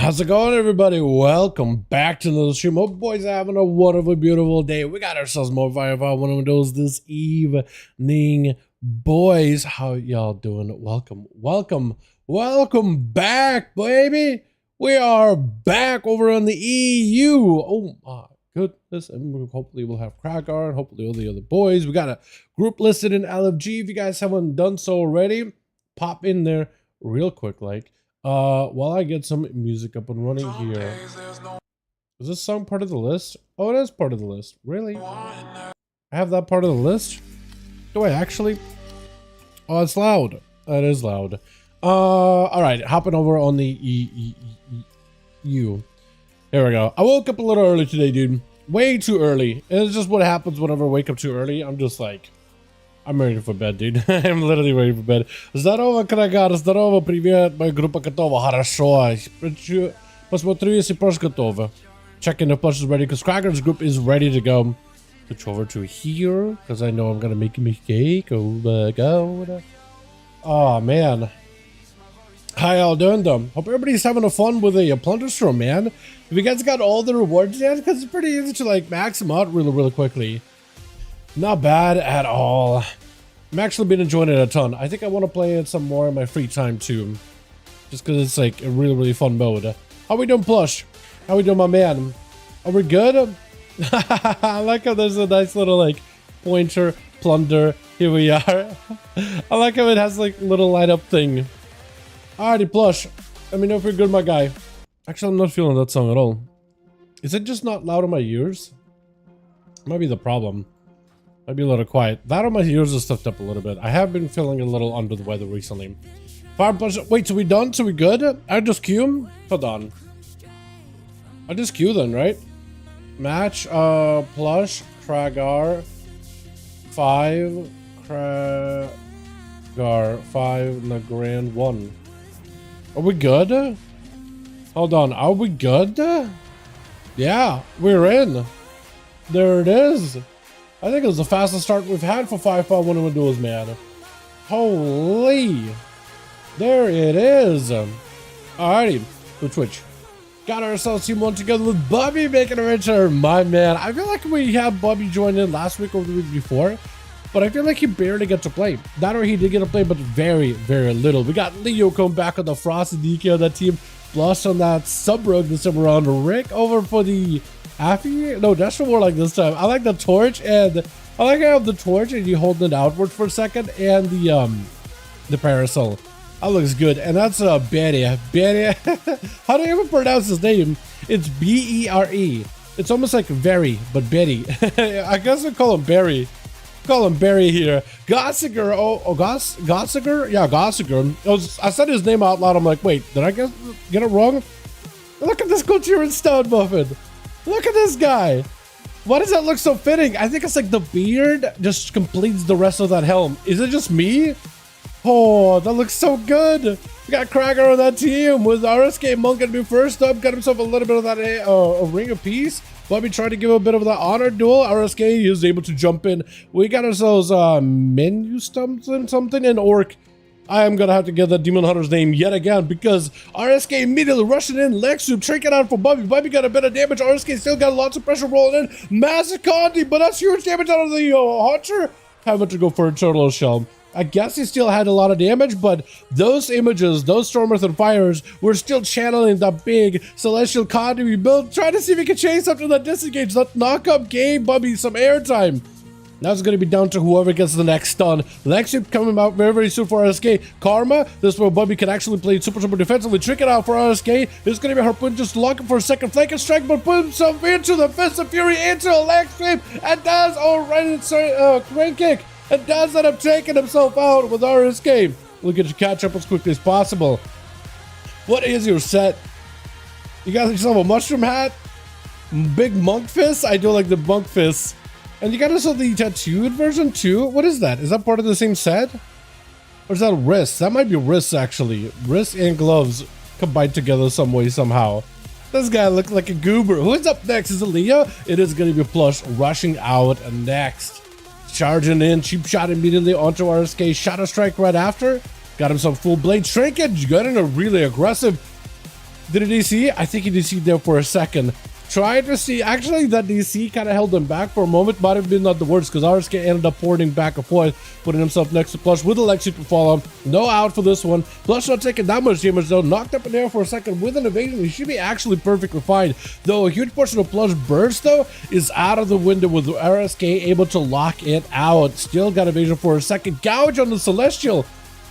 How's it going, everybody? Welcome back to another stream. Hope boys are having a wonderful, beautiful day. We got ourselves more 5V5 1V1 DUELS this evening. Boys, how y'all doing? Welcome back, baby. We are back over on the EU. Oh my goodness. And hopefully we'll have Kragar and hopefully all the other boys. We got a group listed in LFG. If you guys haven't done so already, pop in there real quick, like. While I get some music up and running here. Is this song part of the list? Oh, it is part of the list. Really? I have that part of the list? Do I actually? Oh, it's loud. That is loud. Alright, hopping over on the EU. Here we go. I woke up a little early today, dude. Way too early. And it's just what happens whenever I wake up too early. I'm just like, I'm ready for bed, dude. I'm literally ready for bed. Здорово, Крагар, здорово, привет, моя группа готова, хорошо. Посмотрю, если plush готова. Checking if plush is ready, because Kragar's group is ready to go. Switch over to here, because I know I'm gonna make a mistake. Oh my god. Oh man. How y'all doing, though? Hope everybody's having a fun with a plunder storm, man. Have you guys got all the rewards yet? Because it's pretty easy to like max them out really quickly. Not bad at all. I'm actually been enjoying it a ton. I think I want to play it some more in my free time too. Just because it's like a really fun mode. How we doing, Plush? How we doing, my man? Are we good? I like how there's a nice little like pointer, plunder. Here we are. I like how it has like little light up thing. Alrighty, Plush. Let me know if you're good, my guy. Actually, I'm not feeling that song at all. Is it just not loud in my ears? Might be the problem. Might be a little quiet. That on my ears is stuffed up a little bit. I have been feeling a little under the weather recently. Fire plush. Wait, so we done? So we good? I just queue? Hold on. I just queue then, right? Match, plush, Kragar, 5, Kragar, 5, Nagrand, 1. Are we good? Hold on, are we good? Yeah, we're in. There it is. I think it was the fastest start we've had for 5V5 1V1 DUELS, man. Holy. There it is. Alrighty. Good Twitch. Got ourselves team one together with Bobby making a return. My man. I feel like we had Bobby join in last week or the week before. But I feel like he barely got to play. Not or he did get to play, but very little. We got Leo coming back on the Frosty DK on that team. Blush on that sub-rogue this time around. Rick over for the... No, that's for more like this time. I like the torch, and I like how the torch and you hold it outward for a second, and the parasol. That looks good. And that's Betty. How do you even pronounce his name? It's B-E-R-E. It's almost like very, but Betty. I guess we call him Barry. Call him Barry here. Gossiger. Gossiger? Yeah, Gossiger. I said his name out loud. I'm like, wait, did I get it wrong? Look at this Couturier Stone Muffin. Look at this guy. Why does that look so fitting? I think it's like the beard just completes the rest of that helm. Is it just me? Oh, that looks so good. We got Kragar on that team with RSK Monk gonna be first up. Got himself a little bit of that a ring of peace. Bobby tried to give a bit of that honor duel. RSK is able to jump in. We got ourselves menu something and Orc. I am gonna have to get that Demon Hunter's name yet again because RSK immediately rushing in. Lexu tricking out for Bobby. Bobby got a bit of damage. RSK still got lots of pressure rolling in. Massive Condi, but that's huge damage out of the Hunter. Having to go for a Turtle Shell. I guess he still had a lot of damage, but those images, those Stormers and Fires, were still channeling the big Celestial Condi we built. Trying to see if he could chase up to that disengage. That knock-up gave Bobby some airtime. Now it's going to be down to whoever gets the next stun. Lexi coming out very soon for RSK. Karma, this is where Bobby can actually play super defensively. Trick it out for RSK. It's going to be Harpoon just looking for a second flank and strike, but put himself into the Fist of Fury, into a leg sweep, and does crane kick, and does end up taking himself out with RSK. Looking to catch up as quickly as possible. What is your set? You got yourself a mushroom hat? Big monk fist? I do like the monk fist. And you got also the tattooed version too? What is that? Is that part of the same set? Or is that wrists? That might be wrists actually. Wrists and gloves combined together some way, somehow. This guy looks like a goober. Who is up next? Is it Leo? It is going to be Plush rushing out next. Charging in. Cheap shot immediately onto RSK. Shadow strike right after. Got himself full blade shrinkage. Getting a really aggressive Did he DC? I think he DC'd there for a second. Tried to see, actually that DC kind of held him back for a moment. Might have been not the worst because RSK ended up porting back and forth, putting himself next to Plush with a leg sweep to follow. No out for this one. Plush not taking that much damage though. Knocked up in there for a second with an evasion. He should be actually perfectly fine. Though a huge portion of Plush burst though is out of the window with RSK able to lock it out. Still got evasion for a second. Gouge on the Celestial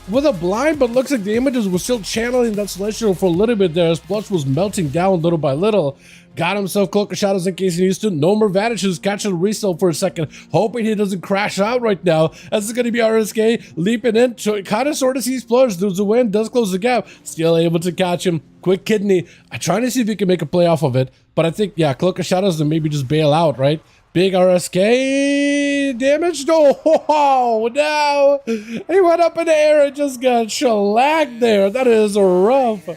with a blind, but looks like the images were still channeling that Celestial for a little bit there as Plush was melting down little by little. Got himself Cloak of Shadows in case he needs to. No more vanishes. Catching a resell for a second. Hoping he doesn't crash out right now. As it's going to be RSK leaping in. Kind of sort of sees Plush. There's a win. Does close the gap. Still able to catch him. Quick kidney. I'm trying to see if he can make a play off of it. But I think, yeah, Cloak of Shadows and maybe just bail out, right? Big RSK damage. Oh, no. He went up in the air and just got shellacked there. That is rough.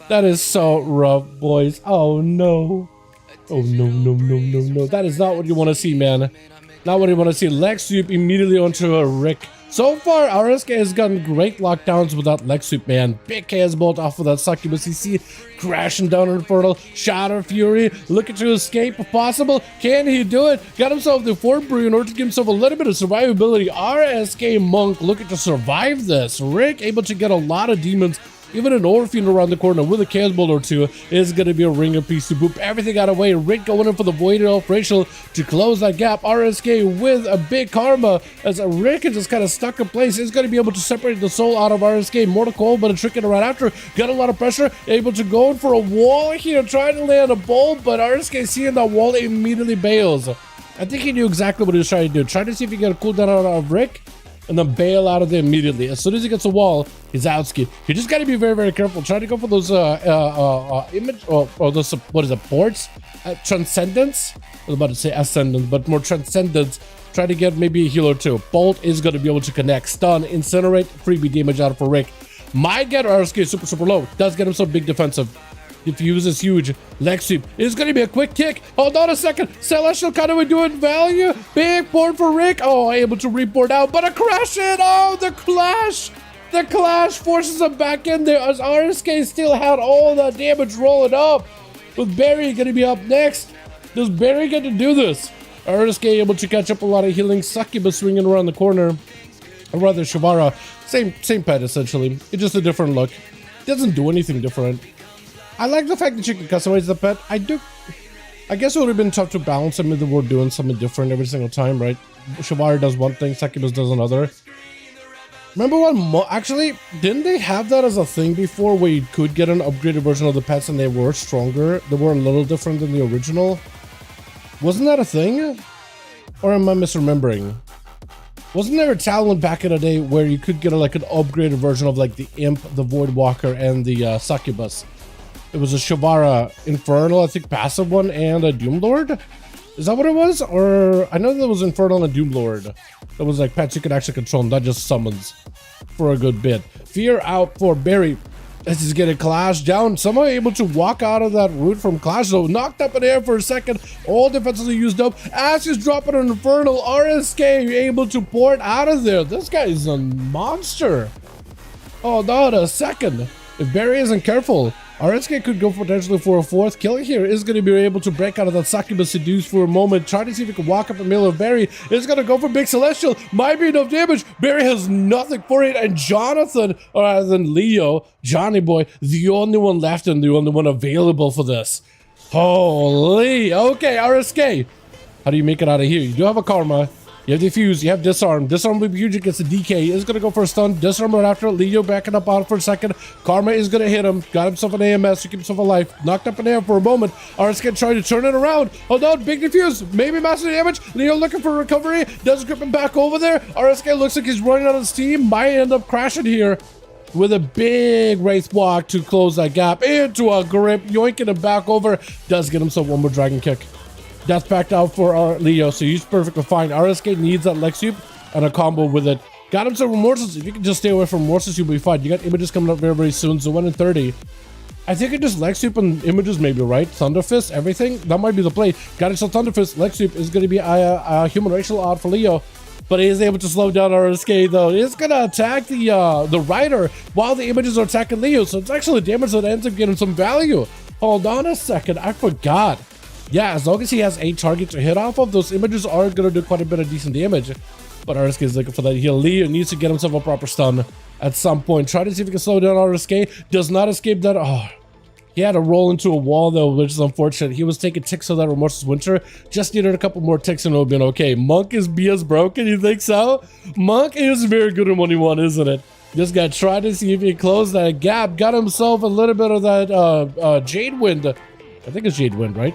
That is so rough, boys. Oh, no. Oh, no. That is not what you want to see, man. Not what you want to see. Leg sweep immediately onto a Rick. So far, RSK has gotten great lockdowns without leg sweep, man. Big chaos bolt off of that succubus. You see crashing down Infernal. Shatter Fury looking to escape if possible. Can he do it? Got himself the Fort Brew in order to give himself a little bit of survivability. RSK Monk looking to survive this. Rick able to get a lot of demons. Even an Orphan around the corner with a Chaos Bolt or two is going to be a ringer piece to boop everything out of the way. Rick going in for the Void Elf Racial to close that gap. RSK with a big karma as Rick is just kind of stuck in place. Is going to be able to separate the soul out of RSK. Mortal Cold, but a trick it right after. Got a lot of pressure. Able to go in for a wall here. Trying to land a bolt, but RSK seeing that wall immediately bails. I think he knew exactly what he was trying to do. Trying to see if he can get a cooldown out of Rick. And then bail out of there immediately. As soon as he gets a wall, he's out ski. You just got to be very, very careful. Try to go for those image or those what is it, ports? Transcendence. I was about to say ascendance, but more transcendence. Try to get maybe a heal or two. Bolt is going to be able to connect. Stun, incinerate, freebie damage out for Rick. Might get RSK super low. Does get him some big defensive. Diffuse is huge. Leg sweep is going to be a quick kick. Hold on a second. Celestial kind of doing value. Big board for Rick. Oh, able to report out, but a crash in. Oh, the clash. The clash forces him back in there as RSK still had all that damage rolling up. With Barry going to be up next. Does Barry get to do this? RSK able to catch up a lot of healing. Succubus swinging around the corner. Or rather, Shavara. Same pet, essentially. It's just a different look. Doesn't do anything different. I like the fact that you can customize the pet. I guess it would have been tough to balance them if they were doing something different every single time, right? Shavara does one thing, Succubus does another. Remember when actually, didn't they have that as a thing before where you could get an upgraded version of the pets and they were stronger? They were a little different than the original? Wasn't that a thing? Or am I misremembering? Wasn't there a talent back in the day where you could get like an upgraded version of like the Imp, the Void Walker, and the Succubus? It was a Shavara Infernal, I think, passive one, and a Doomlord? Is that what it was? Or I know there was Infernal and a Doomlord. That was like pets you could actually control, not just summons for a good bit. Fear out for Barry. As he's getting Clash down. Somehow able to walk out of that route from Clash. So knocked up in the air for a second. All defenses are used up. ASUS dropping an Infernal. RSK able to port out of there. This guy is a monster. Oh, not a second. If Barry isn't careful, RSK could go potentially for a fourth kill here. Is going to be able to break out of that Succubus Seduce for a moment. Try to see if he can walk up the middle of Barry. Is going to go for Big Celestial. Might be enough damage. Barry has nothing for it. And Jonathan, or rather than Leo, Johnny Boy, the only one left and the only one available for this. Holy. Okay, RSK. How do you make it out of here? You do have a Karma. You have Diffuse, you have Disarm. Disarm will be huge against the DK. Is going to go for a stun. Disarm right after. Leo backing up out for a second. Karma is going to hit him. Got himself an AMS to keep himself alive. Knocked up in the air for a moment. RSK trying to turn it around. Hold on, big Diffuse. Maybe massive damage. Leo looking for recovery. Does grip him back over there. RSK looks like he's running out of steam. Might end up crashing here with a big Wraith Walk to close that gap into a grip. Yoinking him back over. Does get himself one more Dragon Kick. Death packed out for our Leo, so he's perfectly fine. RSK needs that leg sweep and a combo with it. Got him some Remorses. If you can just stay away from Remorses, you'll be fine. You got images coming up very, very soon, so 1 in 30. I think it just leg sweep and images maybe, right? Thunder Fist, everything. That might be the play. Got himself Thunder Fist. Leg sweep is going to be a human racial out for Leo. but he is able to slow down RSK though. He's gonna attack the rider while the images are attacking Leo, so it's actually damage that ends up getting some value. Hold on a second, I forgot. Yeah, as long as he has a target to hit off of, those images are gonna do quite a bit of decent damage. But RSK is looking for that heal. Leo needs to get himself a proper stun at some point. Try to see if he can slow down RSK. Does not escape that. Oh, he had to roll into a wall though, which is unfortunate. He was taking ticks of that Remorseless Winter. Just needed a couple more ticks and it would have been okay. Monk is BS broken, you think so? Monk is very good in 1v1, isn't it? This guy tried to see if he can close that gap. Got himself a little bit of that Jade Wind. I think it's Jade Wind, right?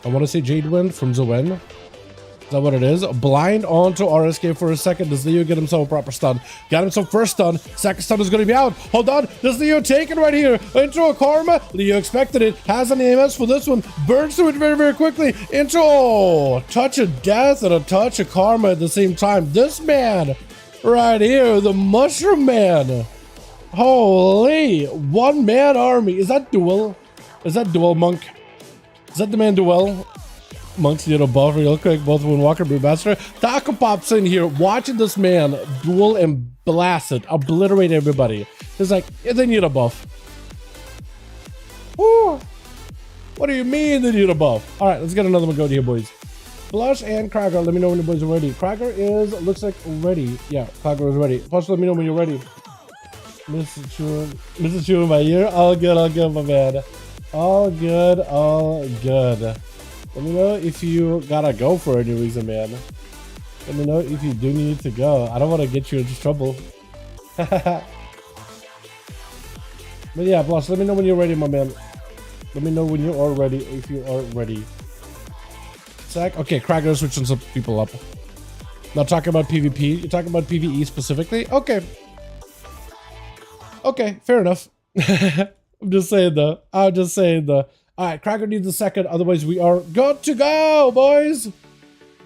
I want to say Jade Wind from Zoen. Is that what it is? Blind onto RSK for a second. Does Leo get himself a proper stun? Got himself first stun. Second stun is going to be out. Hold on. Does Leo take it right here? Into a Karma. Leo expected it. Has an EMS for this one. Burns through it very, very quickly. Into a touch of death and a touch of Karma at the same time. This man right here, the Mushroom Man. Holy. One-man army. Is that Duel? Is that Duel, Monk? Is that the man Duel? Monks need a buff real quick, both Windwalker and Brewmaster. Taco pops in here, watching this man duel and blast it, obliterate everybody. He's like, yeah, they need a buff. Ooh. What do you mean they need a buff? All right, let's get another one going here, boys. Blush and Krager, let me know when the boys are ready. Krager is, looks like ready. Yeah, Krager is ready. Plus, let me know when you're ready. Mrs. Chu in my ear. All good, my man. All good, all good. Let me know if you gotta go for any reason, man. Let me know if you do need to go. I don't want to get you into trouble. But yeah, Blush, let me know when you're ready, my man. Let me know when you are ready, if you are ready. Zach? Okay, Krager switching some people up. Not talking about PvP. You're talking about PvE specifically? Okay. Okay, fair enough. I'm just saying though. All right, Krager needs a second. Otherwise, we are good to go, boys.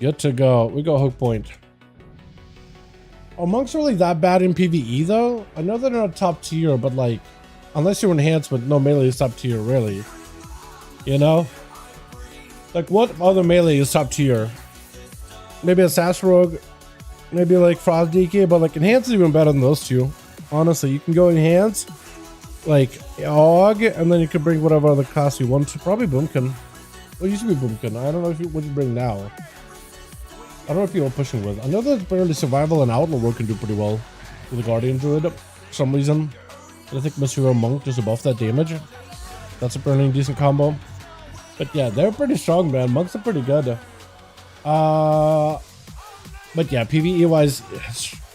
Good to go. We go hook point. Are monks really that bad in PvE, though? I know they're not top tier, but, like, unless you're enhancement, no melee is top tier, really. You know? Like, what other melee is top tier? Maybe a Sass Rogue. Maybe, like, Frost DK, but, like, enhance is even better than those two. Honestly, you can go enhance. Like Og, and then you can bring whatever other class you want to. Probably Boomkin. Well, it used to be Boomkin. I don't know if what you bring now. I don't know if you're pushing with. I know that apparently Survival and Outlaw can do pretty well with the Guardian Druid for some reason. And I think Monsieur Monk just buff that damage. That's apparently a decent combo. But yeah, they're pretty strong, man. Monks are pretty good. But yeah, PvE wise,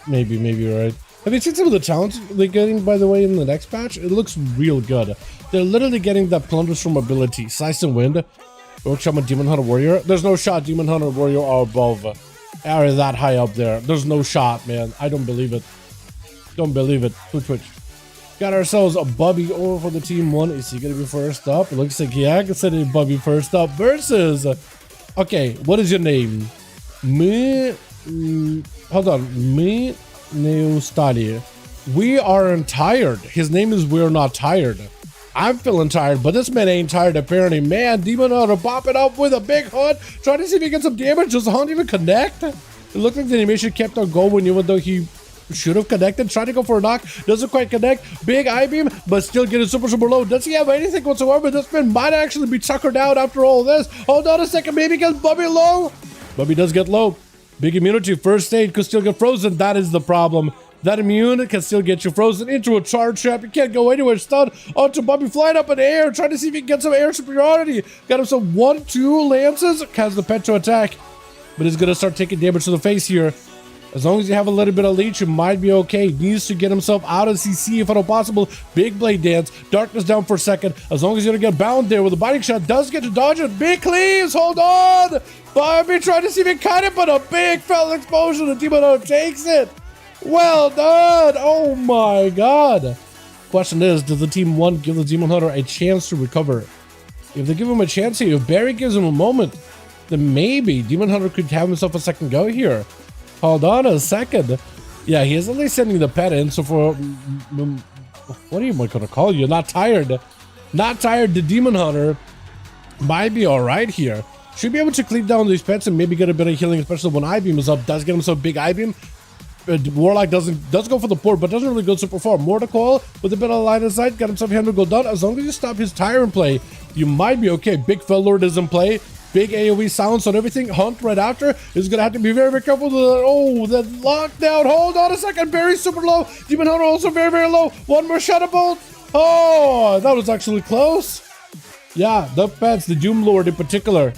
maybe you're right. Have you seen some of the talents they're getting, by the way, in the next patch? It looks real good. They're literally getting that Plunderstorm ability. Slice and Wind. Rogue Shaman, Demon Hunter Warrior. There's no shot Demon Hunter Warrior are above. Are that high up there. There's no shot, man. I don't believe it. Don't believe it. Twitch. Got ourselves a Bubby over for the team one. Is he going to be first up? It looks like, yeah, I consider Bubby first up versus... Okay, what is your name? Hold on. New study. We aren't tired. His name is We're Not Tired. I'm feeling tired, but this man ain't tired apparently. Man, Demon Hunter popping up with a big hunt. Trying to see if he gets some damage. Does the hunt even connect? It looked like the animation kept on going even though he should have connected. Trying to go for a knock. Doesn't quite connect. Big eye beam, but still getting super low. Does he have anything whatsoever? This man might actually be suckered out after all this. Hold on a second. Maybe gets Bubby low. Bubby does get low. Big immunity, first aid could still get frozen. That is the problem. That immune can still get you frozen into a charge trap. You can't go anywhere. Stun onto Bubby, flying up in the air, trying to see if he can get some air superiority. Got him some 1-2 lances. Has the pet to attack, but he's gonna start taking damage to the face here. As long as you have a little bit of leech, you might be okay. Needs to get himself out of CC if at all possible. Big blade dance. Darkness down for a second. As long as you're gonna get bound there with a biting shot, does get to dodge it. Big cleaves. Hold on. Bobby trying to see if he can cut it, but a big fell explosion. The Demon Hunter takes it. Well done. Oh my god. Question is, does the team one give the Demon Hunter a chance to recover? If they give him a chance here, if Barry gives him a moment, then maybe Demon Hunter could have himself a second go here. Hold on a second. Yeah, he is at least sending the pet in. So for what are you gonna call you? Not tired. Not tired. The Demon Hunter might be all right here. Should be able to cleave down these pets and maybe get a bit of healing, especially when I-beam is up. Does get him some big I-beam. Warlock does go for the port, but doesn't really go super far. Mortal with a bit of line of sight, got himself hand to go down. As long as you stop his tyrant play, you might be okay. Big Fellord is in play. Big AoE silence on everything. Hunt right after is gonna have to be very, very careful. Oh, the lockdown. Hold on a second. Barry super low. Demon Hunter also very, very low. One more Shadow Bolt. Oh, that was actually close. Yeah, the pets, the Doom Lord in particular.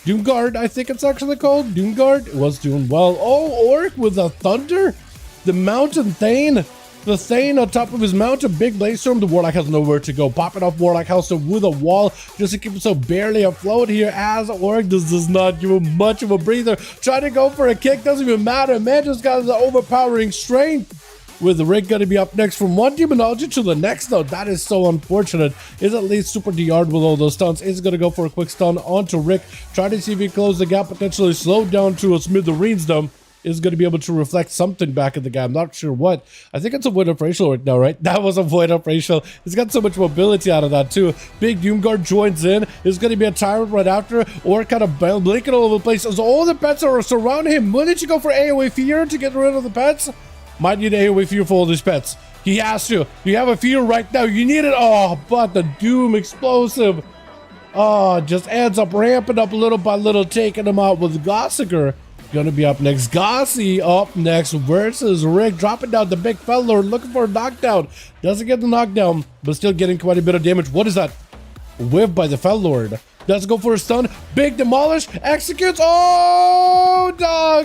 Doomguard, I think it's actually called. Doomguard was doing well. Oh, Orc with a Thunder. The Mountain Thane. The Thane on top of his mountain. Big Blaze Storm. The Warlock has nowhere to go. Popping off Warlock House with a wall just to keep himself barely afloat here as Orc does not give him much of a breather. Trying to go for a kick. Doesn't even matter. Man just got the overpowering strength. With the Rick going to be up next from one demonology to the next, though. That is so unfortunate. Is at least super DR'd with all those stuns. Is going to go for a quick stun onto Rick. Try to see if he closes the gap, potentially slow down to a smithereens, though. Is going to be able to reflect something back at the guy. I'm not sure what. I think it's a void of racial right now, right? That was a void of racial. He's got so much mobility out of that, too. Big Doomguard joins in. Is going to be a tyrant right after, or kind of blinking all over the place. As all the pets are surrounding him. Wouldn't you go for AoE Fear to get rid of the pets? Might need AoE Fear for all these pets. He has to. You have a Fear right now. You need it. Oh, but the Doom Explosive. Oh, just ends up ramping up little by little, taking him out with Gossiger. Gonna be up next. Gossi up next versus Rick. Dropping down the big fella. Looking for a knockdown. Doesn't get the knockdown, but still getting quite a bit of damage. What is that? Whiff by the Fellord. Does go for a stun. Big Demolish. Executes. Oh,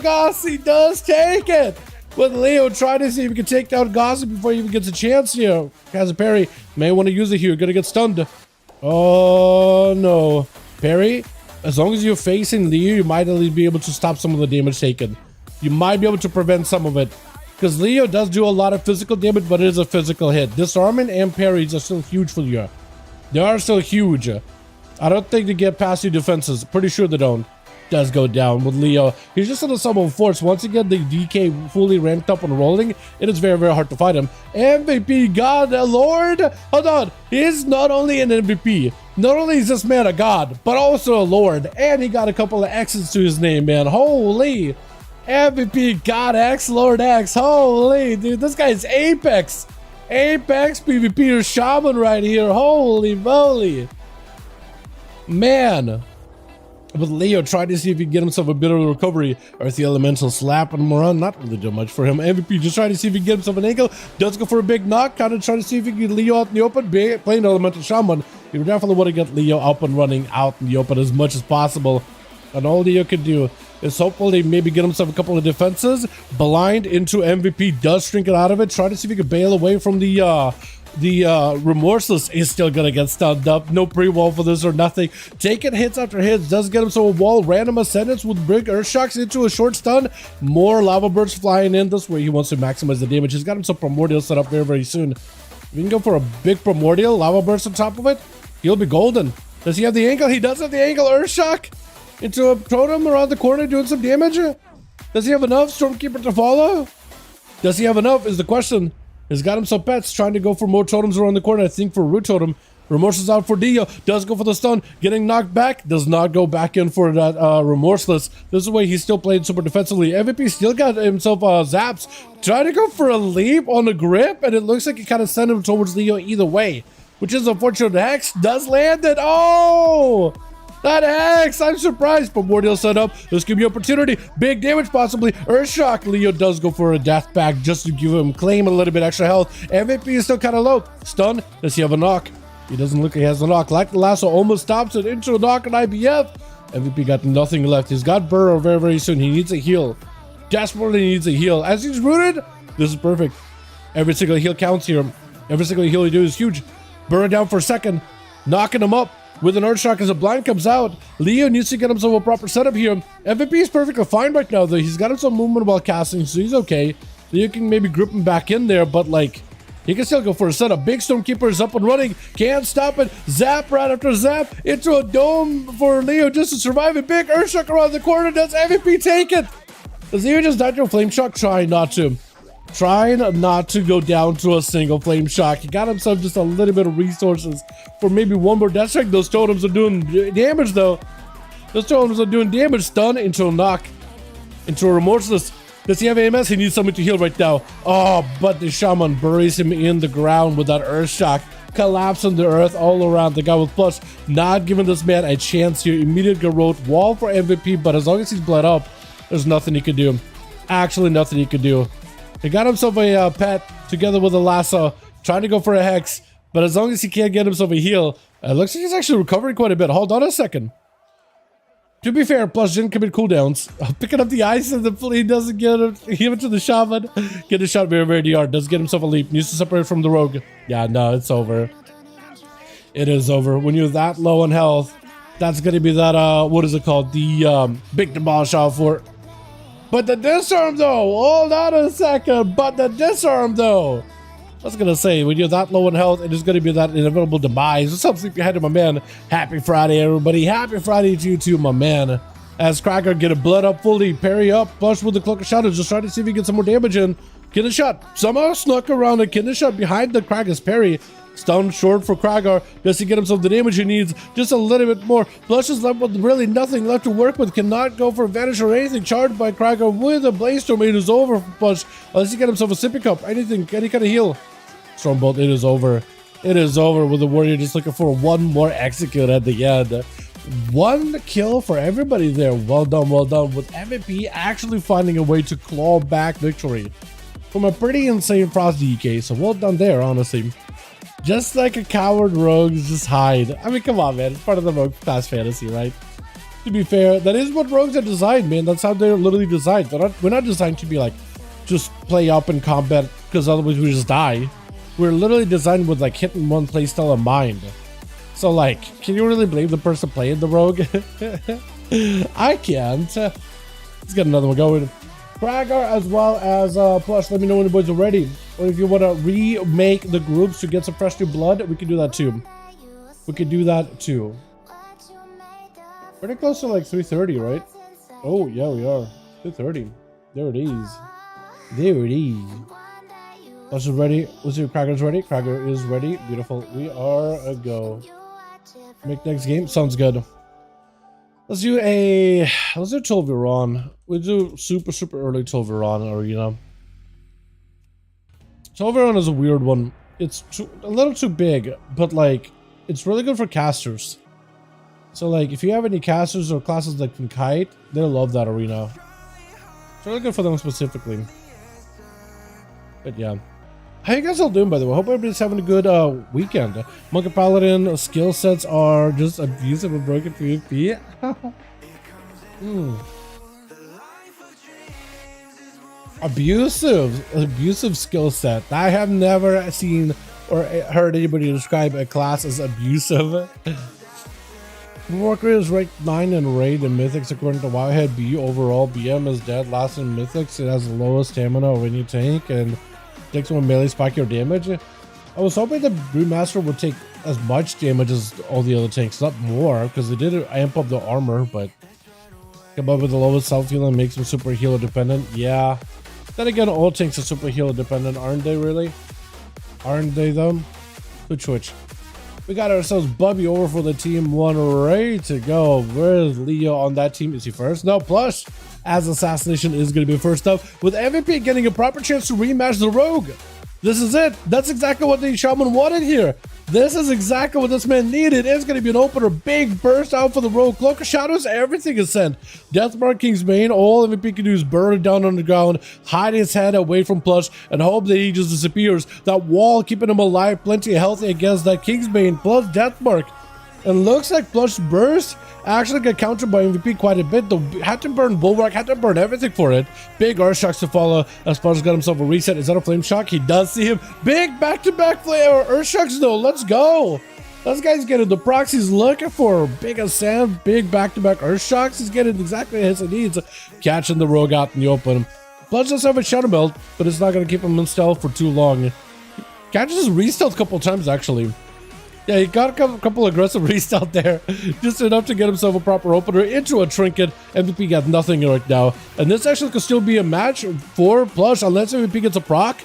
Gossi does take it. With Leo trying to see if he can take down Gossi before he even gets a chance here. Has a parry. May want to use it here. Gonna get stunned. Oh, no. Parry. As long as you're facing Leo, you might at least be able to stop some of the damage taken. You might be able to prevent some of it. Because Leo does do a lot of physical damage, but it is a physical hit. Disarming and parries are still huge for you. They are still huge. I don't think they get past your defenses. Pretty sure they don't. Does go down with Leo. He's just in a sub of force. Once you get the DK fully ramped up and rolling, it is very, very hard to fight him. MVP, God, Lord. Hold on. He is not only an MVP. Not only is this man a god, but also a lord. And he got a couple of X's to his name, man. Holy. MVP, God X, Lord X. Holy, dude. This guy is Apex. Apex PvP or Shaman right here. Holy moly. Man. With Leo trying to see if he can get himself a bit of a recovery. Earthy Elemental slapping him around. Not really doing much for him. MVP just trying to see if he can get himself an ankle. Does go for a big knock. Kind of trying to see if he can get Leo out in the open. Playing Elemental Shaman. You definitely want to get Leo up and running out in the open as much as possible. And all Leo can do is hopefully maybe get himself a couple of defenses. Blind into MVP. Does shrink it out of it. Try to see if he can bail away from the Remorseless is still gonna get stunned up. No pre-wall for this or nothing. Taking hits after hits. Does get him so a wall. Random Ascendance with big Earth Shocks into a short stun. More Lava Birds flying in. This way he wants to maximize the damage. He's got him some Primordial set up very, very soon. If we can go for a big Primordial, Lava Burst on top of it, he'll be golden. Does he have the angle? He does have the angle. Earth Shock into a Totem around the corner doing some damage. Does he have enough Stormkeeper to follow? Does he have enough is the question. He's got him some pets, trying to go for more totems around the corner. I think for Root Totem. Remorseless out for Dio. Does go for the stun. Getting knocked back. Does not go back in for that Remorseless. This is the way he's still playing super defensively. MVP still got himself zaps. Trying to go for a leap on the grip. And it looks like he kind of sent him towards Leo either way. Which is unfortunate. Hex does land it. Oh! That Hex! I'm surprised. Primordial set up. This could be an opportunity. Big damage possibly. Earthshock. Leo does go for a death pack just to give him claim a little bit extra health. MVP is still kind of low. Stun. Does he have a knock? He doesn't look like he has a knock. Like the lasso almost stops it into a knock on IBF. MVP got nothing left. He's got Burrow very, very soon. He needs a heal. Desperately needs a heal. As he's rooted, this is perfect. Every single heal counts here. Every single heal you do is huge. Burrow down for a second. Knocking him up. With an Earthshock as a blind comes out. Leo needs to get himself a proper setup here. MVP is perfectly fine right now, though. He's got himself movement while casting, so he's okay. Leo can maybe group him back in there, but like, he can still go for a setup. Big Stormkeeper is up and running. Can't stop it. Zap right after zap into a dome for Leo just to survive it. Big Earthshock around the corner. Does MVP take it? Does Leo just die to a Flame Shock? Trying not to. Trying not to go down to a single Flame Shock. He got himself just a little bit of resources for maybe one more Death Strike. Those totems are doing damage though. Those two elements are doing damage. Stun into a knock. Into a remorseless. Does he have AMS? He needs something to heal right now. Oh, but the Shaman buries him in the ground with that Earth Shock. Collapsing the earth all around. The guy with plus not giving this man a chance here. Immediate garrote wall for MVP, but as long as he's bled up, there's nothing he could do. Actually, nothing he could do. He got himself a pet together with a lasso, trying to go for a hex, but as long as he can't get himself a heal, it looks like he's actually recovering quite a bit. Hold on a second. To be fair, plus didn't commit cooldowns. Picking up the ice and the flea doesn't get him. Give it to the Shaman. Get a shot very, very hard. Does get himself a leap. Needs to separate from the rogue. Yeah, no, it's over. It is over. When you're that low on health, that's going to be that, what is it called? The big demolish out for. But the disarm though. Hold on a second. But the disarm though. I was gonna say, when you're that low in health, it is gonna be that inevitable demise. What's up, sleepyhead, to my man? Happy Friday, everybody. Happy Friday to you too, my man. As Cracker get a blood up fully, parry up, flush with the Cloak of Shadows, just trying to see if he gets some more damage in. Kidney shot. Somehow snuck around a kidney shot behind the Cragger's parry. Stun short for Kragar. Does he get himself the damage he needs? Just a little bit more. Flush is left with really nothing left to work with. Cannot go for Vanish or anything. Charged by Kragar with a Blaze Storm. It is over for Flush. Unless he get himself a Sippy Cup. Anything. Any kind of heal. Stormbolt, it is over. It is over with the Warrior just looking for one more execute at the end. One kill for everybody there. Well done, well done. With MVP actually finding a way to claw back victory from a pretty insane Frost DK. So well done there, honestly. Just like a coward rogue, just hide. I mean, come on, man. It's part of the rogue class fantasy, right? To be fair, that is what rogues are designed, man. That's how they're literally designed. We're not designed to be like, just play up in combat, because otherwise we just die. We're literally designed with like hit and one playstyle in mind. So like, can you really blame the person playing the rogue? I can't. Let's get another one going. Kragar as well as Plush, let me know when the boys are ready. Or if you want to remake the groups to get some fresh new blood, we can do that too. We can do that too. Pretty close to like 3:30, right? Oh yeah, we are. 2:30. There it is. There it is. Plush is ready. Let's see if Kragar's ready. Kragar is ready. Beautiful. We are a go. Make next game. Sounds good. Let's do 12v1. We'll do super early 12v1 arena. 12v1 is a weird one. It's a little too big, but like, it's really good for casters. So like, if you have any casters or classes that can kite, they'll love that arena. It's really good for them specifically. But yeah. How you guys all doing, by the way? Hope everybody's having a good weekend. Monkey Paladin skill sets are just abusive and broken PvP. Abusive skill set. I have never seen or heard anybody describe a class as abusive. Warcraft is ranked 9 in raid and mythics according to Wowhead B. Overall, BM is dead last in mythics. It has the lowest stamina of any tank and takes one melee spike your damage. I was hoping the Brewmaster would take as much damage as all the other tanks, not more, because they did amp up the armor, but come up with the lowest self-heal and makes them super healer dependent. Yeah. Then again, all tanks are super healer dependent, aren't they really? Aren't they though? Twitch. We got ourselves Bubby over for the team one, ready to go. Where's Leo on that team? Is he first? No, Plush as Assassination is going to be first up, with MVP getting a proper chance to rematch the Rogue. This is it. That's exactly what the Shaman wanted here. This is exactly what this man needed. It's going to be an opener. Big burst out for the Rogue. Cloak of Shadows, everything is sent. Deathmark King's Bane, all MVP can do is burn it down on the ground, hide his head away from Plush, and hope that he just disappears. That wall keeping him alive, plenty healthy against that King's Bane plus Deathmark. It looks like Plush burst actually got countered by MVP quite a bit. Had to burn Bulwark, had to burn everything for it. Big Earth Shocks to follow as Plush got himself a reset. Is that a Flame Shock? He does see him. Big back-to-back Earth Shocks though. Let's go. This guy's getting the procs he's looking for. Big as sand, big back-to-back Earth Shocks. He's getting exactly his needs. Catching the Rogue out in the open. Plush does have a Shadow Belt, but it's not going to keep him in stealth for too long. Catches his re-stealth a couple times actually. Yeah, he got a couple aggressive restart there. Just enough to get himself a proper opener into a trinket. MVP got nothing right now. And this actually could still be a match for Plush unless MVP gets a proc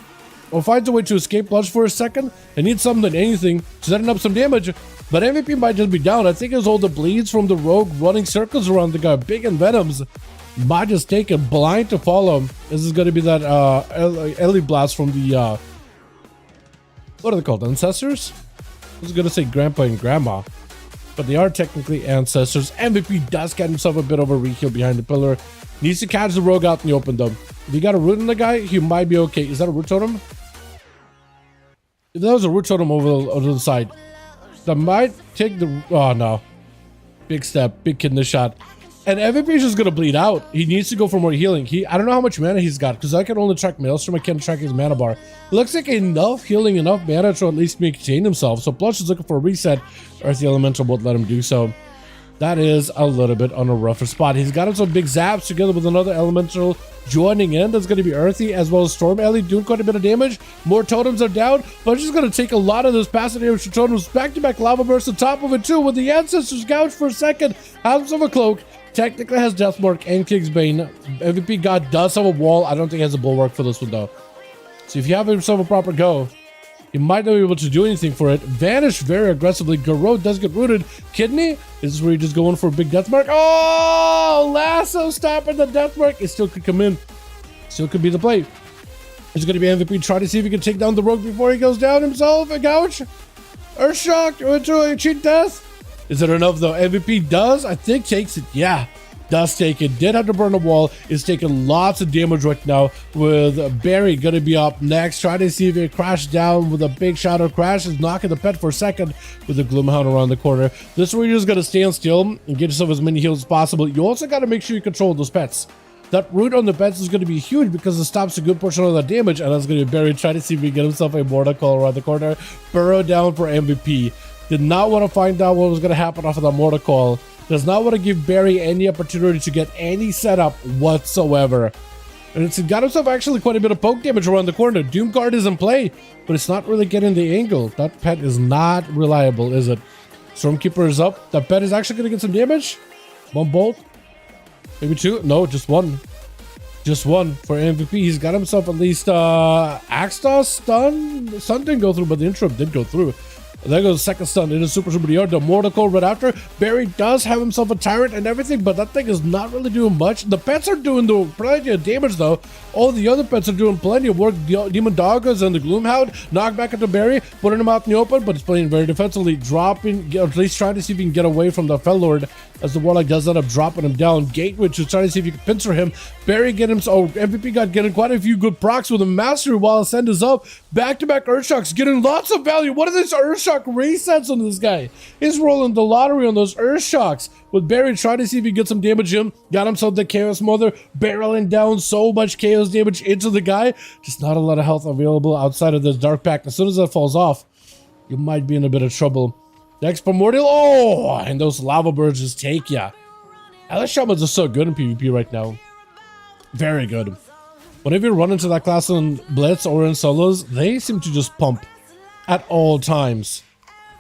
or finds a way to escape Plush for a second and needs something, anything, setting up some damage. But MVP might just be down. I think it's all the bleeds from the rogue running circles around the guy. Big and Venoms might just take it blind to follow him. This is going to be that Ellie blast from the, what are they called? Ancestors? I was going to say grandpa and grandma. But they are technically ancestors. MVP does get himself a bit of a re-heal behind the pillar. Needs to catch the rogue out in the open though. If you got a root on the guy, he might be okay. Is that a root totem? If that was a root totem over the side, that might take the... Oh, no. Big step. Big kidney shot. And MVP is just going to bleed out. He needs to go for more healing. I don't know how much mana he's got, because I can only track Maelstrom. I can't track his mana bar. Looks like enough healing, enough mana to at least maintain himself. So Plush is looking for a reset. Earthy Elemental won't let him do so. That is a little bit on a rougher spot. He's got him some big zaps together with another Elemental joining in. That's going to be Earthy as well as Storm Ellie doing quite a bit of damage. More totems are down. Plush is going to take a lot of this passive damage to totems. Back-to-back lava burst on top of it too, with the Ancestors gouge for a second. Has himself a cloak. Technically has Deathmark and King's Bane. MVP God does have a wall. I don't think he has a bulwark for this one though. So if you have himself a proper go, he might not be able to do anything for it. Vanish very aggressively. Garrote does get rooted. Kidney, this is where you're just going for a big Deathmark. Oh! Lasso stopping the Deathmark. It still could come in. Still could be the play. It's going to be MVP. Try to see if he can take down the rogue before he goes down himself. A gouge. Or shocked. Or a cheat death. Is it enough though? MVP does, I think, takes it. Yeah, does take it. Did have to burn a wall. Is taking lots of damage right now, with Barry gonna be up next. Try to see if it crashes down with a big shadow crash. Is knocking the pet for a second with the Gloomhound around the corner. This is where you're just gonna stand still and get yourself as many heals as possible. You also gotta make sure you control those pets. That root on the pets is going to be huge because it stops a good portion of the damage, and that's going to be Barry trying to see if he can get himself a Mortal Call around the corner. Burrow down for MVP. Did not want to find out what was going to happen off of that Mortal Call. Does not want to give Barry any opportunity to get any setup whatsoever. And it's got himself actually quite a bit of poke damage around the corner. Doomguard is in play, but it's not really getting the angle. That pet is not reliable, is it? Stormkeeper is up. That pet is actually going to get some damage. One bolt. Maybe two? No, just one. Just one for MVP. He's got himself at least Axe Toss, stun. Stun didn't go through, but the interrupt did go through. There goes the second stun. It is super yard. The Mortal Call right after. Barry does have himself a Tyrant and everything, but that thing is not really doing much. The pets are doing plenty of damage though. All the other pets are doing plenty of work. Demon Doggers and the Gloomhound knock back into Barry, putting him out in the open, but he's playing very defensively, dropping, at least trying to see if he can get away from the Fell Lord, as the Warlock does end up dropping him down. Gatewitch is trying to see if you can pincer him. Barry getting him, so MVP got getting quite a few good procs with a Mastery while Ascend is up. Back-to-back Earthshocks, getting lots of value. What are these Earthshock resets on this guy? He's rolling the lottery on those Earthshocks. With Barry trying to see if he gets some damage in. Got himself the Chaos Mother, barreling down so much Chaos damage into the guy. Just not a lot of health available outside of this Dark Pact. As soon as that falls off, you might be in a bit of trouble. Next Primordial, oh, and those Lava Birds just take ya. Alice Shamans are so good in PvP right now. Very good. Whenever you run into that class in Blitz or in solos, they seem to just pump at all times.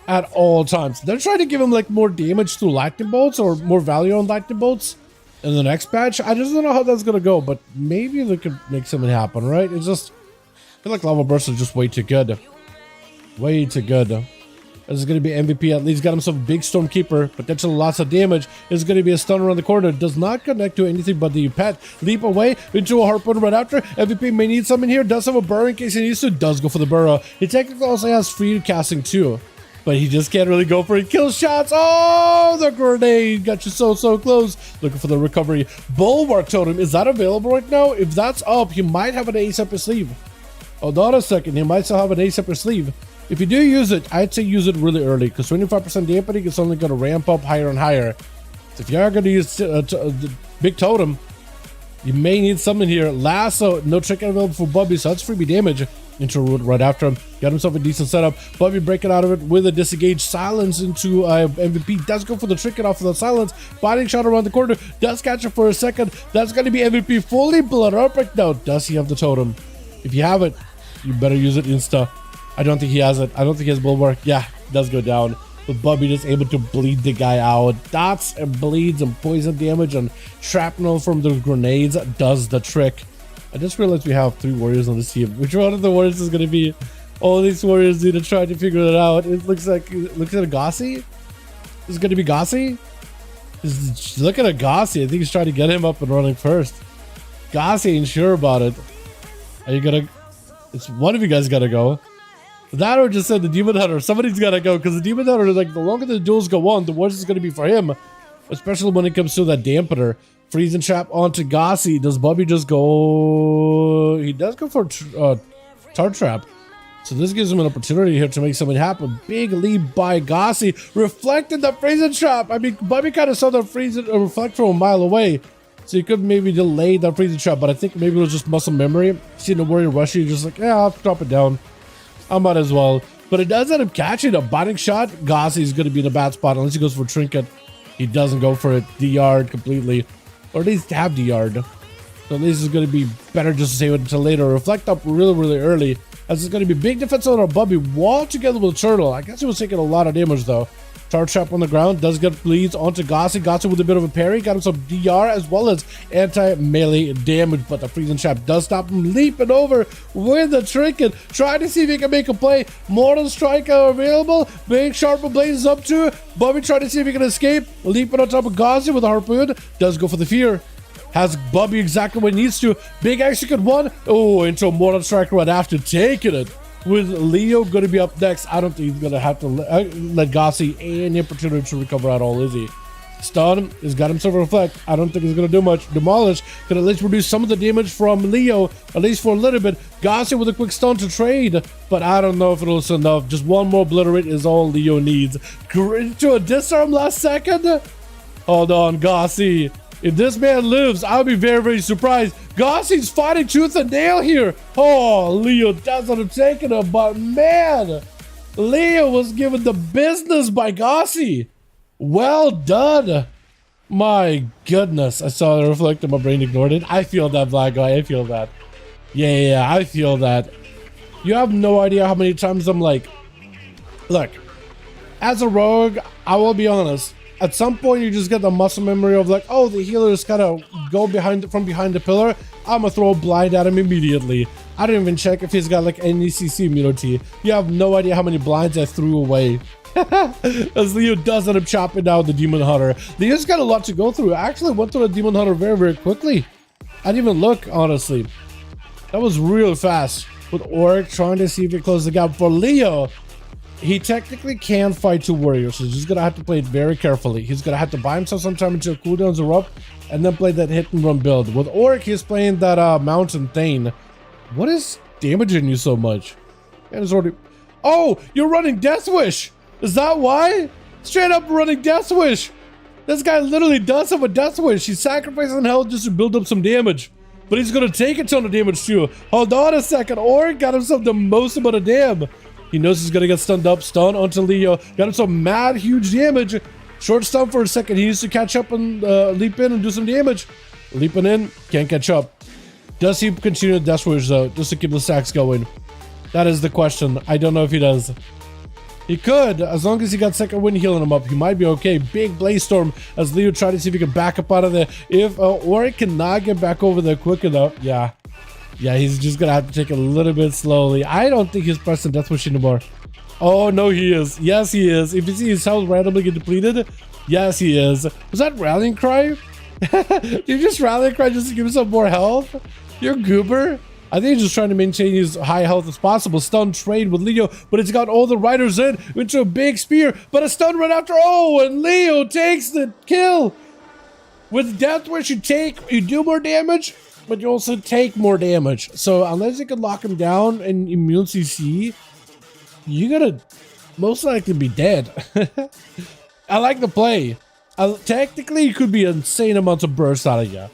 At all times. They're trying to give him like more damage through lightning bolts or more value on lightning bolts in the next patch. I just don't know how that's gonna go, but maybe they could make something happen, right? It's just, I feel like Lava Burst is just way too good. Way too good. This is going to be MVP. At least got himself a big Stormkeeper. Potentially lots of damage. It's going to be a stun around the corner. Does not connect to anything but the pet. Leap away into a Harpoon right after. MVP may need something here. Does have a burrow in case he needs to. Does go for the burrow. He technically also has free casting too, but he just can't really go for it. Kill shots. Oh, the grenade got you so close. Looking for the recovery. Bulwark Totem. Is that available right now? If that's up, he might have an ace up his sleeve. Hold on a second. He might still have an ace up his sleeve. If you do use it, I'd say use it really early, because 25% dampening is only going to ramp up higher and higher. So if you are going to use the big totem, you may need something here. Lasso, no trick available for Bubby, so that's freebie damage into Root right after him. Got himself a decent setup. Bubby breaking out of it with a disengaged silence into MVP. Does go for the trick it off of the silence. Biting shot around the corner. Does catch it for a second. That's going to be MVP fully blood up right now. Does he have the totem? If you have it, you better use it insta. I don't think he has it. I don't think he has Bulwark. Yeah, it does go down. But Bubby just able to bleed the guy out. Dots and bleeds and poison damage and shrapnel from the grenades does the trick. I just realized we have 3 warriors on this team. Which one of the warriors is going to be All these warriors need to try to figure it out. It looks like a Gossi. Is it going to be Gossi? Look at a Gossi. I think he's trying to get him up and running first. Gossi ain't sure about it. Are you gonna? It's one of you guys gotta go. That or just said the Demon Hunter. Somebody's gotta go because the Demon Hunter is like the longer the duels go on, the worse it's gonna be for him. Especially when it comes to that dampener. Freezing trap onto Gossi. Does Bubby just go? He does go for tar trap. So this gives him an opportunity here to make something happen. Big lead by Gossi. Reflected the freezing trap. I mean, Bubby kind of saw the freezing reflect from a mile away. So you could maybe delay that freezing trap, but I think maybe it was just muscle memory. Seeing the warrior rush you, just like, yeah, I'll drop it down. I might as well. But it does end up catching a binding shot. Gossi is going to be in a bad spot unless he goes for Trinket. He doesn't go for it. DR'd completely. Or at least have DR'd. So at least it's going to be better just to save it until later. Reflect up really early. As it's going to be big defense on our Bubby wall together with Turtle. I guess he was taking a lot of damage though. Tar trap on the ground does get bleeds onto Gossi. Gossi with a bit of a parry. Got him some DR as well as anti-melee damage. But the freezing trap does stop him leaping over with the trinket. Trying to see if he can make a play. Mortal Strike are available. Big Sharper Blades up to Bubby trying to see if he can escape. Leaping on top of Gossi with a harpoon. Does go for the fear. Has Bubby exactly what he needs to. Big execute one. Oh, into a Mortal Strike right after taking it. With Leo going to be up next, I don't think he's going to have to let Gossi any opportunity to recover at all, is he? Stun has got himself a reflect. I don't think he's going to do much. Demolish can at least reduce some of the damage from Leo, at least for a little bit. Gossi with a quick stun to trade, but I don't know if it'll be enough. Just one more obliterate is all Leo needs. To a disarm last second. Hold on, Gossi. If this man lives, I'll be very surprised. Gossi's fighting tooth and nail here. Oh, Leo does end up taking him, but man, Leo was given the business by Gossi. Well done. My goodness, I saw it reflect and my brain ignored it. I feel that, Black Guy. I feel that. Yeah, I feel that. You have no idea how many times I'm like, look, as a rogue, I will be honest. At some point, you just get the muscle memory of like, oh, the healer's gotta go from behind the pillar. I'm gonna throw a blind at him immediately. I don't even check if he's got like any CC immunity. You have no idea how many blinds I threw away. As Leo does end up chopping down the Demon Hunter. Leo's got a lot to go through. I actually went through the Demon Hunter very quickly. I didn't even look, honestly. That was real fast. With Oric trying to see if he closes the gap for Leo. He technically can fight two warriors, so he's just gonna have to play it very carefully. He's gonna have to buy himself some time until cooldowns are up, and then play that hit and run build. With Oric, he's playing that Mountain Thane. What is damaging you so much? And it's already. Oh, you're running Death Wish. Is that why? Straight up running Death Wish. This guy literally does have a Death Wish. He's sacrificing health just to build up some damage, but he's gonna take a ton of damage too. Hold on a second. Oric got himself the most amount of damage. He knows he's gonna get stunned up. Stun onto Leo. Got him some mad huge damage. Short stun for a second. He needs to catch up and leap in and do some damage. Leaping in, can't catch up. Does he continue the Death Wish though, just to keep the stacks going? That is the question. I don't know if he does. He could, as long as he got second wind healing him up. He might be okay. Big Blaze Storm as Leo tried to see if he can back up out of there. If Oric cannot get back over there quick enough, yeah, he's just gonna have to take it a little bit slowly. I don't think he's pressing Death Wish anymore. Oh, no, he is. Yes, he is. If you see his health randomly get depleted, yes, he is. Was that Rallying Cry? You just Rallying Cry just to give himself more health? You're a goober. I think he's just trying to maintain his high health as possible. Stun trade with Leo, but it's got all the riders in into a big spear, but a stun right after. Oh, and Leo takes the kill. With Death Wish, you do more damage, but you also take more damage. So unless you can lock him down in immune CC, you're gonna most likely be dead. I like the play. Technically, it could be insane amounts of bursts out of you.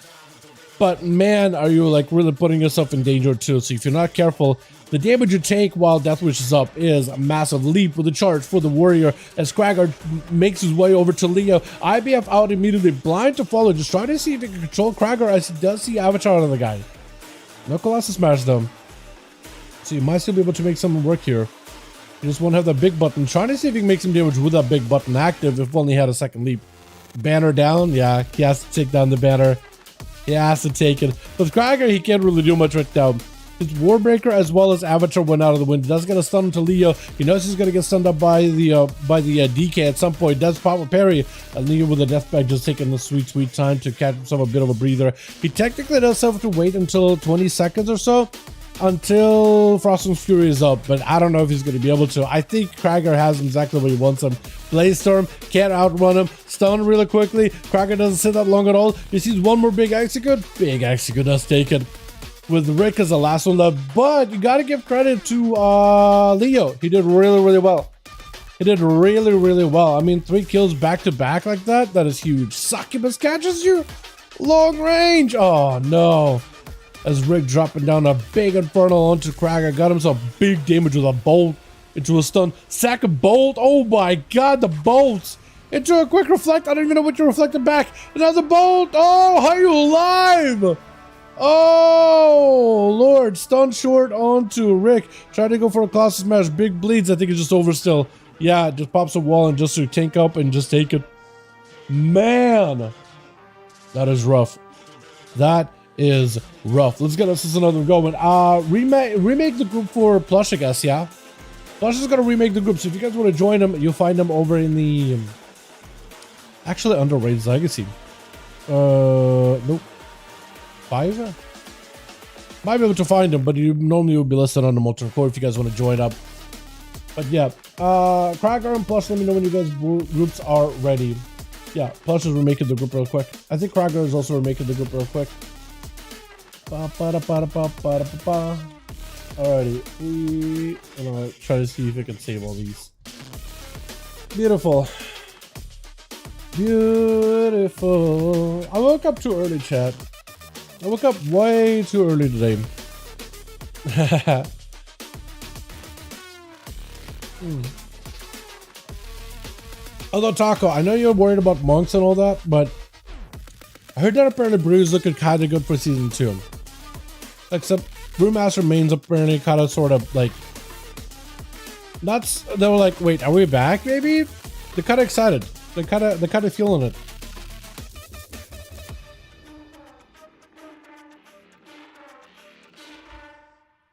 But man, are you like really putting yourself in danger too. So if you're not careful, the damage you take while Death Wish is up is a massive leap with the charge for the warrior as Kragar makes his way over to Leo. IBF out immediately, blind to follow, just trying to see if he can control Kragar as he does see Avatar on the guy. No Colossus smash though. So you might still be able to make something work here. You just won't have that big button. Trying to see if he can make some damage with that big button active if only he had a second leap. Banner down, yeah, he has to take down the banner. He has to take it. With Kragar, he can't really do much right now. His Warbreaker as well as Avatar went out of the window. That's gonna stun him to Leo. He knows he's gonna get stunned up by the DK at some point. Does pop a parry. And Leo with the death bag just taking the sweet time to catch himself a bit of a breather. He technically does have to wait until 20 seconds or so until Frost's Fury is up, but I don't know if he's going to be able to. I think Krager has exactly what he wants him. Blaze Storm can't outrun him. Stun really quickly. Krager doesn't sit that long at all. He sees one more big execute. Big execute does take it. With Rick as the last one left, but you got to give credit to Leo. He did really well. He did really well. I mean, 3 kills back to back like that. That is huge. Succubus catches you. Long range. Oh no. As Rick dropping down a big Infernal onto Krager, got himself big damage with a bolt into a stun. Sack a bolt. Oh my god, the bolts. Into a quick reflect. I don't even know what you reflected back. Another bolt. Oh, are you alive? Oh, Lord. Stun short onto Rick. Trying to go for a Colossus Smash. Big bleeds. I think it's just over still. Yeah, it just pops a wall and just to tank up and just take it. Man, that is rough. That is rough. Let's get us another going. Remake the group for Plush, I guess. Yeah, Plush is gonna remake the group. So if you guys want to join them, you'll find them over in the actually under Raid's Legacy. Nope. 5. Might be able to find them, but you normally will be listed on the Molten Core if you guys want to join up. But yeah, Krager and Plush, let me know when you guys groups are ready. Yeah, Plush is remaking the group real quick. I think Krager is also remaking the group real quick. Alrighty, I'm gonna try to see if I can save all these. Beautiful. Beautiful. I woke up too early, chat. I woke up way too early today. Although Taco, I know you're worried about monks and all that, but I heard that apparently Brew's looking kind of good for season 2. Except Brewmaster main's apparently kind of sort of like nuts. They were like, wait, are we back, maybe? They're kind of excited. They're kind of feeling it.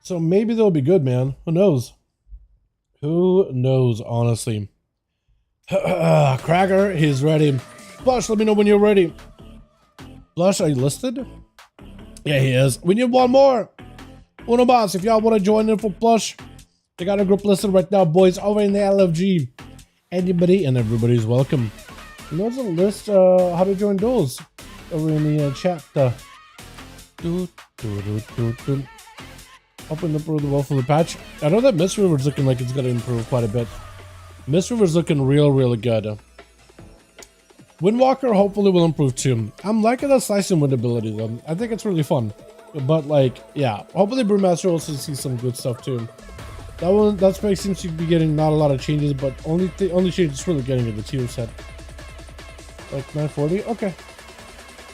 So maybe they'll be good, man. Who knows? Who knows, honestly. Krager, he's ready. Blush, let me know when you're ready. Blush, are you listed? Yeah, he is. We need one more. Uno boss, if y'all want to join in for Blush, they got a group listed right now, boys, over in the LFG. Anybody and everybody's welcome. And there's a list how to join duels over in the chat. Open up the wall for the patch. I know that Mist River's looking like it's gonna improve quite a bit. Mist River's looking really good. Windwalker hopefully will improve too. I'm liking the slicing wind ability though. I think it's really fun. But like, yeah, hopefully Brewmaster also sees some good stuff too. That spec seems to be getting not a lot of changes, but only change is really getting in the tier set. Like 940, okay,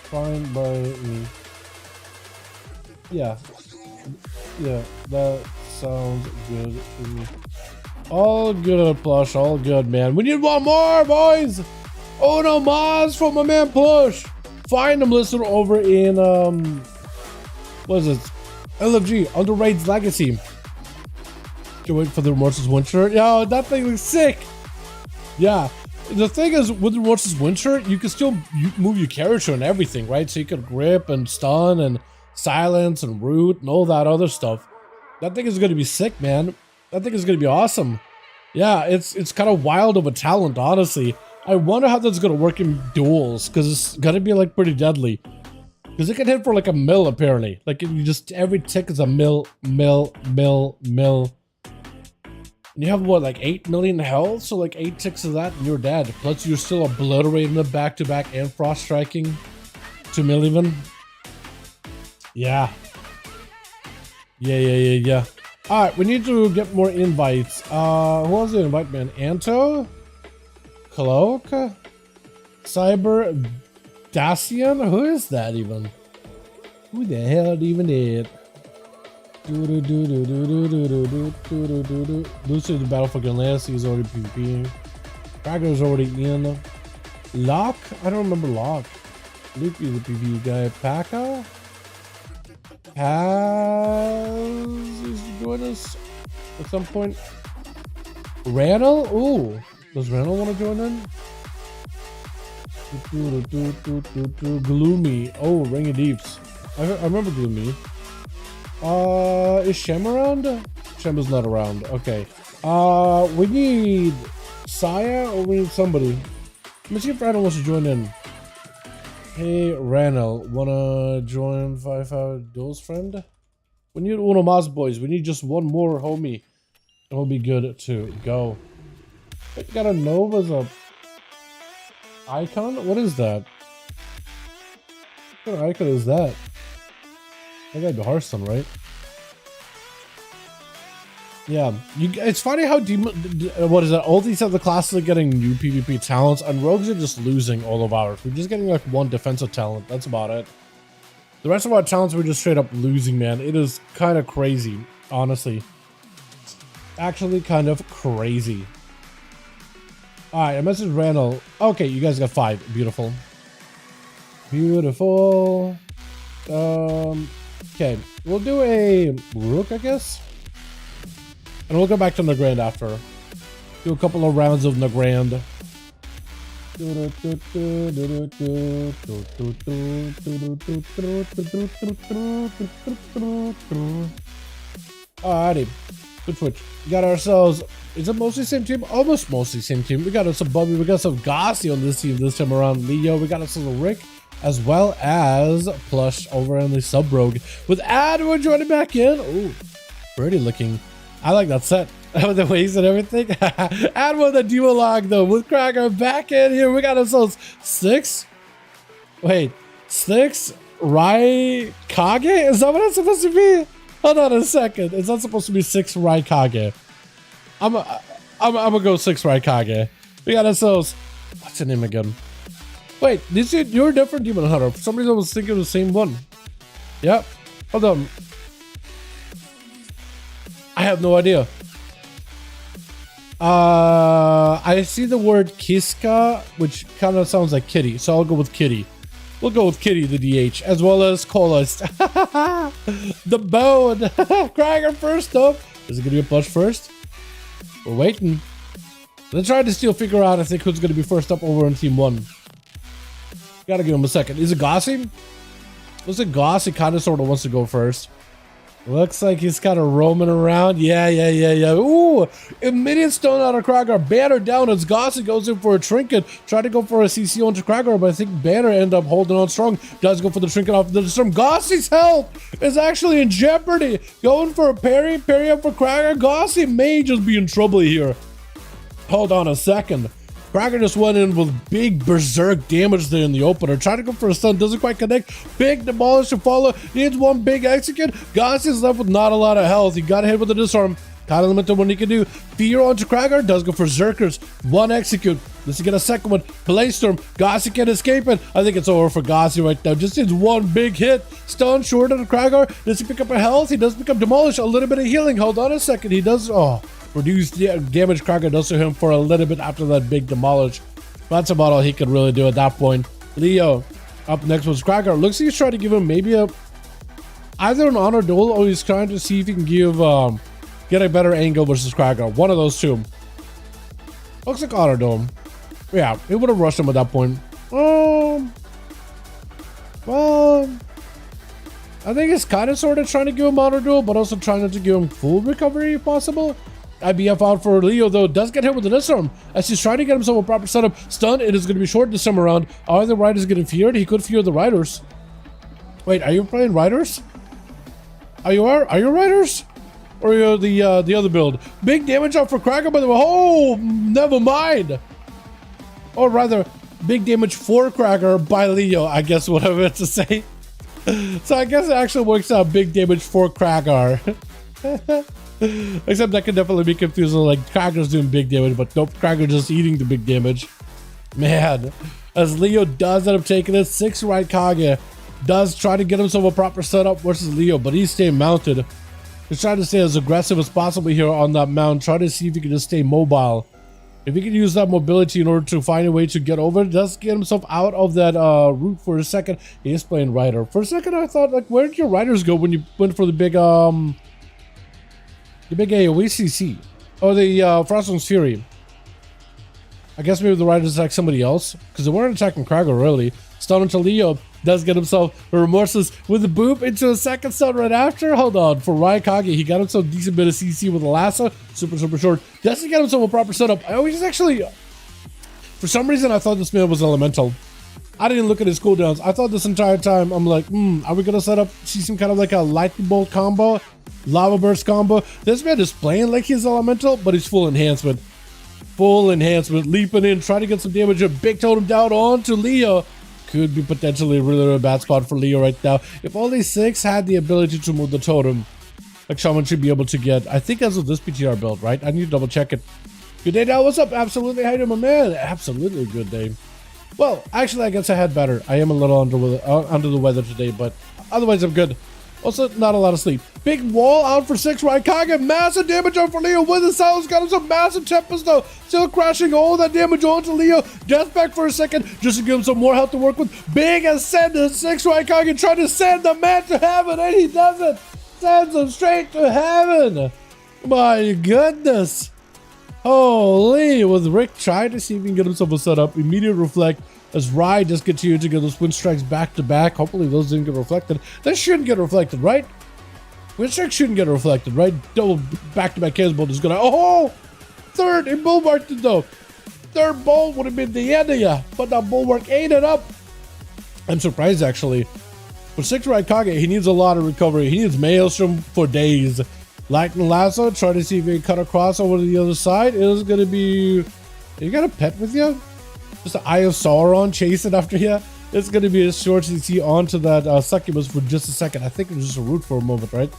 fine by me. Yeah, that sounds good to me. All good, Plush, all good, man. We need one more, boys. Oh no, Maz from my man Plush. Find them listed over in what is it? LFG under Raid's Legacy. Can't wait for the Remorseless Wind Shirt. Yo, that thing looks sick. Yeah. The thing is, with the Remorseless Wind Shirt, you can still move your character and everything, right? So you can grip and stun and silence and root and all that other stuff. That thing is going to be sick, man. That thing is going to be awesome. Yeah, it's kind of wild of a talent, honestly. I wonder how that's going to work in duels, because it's going to be like pretty deadly. Because it can hit for like a mil, apparently. Like, you just, every tick is a mil. And you have what, like 8 million health? So like 8 ticks of that and you're dead. Plus you're still obliterating the back-to-back and frost striking. 2 mil even. Yeah. Yeah. Alright, we need to get more invites. Who else did invite, man? Anto? Cloak? Cyber Dacian? Who is that even? Who the hell even did? Lucy the battle for Gunless, he's already PvPing. Krager's already in. Locke? I don't remember Locke. Luke is the PvP guy. Paka? has joined us at some point. Randall? Ooh. Does Randall want to join in? Gloomy. Oh, Ring of Deeps. I remember Gloomy. Is Shem around? Shem is not around. Okay. We need Saya or we need somebody. Let me see if Randall wants to join in. Hey, Randall, wanna join 5V5 Duels, friend? We need uno más, boys. We need just one more homie. And we'll be good to go. You got a Nova's a icon? What is that? What kind of icon is that? That gotta be Hearthstone, right? Yeah, it's funny how what is that? All these other classes are getting new PvP talents, and rogues are just losing all of ours. We're just getting like one defensive talent. That's about it. The rest of our talents we're just straight up losing, man. It is kind of crazy, honestly. Actually, kind of crazy. All right, I messaged Randall. Okay, you guys got 5. Beautiful. Beautiful. Okay, we'll do a Rook, I guess. And we'll go back to Nagrand after. Do a couple of rounds of Nagrand. Alrighty. Good switch. We got ourselves. Is it mostly same team? Almost mostly same team. We got some Bubby. We got some Gossi on this team this time around. Leo. We got us a Rick. As well as Plush over in the Sub Rogue. With Adwood joining back in. Ooh. Pretty looking. I like that set. The ways and everything. Add one the duologue though with Cracker back in here. We got ourselves 6. Wait, 6 Raikage? Is that what it's supposed to be? Hold on a second. It's not supposed to be 6 Raikage. I'm gonna go 6 Raikage. We got ourselves. What's the name again? Wait, you're a different Demon Hunter. For some reason I was thinking of the same one. Yep. Hold on. I have no idea. I see the word Kiska, which kind of sounds like kitty, so I'll go with kitty. We'll go with kitty, the DH, as well as Colas. The bone. Krager first up. Is it going to be a Plush first? We're waiting. Let's try to still figure out, I think, who's going to be first up over in Team 1. Gotta give him a second. Is it Gossi? Looks like Gossi kind of sort of wants to go first. Looks like he's kind of roaming around. Yeah. Ooh, immediate stone out of Krager. Banner down as Gossi goes in for a trinket. Tried to go for a CC onto Krager, but I think Banner ended up holding on strong. Does go for the trinket off the storm. Gossi's health is actually in jeopardy. Going for a parry up for Krager. Gossi may just be in trouble here. Hold on a second. Krager just went in with big berserk damage there in the opener. Tried to go for a stun, doesn't quite connect. Big demolish to follow. Needs one big execute. Gossi is left with not a lot of health. He got hit with the disarm. Kind of limited what he can do. Fear onto Krager. Does go for Zerkers. One execute. Let's get a second one. Blaze-storm. Gossi can't escape it. I think it's over for Gossi right now. Just needs one big hit. Stun short on Krager. Does he pick up a health? He does pick up demolish. A little bit of healing. Hold on a second. He does. Oh. Reduced damage Krager does to him for a little bit after that big demolish. That's about all he could really do at that point. Leo up next was Krager. Looks like he's trying to give him maybe either an honor duel or he's trying to see if he can get a better angle versus Krager. One of those two. Looks like honor duel. Yeah, he would have rushed him at that point. Well, I think it's kind of sort of trying to give him honor duel, but also trying not to give him full recovery if possible. IBF out for Leo, though, does get hit with the disarm as he's trying to get himself a proper setup. Stun, it is going to be short this time around. Are the riders getting feared? He could fear the riders. Wait, are you playing riders? Are you riders? Or are you the other build? Big damage out for Krager, by the way. Oh, never mind. Or rather, big damage for Krager by Leo, I guess what I meant to say. So I guess it actually works out big damage for Krager. Except that could definitely be confusing, like Krager's doing big damage, but nope, Krager just eating the big damage. Man, as Leo does end up taking it, 6 Raikage does try to get himself a proper setup versus Leo, but he's staying mounted. He's trying to stay as aggressive as possible here on that mount, try to see if he can just stay mobile. If he can use that mobility in order to find a way to get over, just get himself out of that route for a second. He is playing Rider. For a second, I thought, like, where did your Riders go when you went for the big AOE CC? Or the Froststone's Fury? I guess maybe the Riders attack somebody else, because they weren't attacking Krager, really. Stun into Leo. Does get himself remorseless with the boop into a second stun right after. Hold on. For Raikage, he got himself a decent bit of CC with a lasso. Super short. Doesn't get himself a proper setup. I always actually... For some reason, I thought this man was elemental. I didn't look at his cooldowns. I thought this entire time, I'm like, are we going to set up, see some kind of like a lightning bolt combo? Lava burst combo? This man is playing like he's elemental, but he's full enhancement. Full enhancement. Leaping in, trying to get some damage. A big totem down onto Leo. Could be potentially a really bad spot for Leo right now. If only 6 had the ability to move the totem, like Shaman should be able to get. I think that's with this PTR build, right? I need to double check it. Good day now. What's up? Absolutely. How you doing, my man? Absolutely good day. Well, actually, I guess I had better. I am a little under the weather today, but otherwise I'm good. Also, not a lot of sleep. Big wall out for 6. Raikage, massive damage on for Leo with the sounds. Got him some massive Tempest though. Still crashing all that damage onto Leo. Death back for a second just to give him some more health to work with. Big ascend to 6. Raikage trying to send the man to heaven, and he does it. Sends him straight to heaven. My goodness. Holy, with Rick trying to see if he can get himself a setup. Immediate reflect. As Rai just continued to get those wind strikes back to back. Hopefully those didn't get reflected. They shouldn't get reflected, right? Wind strikes shouldn't get reflected, right? Double back-to-back Chaos Bolt is gonna... Oh! Third in Bulwark though. Third bolt would have been the end of ya. But that Bulwark ate it up. I'm surprised actually. For 6 Raikage, he needs a lot of recovery. He needs Maelstrom for days. Lightning Lasso, try to see if he can cut across over to the other side. It is gonna be... You got a pet with you? Just an Eye of Sauron chasing after you. It's going to be a short CC onto that succubus for just a second. I think it was just a root for a moment, right?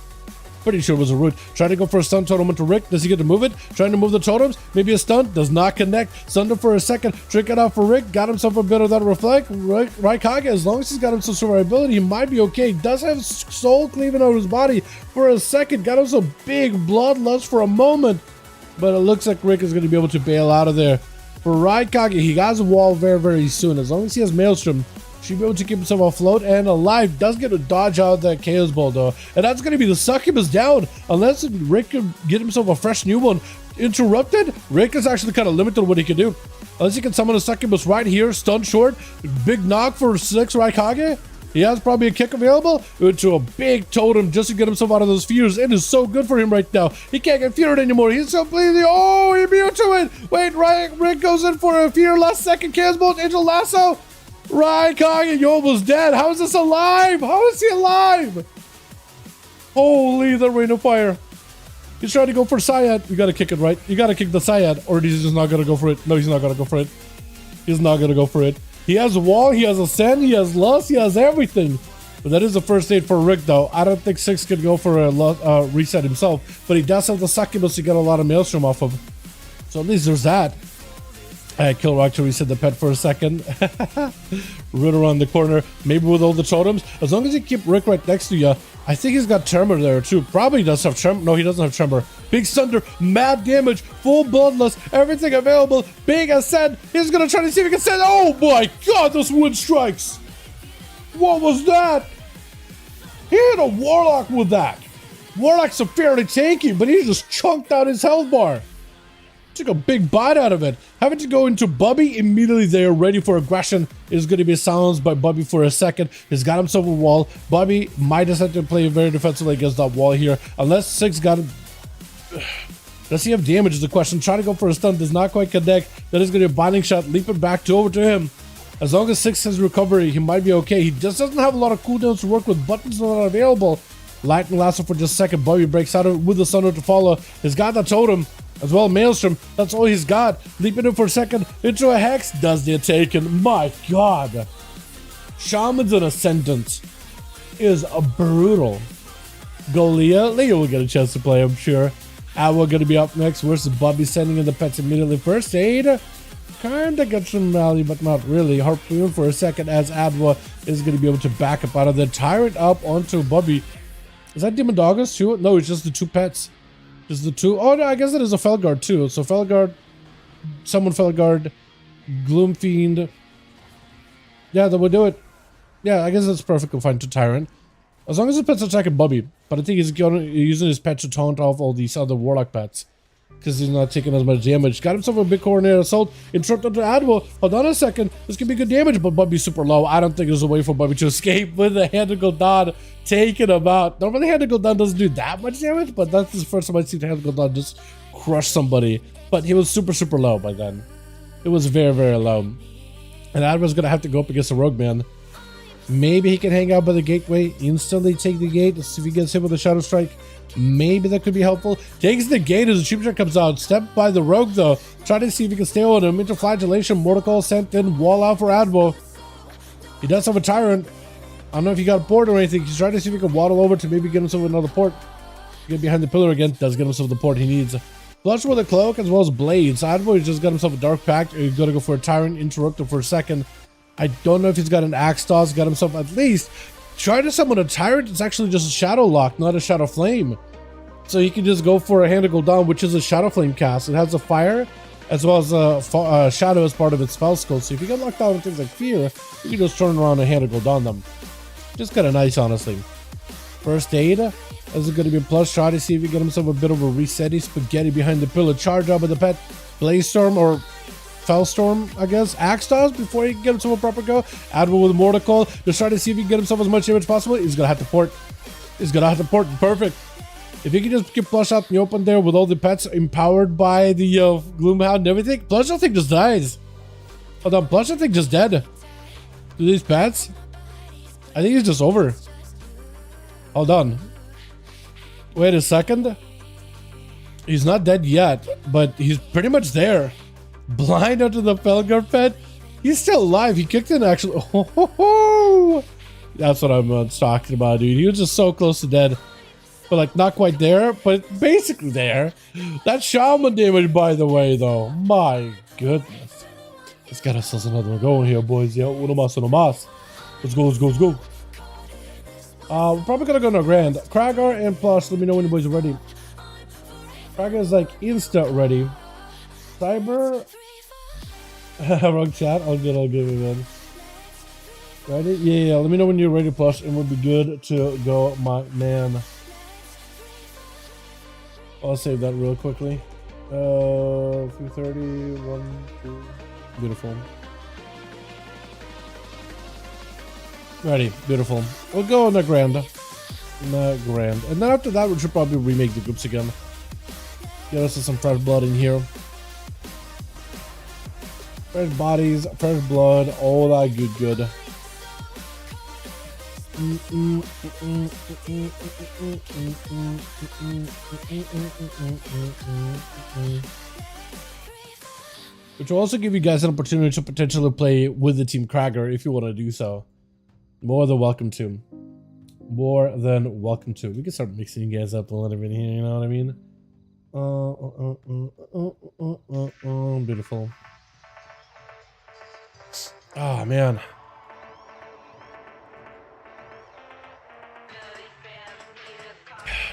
Pretty sure it was a root. Trying to go for a stun totem into Rick. Does he get to move it? Trying to move the totems. Maybe a stun. Does not connect. Sunder for a second. Trick it out for Rick. Got himself a bit of that reflect. Raikage, as long as he's got him some survivability, he might be okay. Does have soul cleaving out of his body for a second. Got him some big bloodlust for a moment. But it looks like Rick is going to be able to bail out of there. For Raikage, he has a wall very soon. As long as he has Maelstrom, should be able to keep himself afloat and alive. Does get to dodge out that Chaos Ball though. And that's going to be the succubus down. Unless Rick can get himself a fresh new one. Interrupted? Rick is actually kind of limited on what he can do. Unless he can summon a succubus right here. Stun short. Big knock for 6 Raikage. He has probably a kick available into a big totem just to get himself out of those fears. It is so good for him right now. He can't get feared anymore. He's so bleeding. Oh, he immune to it. Wait, Rick goes in for a fear. Last second, Chaos Bolt into Lasso. Raikage, you're almost dead. How is this alive? How is he alive? Holy, the Rain of Fire. He's trying to go for Syad. You gotta kick it, right? You gotta kick the Syad, or he's just not gonna go for it. No, he's not gonna go for it. He's not gonna go for it. He has a wall, he has ascend, he has lust, he has everything. But that is the first aid for Rick though. I don't think 6 could go for a reset himself. But he does have the succubus to get a lot of Maelstrom off of. So at least there's that. Kill Rock to reset the pet for a second. Root around the corner. Maybe with all the totems. As long as you keep Rick right next to you. I think he's got Tremor there too. Probably does have Tremor. No, he doesn't have Tremor. Big Thunder. Mad damage. Full bloodlust. Everything available. Big ascent. He's going to try to see if he can send. Oh my god, those wind strikes. What was that? He hit a Warlock with that. Warlock's a fairly tanky, but he just chunked out his health bar. Took a big bite out of it. Having to go into Bubby immediately there, ready for aggression. Is going to be silenced by Bubby for a second. He's got himself a wall. Bubby might decide to play very defensively against that wall here. Unless 6 got him. Does he have damage is the question. Trying to go for a stun. Does not quite connect. That is going to be a binding shot. Leaping back to over to him. As long as 6 has recovery, he might be okay. He just doesn't have a lot of cooldowns to work with. Buttons are not available. Lightning Lasso for just a second. Bubby breaks out with the Thunder to follow. He's got the totem. As well, Maelstrom, that's all he's got. Leaping in for a second into a Hex, does the taken. My god. Shaman's an Ascendant is a brutal. Go Leah. Leah will get a chance to play, I'm sure. Awa going to be up next. Where's the Bubby sending in the pets immediately? First aid. Kinda gets some value, but not really. Harpoon for a second as Adwa is going to be able to back up out of the Tyrant up onto Bubby. Is that Demon Doggers too? No, it's just the 2 pets. Just the 2. Oh, no, I guess it is a Felguard too. So Felguard Summon Felguard, Gloom Fiend. Yeah, that would do it. Yeah, I guess that's perfectly fine to Tyrant. As long as his pet's attacking Bubby. But I think he's using his pet to taunt off all these other Warlock pets. Because he's not taking as much damage. Got himself a big Coordinator Assault. Interrupt onto Admiral. Hold on a second. This could be good damage, but Bubby's super low. I don't think there's a way for Bubby to escape with the Hand of Gul'dan taking him out. Normally Hand of Gul'dan doesn't do that much damage, but that's the first time I've seen Hand of Gul'dan just crush somebody. But he was super, super low by then. It was very, very low. And Admiral's going to have to go up against a Rogue Man. Maybe he can hang out by the gateway, instantly take the gate. Let's see if he gets hit with a Shadow Strike. Maybe that could be helpful. Takes the gate as the Cheap Shot comes out. Step by the Rogue though. Try to see if he can stay on him. Interflagellation, Mortal sent in, wall out for Admiral. He does have a Tyrant. I don't know if he got a port or anything. He's trying to see if he can waddle over to maybe get himself another port. Get behind the pillar again. Does get himself the port he needs. Flush with a Cloak as well as Blades. Admiral just got himself a Dark Pact. He's going to go for a Tyrant. Interrupt him for a second. I don't know if he's got an Axe Toss. Got himself at least. Try to summon a Tyrant. It's actually just a Shadow Lock, not a Shadow Flame. So you can just go for a Hand of Gul'dan, which is a Shadow Flame cast. It has a fire as well as a shadow as part of its spell skill. So if you get locked out with things like Fear, you can just turn around and Hand of Gul'dan them. Just kind of nice, honestly. First Aid. Is it going to be a plus? Try to see if you get himself a bit of a resetty. Spaghetti behind the pillar. Charge up with the pet. Blaze Storm or Fellstorm, I guess. Axe Toss before he can get himself a proper go. Admiral with a Mortal. Just try to see if he can get himself as much damage as possible. He's going to have to port. He's going to have to port. Perfect. If you can just get Plush out in the open there with all the pets empowered by the Gloomhound and everything, Plush I think just dies. Hold on, Plush I think just dead. Do these pets? I think he's just over. Hold on. Wait a second. He's not dead yet, but he's pretty much there. Blind onto the Felguard pet. He's still alive. He kicked in actually. Oh, that's what I'm talking about, dude. He was just so close to dead. But like not quite there, but basically there. That Shaman damage, by the way, though. My goodness. Let's get ourselves another one going here, boys. Yeah, uno más, uno más. Let's go, let's go, let's go. We're probably gonna go no Grand. Kragar and Plush, let me know when you boys are ready. Kragar is like instant ready. Cyber. Wrong chat. I'll get it, man. Ready? Yeah, let me know when you're ready, Plush, and we'll be good to go, my man. I'll save that real quickly. 3:30, 1, 2. Beautiful. Ready, beautiful. We'll go on the Grand. And then after that, we should probably remake the groups again. Get us some fresh blood in here. Fresh bodies, fresh blood, all that good. Which will also give you guys an opportunity to potentially play with the Team Kragar if you want to do so. More than welcome to. More than welcome to. We can start mixing you guys up a little bit here, you know what I mean? Beautiful. Oh, man.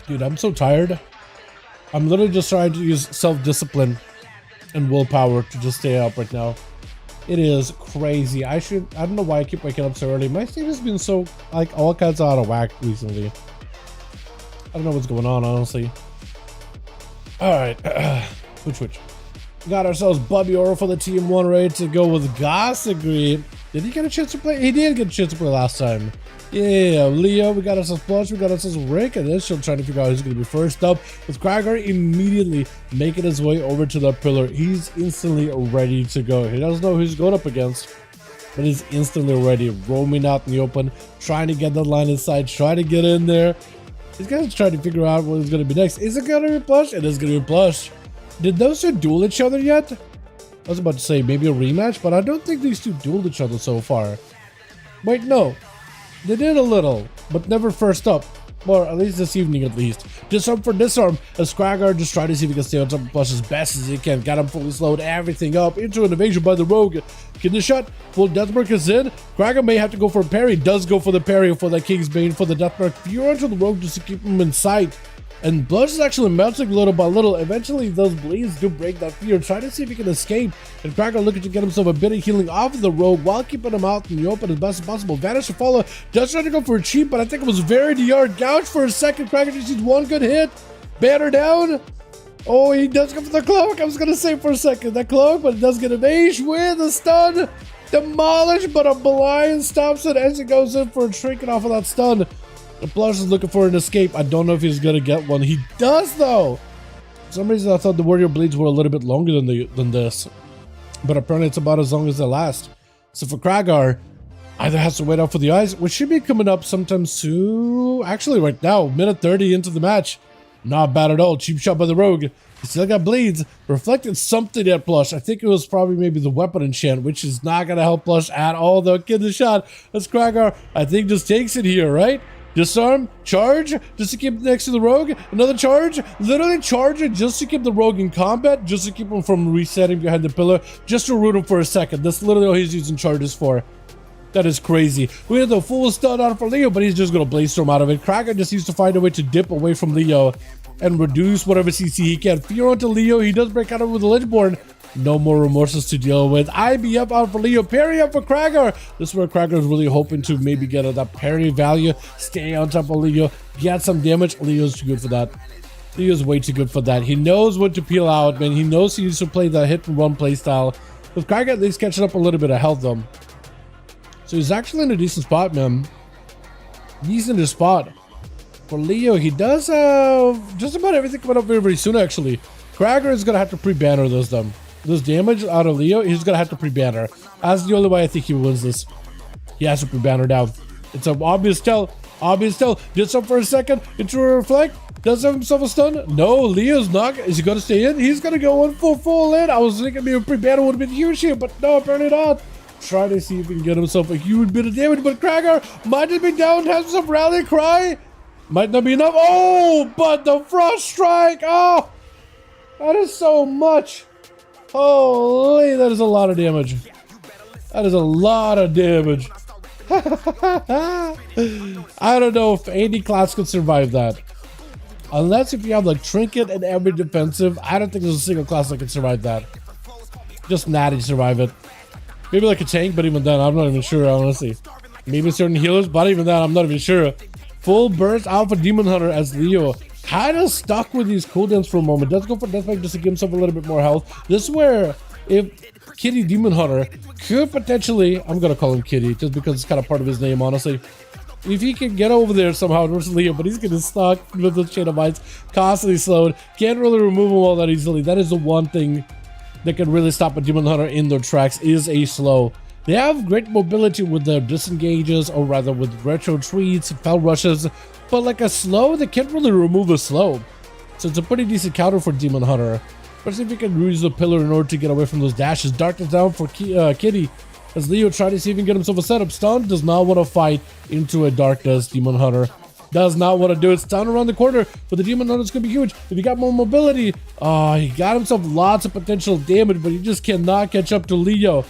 Dude, I'm so tired. I'm literally just trying to use self-discipline and willpower to just stay up right now. It is crazy. I don't know why I keep waking up so early. My sleep has been so, like, all kinds of out of whack recently. I don't know what's going on, honestly. Alright. Switch. Got ourselves Bubby Oro for the Team 1 ready to go with Gossagreed. Did he get a chance to play? He did get a chance to play last time. Yeah, Leo, we got ourselves Plush, we got ourselves Rick, and this show trying to figure out who's going to be first up. With Kragar immediately making his way over to the pillar. He's instantly ready to go. He doesn't know who he's going up against, but he's instantly ready, roaming out in the open, trying to get that line inside, trying to get in there. He's going to try to figure out what is going to be next. Is it going to be Plush? It is going to be Plush. Did those two duel each other yet? I was about to say maybe a rematch, but I don't think these two dueled each other so far. Wait, no. They did a little, but never first up. Or at least this evening, at least. Disarm for disarm, as Kragar just trying to see if he can stay on top of Plush as best as he can. Got him fully slowed, everything up. Into an evasion by the Rogue. Get the shot. Full Deathmark is in. Kragar may have to go for a parry. Does go for the parry for the Kingsbane for the Deathmark. Fear onto the Rogue just to keep him in sight. And Blush is actually melting little by little. Eventually, those bleeds do break that fear. Try to see if he can escape. And Cracker looking to get himself a bit of healing off of the rogue while keeping him out in the open as best as possible. Vanish to follow. Does try to go for a cheap, but I think it was very DR. Gouge for a second. Cracker just needs one good hit. Banner down. Oh, he does go for the cloak. I was going to say for a second that cloak, but it does get evaded with a stun. Demolished, but a blind stops it as it goes in for a trinket off of that stun. The Blush is looking for an escape. I don't know if he's going to get one. He does, though. For some reason, I thought the warrior bleeds were a little bit longer than this. But apparently, it's about as long as they last. So for Kragar, either has to wait out for the eyes, which should be coming up sometime soon. Actually, right now, minute 30 into the match. Not bad at all. Cheap shot by the rogue. He still got bleeds. Reflected something at Blush. I think it was probably maybe the weapon enchant, which is not going to help Blush at all, though. Get the shot. That's Kragar. I think just takes it here, right? Disarm, charge, just to keep next to the rogue, another charge, literally charge it just to keep the rogue in combat, just to keep him from resetting behind the pillar, just to root him for a second. That's literally all he's using charges for. That is crazy. We had the full stun out for Leo, but he's just going to blaze storm out of it. Kraken just needs to find a way to dip away from Leo and reduce whatever CC he can. Fear onto Leo, he does break out of with the Ledgeborn. No more remorses to deal with. IBF out for Leo. Parry up for Kragar. This is where Kragar is really hoping to maybe get that parry value. Stay on top of Leo. Get some damage. Leo's too good for that. Leo's way too good for that. He knows when to peel out, man. He knows he needs to play the hit and run playstyle. With Kragar at least catching up a little bit of health, though. So he's actually in a decent spot, man. Decent spot. For Leo, he does have just about everything coming up very, very soon, actually. Kragar is going to have to pre-banner those, though. This damage out of Leo, he's gonna have to pre-banner. That's the only way I think he wins this. He has to pre-banner down. It's an obvious tell. Obvious tell. Gets up for a second. Into a reflect. Does have himself a stun. No, Leo's not. Is he gonna stay in? He's gonna go in full in. I was thinking maybe a pre-banner would have been huge here, but no, apparently not. Try to see if he can get himself a huge bit of damage, but Kragar might have been down, has some rally cry. Might not be enough. Oh, but the frost strike. Oh, that is so much. Holy, that is a lot of damage. That is a lot of damage. I don't know if any class could survive that. Unless if you have like Trinket and every defensive, I don't think there's a single class that can survive that. Just Natty survive it. Maybe like a tank, but even then, I'm not even sure, honestly. Maybe certain healers, but even then, I'm not even sure. Full burst Alpha Demon Hunter as Leo. Kind of stuck with these cooldowns for a moment. Does go for Deathbite just to give himself a little bit more health. This is where if Kitty Demon Hunter could potentially, I'm gonna call him Kitty just because it's kind of part of his name, honestly. If he can get over there somehow versus Leo, but he's getting stuck with the chain of bites, constantly slowed, can't really remove him all that easily. That is the one thing that can really stop a Demon Hunter in their tracks, is a slow. They have great mobility with their disengages, or rather with retro treats, fell rushes, but like a slow, they can't really remove a slow. So it's a pretty decent counter for Demon Hunter. Especially if you can use the pillar in order to get away from those dashes. Darkness down for Kitty. As Leo tries to see if he can get himself a setup. Stun does not want to fight into a Darkness. Demon Hunter does not want to do it. Stun around the corner, but the Demon Hunter is going to be huge. If he got more mobility, he got himself lots of potential damage, but he just cannot catch up to Leo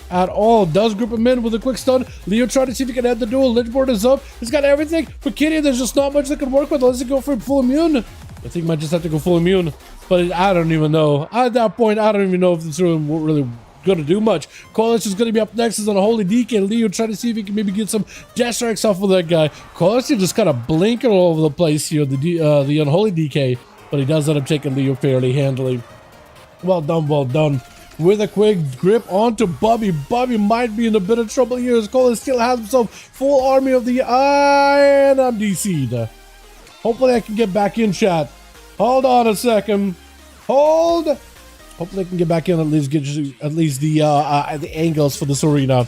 at all. Does group him in with a quick stun. Leo trying to see if he can end the duel. Ledgeboard is up. He's got everything. For Kitty, there's just not much that can work with unless he go for full immune. I think he might just have to go full immune, but I don't even know. At that point, I don't even know if this room really going to do much. Coalition is going to be up next as on a Holy DK. Leo trying to see if he can maybe get some dash strikes off of that guy. Coalition just kind of blinking all over the place here, the Unholy DK, but he does end up taking Leo fairly handily. Well done, well done. With a quick grip onto Bobby. Bobby might be in a bit of trouble here as Coalition still has himself full army of the eye, and I'm DC'd. Hopefully I can get back in, chat. Hold on a second. Hold. Hopefully I can get back in, at least get at least the angles for this arena.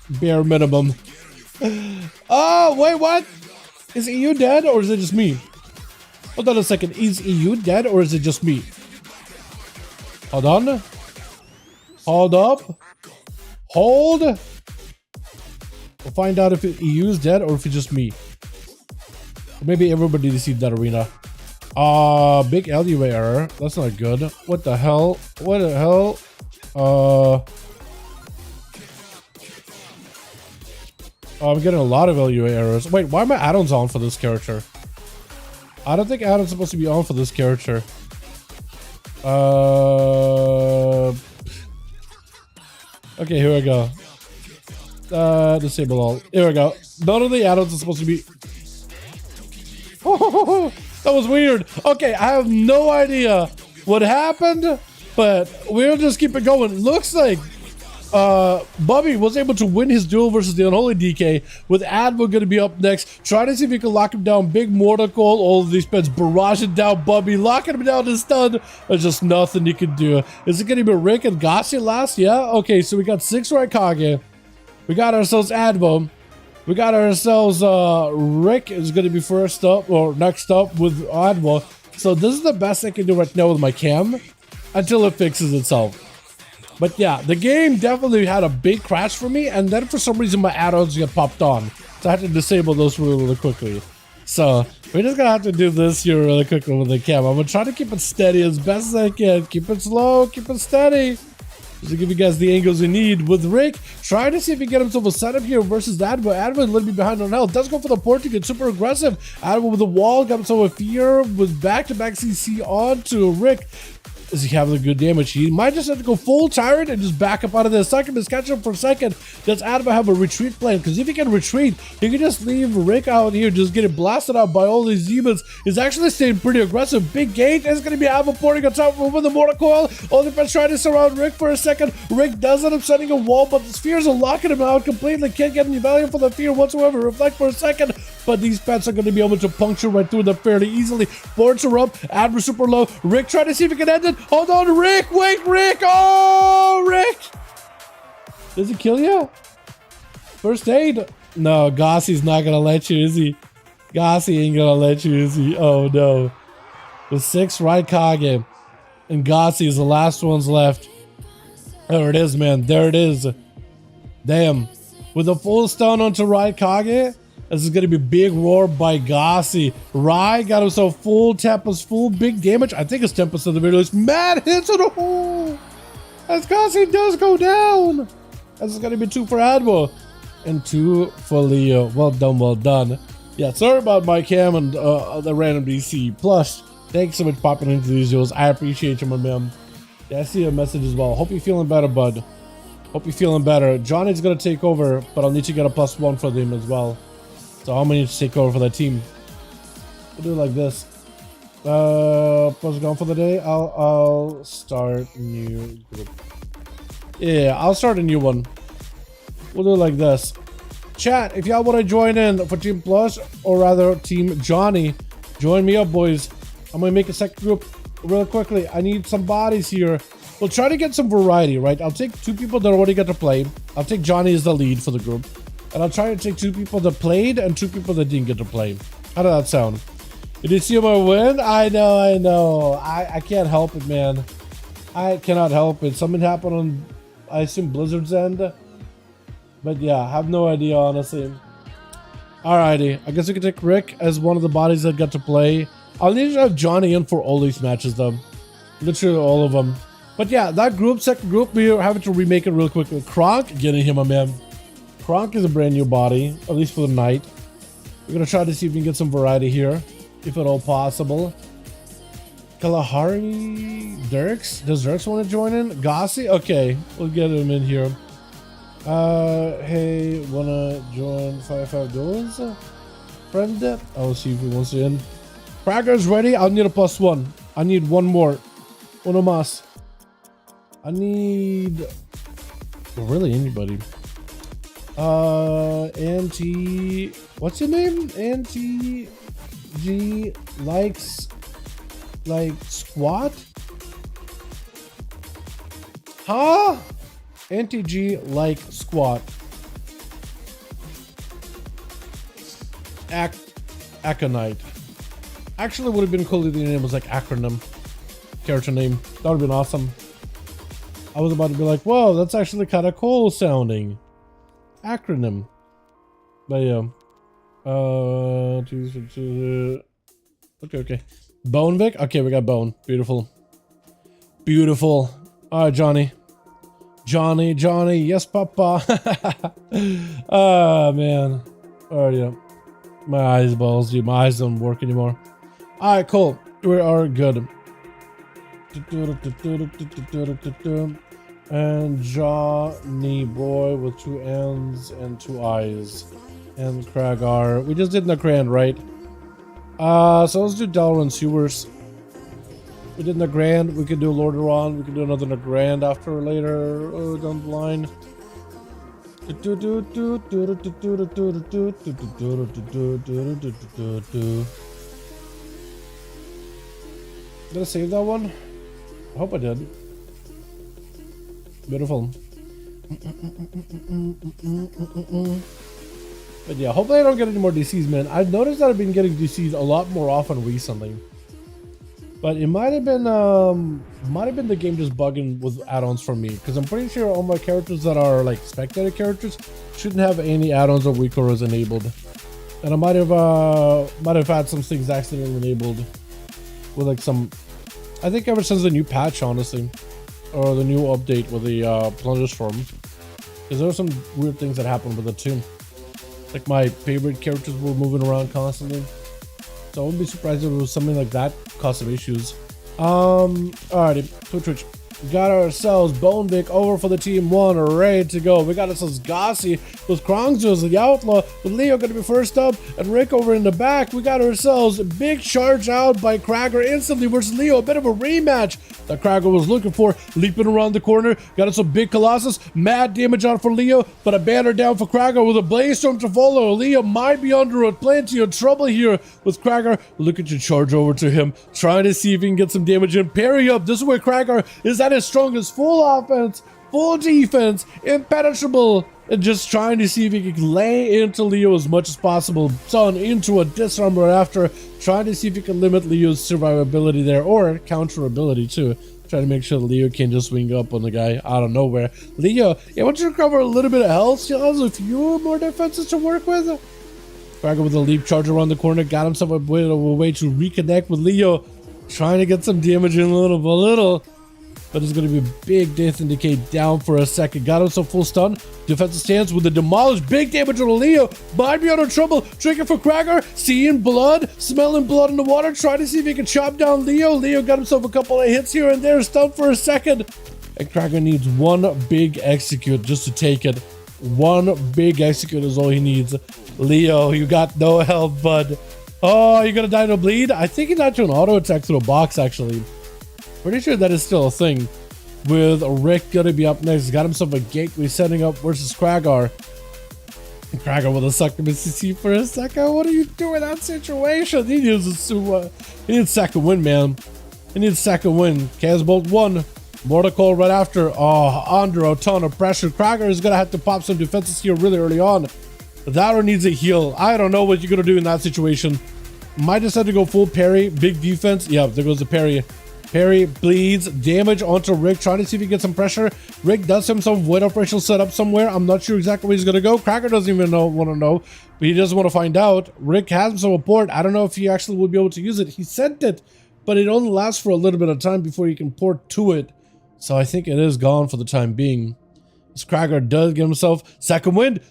Bare minimum. Oh, wait, what? Is EU dead or is it just me? Hold on a second. Is EU dead or is it just me? Hold on. Hold up. Hold. We'll find out if EU is dead or if it's just me. Or maybe everybody received that arena. Big LUA error. That's not good. What the hell? What the hell? I'm getting a lot of LUA errors. Wait, why are my addons on for this character? I don't think addon's supposed to be on for this character. Okay, here we go. Disable all. Here we go. None of the addons are supposed to be. That was weird. Okay, I have no idea what happened, but we'll just keep it going. Looks like Bubby was able to win his duel versus the Unholy DK, with Advo going to be up next. Try to see if you can lock him down. Big mortar call. All of these pets barraging down Bubby, locking him down to stun. There's just nothing you can do. Is it going to be Rick and Gassi last? Yeah. Okay, so we got 6 Raikage. We got ourselves Advo. We got ourselves Rick is going to be first up or next up with Advo. So this is the best I can do right now with my cam until it fixes itself. But yeah, the game definitely had a big crash for me, and then for some reason my addons get popped on. So I had to disable those really quickly. So we're just gonna have to do this here really quickly with the cam. I'm gonna try to keep it steady as best as I can. Keep it slow, keep it steady. Just to give you guys the angles you need with Rick. Try to see if he can get himself a setup here versus Advo. Advo is a little bit behind on health. Does go for the port to get super aggressive. Advo with the wall, got himself a fear with back-to-back CC on to Rick. Is he having a good damage? He might just have to go full tyrant and just back up out of this. Second is catch up for a second. Does Advo have a retreat plan? Because if he can retreat, he can just leave Rick out here, just getting blasted out by all these demons. He's actually staying pretty aggressive. Big gate is going to be Advo porting on top with the mortar coil. Only fans trying to surround Rick for a second. Rick does end up setting a wall, but the spheres are locking him out completely. Can't get any value for the fear whatsoever. Reflect for a second, but these pets are going to be able to puncture right through them fairly easily. Boards are up. Advo super low. Rick trying to see if he can end it. Hold on, Rick! Wait, Rick! Oh, Rick! Does he kill you? First aid? No, Gossi's not gonna let you, is he? Gossi ain't gonna let you, is he? Oh, no. With 6 Raikage. And Gossi is the last ones left. There it is, man. There it is. Damn. With a full stun onto Raikage. This is going to be big roar by Gossi. Rai got himself full Tempest, full big damage. I think it's Tempest in the video. It's mad hits on the hole. As Gossi does go down. This is going to be 2 for Advo and 2 for Leo. Well done, well done. Yeah, sorry about my cam and the random DC. Plus, thanks so much for popping into these videos. I appreciate you, my man. Yeah, I see your message as well. Hope you're feeling better, bud. Hope you're feeling better. Johnny's going to take over, but I'll need to get a +1 for them as well. So I'm gonna need to take over for that team. We'll do it like this. What's going for the day? I'll start new group. Yeah, I'll start a new one. We'll do it like this. Chat, if y'all want to join in for Team Plus, or rather Team Johnny, join me up, boys. I'm gonna make a second group real quickly. I need some bodies here. We'll try to get some variety, right? I'll take 2 people that already get to play. I'll take Johnny as the lead for the group. And I'll try to take 2 people that played and 2 people that didn't get to play. How did that sound? Did you see my win? I know. I can't help it, man. I cannot help it. Something happened on, I assume, Blizzard's end. But yeah, I have no idea, honestly. Alrighty. I guess we can take Rick as one of the bodies that got to play. I'll need to have Johnny in for all these matches, though. Literally all of them. But yeah, that group, second group, we're having to remake it real quick. Kronk, getting him, my man. Kronk is a brand new body, at least for the night. We're going to try to see if we can get some variety here, if at all possible. Kalahari, Dirks? Does Dirks want to join in? Gossi? Okay, we'll get him in here. Hey, wanna join 5V5 Duels? Friend? I'll see if he wants to in. Cracker's ready? I'll need a +1. I need 1 more. Uno más. I need... really anybody. Anti, what's your name? Anti G likes like squat? Huh? Anti G like squat. Aconite. Actually would have been cool if the name was like acronym. Character name. That would have been awesome. I was about to be like, whoa, that's actually kind of cool sounding. Acronym. But yeah. Okay. Bone Vic? Okay, we got Bone. Beautiful. Beautiful. Alright, Johnny. Johnny, yes, papa. Ah, man. Alright, yeah. My eyes balls, dude. My eyes don't work anymore. Alright, cool. We are good. And Johnny boy with 2 N's and 2 I's. And Kragar. We just did Nagrand, right? So let's do Dalaran sewers. We did Nagrand. We could do Lordaeron. We could do another Nagrand after later down the line. Did I save that one? I hope I did. Beautiful. But yeah, hopefully I don't get any more DCs, man. I've noticed that I've been getting DCs a lot more often recently. But it might have been the game just bugging with add-ons for me, because I'm pretty sure all my characters that are like spectator characters shouldn't have any add-ons or weak auras enabled. And I might have had some things accidentally enabled with like some, I think ever since the new patch, honestly, or the new update with the plunger storm, because there were some weird things that happened with it too. Like my favorite characters were moving around constantly, so I wouldn't be surprised if it was something like that caused some issues. Alrighty, Twitch. We got ourselves Bone Vic over for the team 1, ready to go. We got ourselves Gossi with Krongzu the Outlaw, with Leo going to be first up, and Rick over in the back. We got ourselves a big charge out by Kragar instantly versus Leo, a bit of a rematch that Kragar was looking for, leaping around the corner. Got us a big Colossus, mad damage on for Leo, but a banner down for Kragar with a Blaze Storm to follow. Leo might be under plenty of trouble here with Kragar. Look at you charge over to him, trying to see if he can get some damage in. Parry up, this is where Kragar is at his strongest, full offense, full defense, impenetrable, and just trying to see if he can lay into Leo as much as possible. Son into a disarm right after, trying to see if he can limit Leo's survivability there, or counterability too. Trying to make sure Leo can just swing up on the guy out of nowhere. Leo, yeah, once you recover a little bit of health, still has a few more defenses to work with. Kragar with a leap charge around the corner, got himself a bit of a way to reconnect with Leo, trying to get some damage in little by little. But it's going to be a big Death Indicate down for a second. Got himself full stun. Defensive stance with the demolish. Big damage on Leo. Might be out of trouble. Trigger for Kragar. Seeing blood. Smelling blood in the water. Trying to see if he can chop down Leo. Leo got himself a couple of hits here and there. Stunned for a second. And Kragar needs one big execute just to take it. One big execute is all he needs. Leo, you got no health, bud. Oh, you're going to die to a bleed? I think he died to an auto attack through a box, actually. Pretty sure that is still a thing. With Rick gonna be up next. Got himself a gateway setting up versus Kragar. Kragar with a succubus CC for a second. What are you doing in that situation? He needs second win, man. He needs second win. Chaos Bolt 1. Mortal Coil right after. Oh, under a ton of pressure. Kragar is gonna have to pop some defenses here really early on. Dalaran needs a heal. I don't know what you're gonna do in that situation. Might decide to go full parry. Big defense. Yeah, there goes the parry. Parry bleeds damage onto Rick, trying to see if he gets some pressure. Rick does have some void operational set up somewhere. I'm not sure exactly where he's gonna go. Kragar doesn't even want to know, but he doesn't want to find out. Rick has some port. I don't know if he actually will be able to use it. He sent it, but it only lasts for a little bit of time before he can port to it. So I think it is gone for the time being. This Kragar does get himself second wind,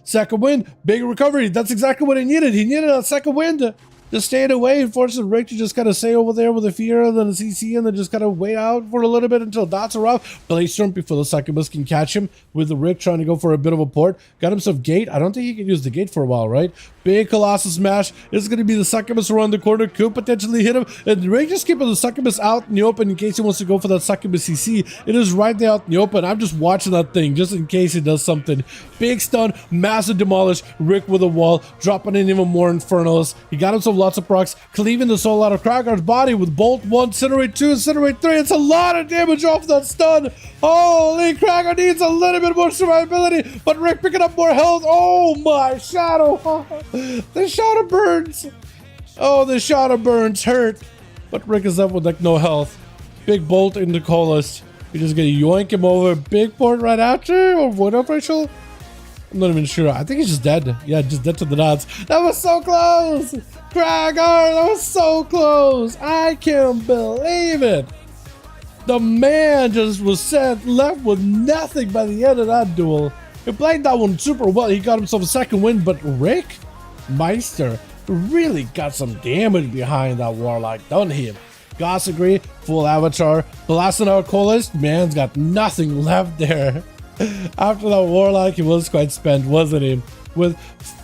big recovery. That's exactly what he needed. He needed a second wind. Just stayed away and forced Rick to just kind of stay over there with a fear and then a CC and then just kind of wait out for a little bit until dots are off. Blaze Storm before the succubus can catch him with the Rick trying to go for a bit of a port. Got himself gate. I don't think he can use the gate for a while, right? Big Colossus smash. It's going to be the succubus around the corner. Could potentially hit him. And Rick just keeping the succubus out in the open in case he wants to go for that succubus CC. It is right there out in the open. I'm just watching that thing just in case it does something. Big stun. Massive demolish. Rick with a wall. Dropping in even more infernals. He got himself lots of procs, cleaving the soul out of Kragar's body with Bolt 1, Incinerate 2, Incinerate 3. It's a lot of damage off that stun. Holy, Kragar needs a little bit more survivability, but Rick picking up more health. Oh my, Shadow. The Shadow burns. Oh, the Shadow burns hurt, but Rick is up with like no health. Big Bolt in the Colossus. You just gonna yoink him over. Big port right after, or what operational? I'm not even sure. I think he's just dead. Yeah, just dead to the dots. That was so close! Kragar, that was so close! I can't believe it! The man just was left with nothing by the end of that duel. He played that one super well. He got himself a second win, but Rick? Meister. really got some damage behind that Warlock, don't he? Goss agree, full avatar, blasting out Coalesced, man's got nothing left there. After that Warlock, he was quite spent, wasn't he? With,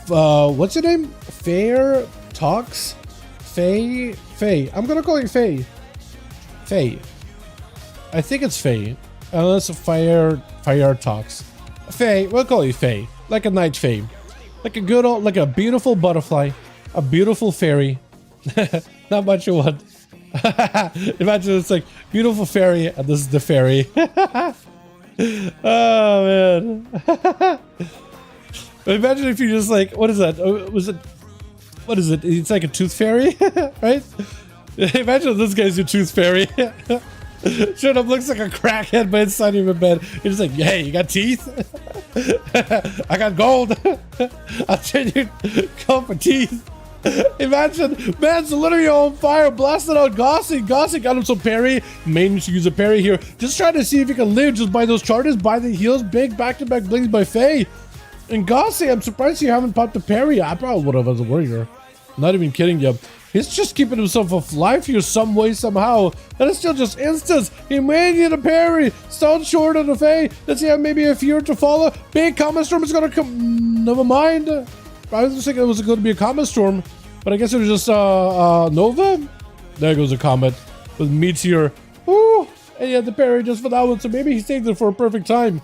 what's your name? Fair Talks? Faye? I'm gonna call you Faye. Faye. I think it's Faye. Unless Fire Talks. Faye, we'll call you Faye. Like a night Faye. Like a good old, like a beautiful butterfly. A beautiful fairy. Not much you want. Imagine it's like beautiful fairy, and this is the fairy. Oh man. Imagine if you just like, what is that? What is it? It's like a tooth fairy, right? Imagine this guy's your tooth fairy. Straight up looks like a crackhead, but inside of a bed. He's just like, hey, you got teeth? I got gold. I'll trade you gold for teeth. Imagine, man's literally on fire, blasting out Gossy. Gossy got him some parry. Managed to use a parry here. Just trying to see if he can live just by those charges, by the heals. Big back-to-back blings by Faye. And Gossy, I'm surprised you haven't popped the parry. I probably would have as a warrior. Not even kidding you. He's just keeping himself alive here some way, somehow. And it's still just instance. He may need a parry. Still short of the Faye. Let's see, maybe a few to follow. Big Comet Storm is going to come. Never mind. I was thinking it was going to be a Comet Storm. But I guess it was just Nova. There goes a Comet with Meteor. Ooh. And he had the parry just for that one. So maybe he saved it for a perfect time.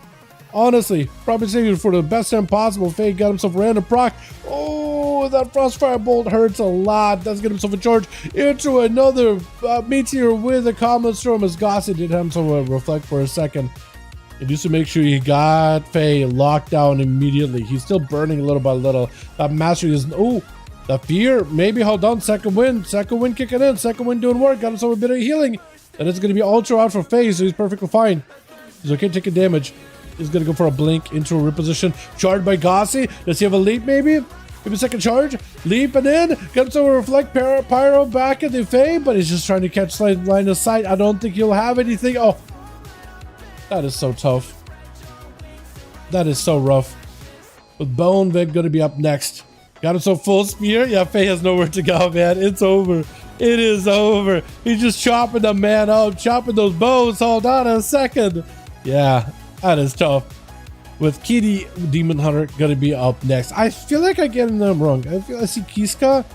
Honestly, probably saved it for the best time possible. Faye got himself a random proc. Oh, that Frostfire Bolt hurts a lot. Does get himself a charge into another Meteor with a Comet Storm as Gossy did have himself a reflect for a second. And just to make sure he got Faye locked down immediately. He's still burning little by little. That mastery is... Oh, the fear. Maybe hold on. Second win. Second win kicking in. Second win doing work. Got himself a bit of healing. And it's going to be ultra out for Faye, so he's perfectly fine. He's okay taking damage. He's going to go for a blink into a reposition. Charged by Gossy. Does he have a leap maybe? Maybe a second charge. Leap and in. Gets over reflect. Pyro back at the Faye, but he's just trying to catch line of sight. I don't think he'll have anything. Oh, that is so tough. That is so rough. With Bone Vic going to be up next. Got him so full spear. Yeah, Faye has nowhere to go, man. It's over. It is over. He's just chopping the man up. Chopping those bows. Hold on a second. Yeah. That is tough. With Kitty Demon Hunter gonna be up next. I feel like I'm getting them wrong. I see Kiska,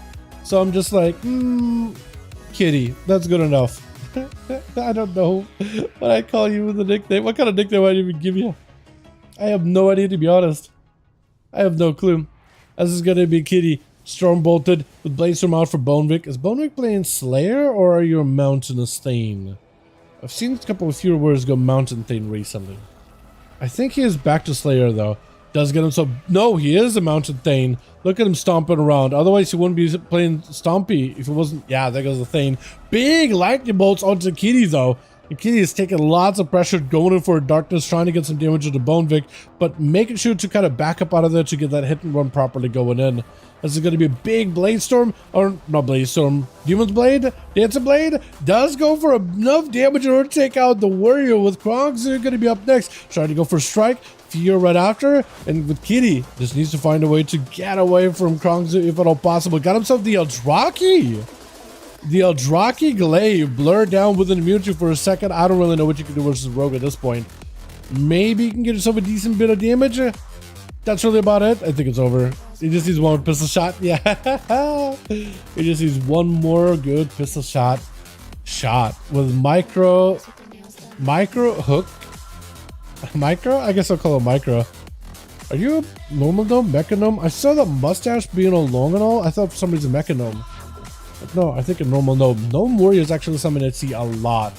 so I'm just like, Kitty. That's good enough. I don't know what I call you with a nickname. What kind of nickname I even give you? I have no idea, to be honest. I have no clue. This is gonna be Kitty Storm Bolted with Blazestorm out for Bonevic. Is Bonevic playing Slayer or are you a Mountainous Thane? I've seen a couple of fewer words go Mountain Thane recently. I think he is back to Slayer though. Does get him so... No, he is a Mountain Thane. Look at him stomping around. Otherwise, he wouldn't be playing Stompy if it wasn't... Yeah, there goes the Thane. Big lightning bolts onto Kitty though. And Kitty is taking lots of pressure, going in for a darkness, trying to get some damage into Bonevic, but making sure to kind of back up out of there to get that hit and run properly going in. This is going to be a big Blade Storm, or not Blade Storm, Demon's Blade, Dancing Blade, does go for enough damage in order to take out the Warrior with Krongs. They're going to be up next, trying to go for Strike, Fear right after, and with Kitty, just needs to find a way to get away from Krongs if at all possible. Got himself the Eldraki. The Eldraki Glaive blurred down with an immunity for a second. I don't really know what you can do versus Rogue at this point. Maybe you can get yourself a decent bit of damage. That's really about it. I think it's over. He just needs one pistol shot. Yeah. He just needs one more good pistol shot. With micro hook. Micro? I guess I'll call it micro. Are you a normal gnome? Mecha gnome? I saw that mustache being all long and all. I thought for some reason mecha gnome. But no, I think a normal gnome. Gnome warrior is actually something I see a lot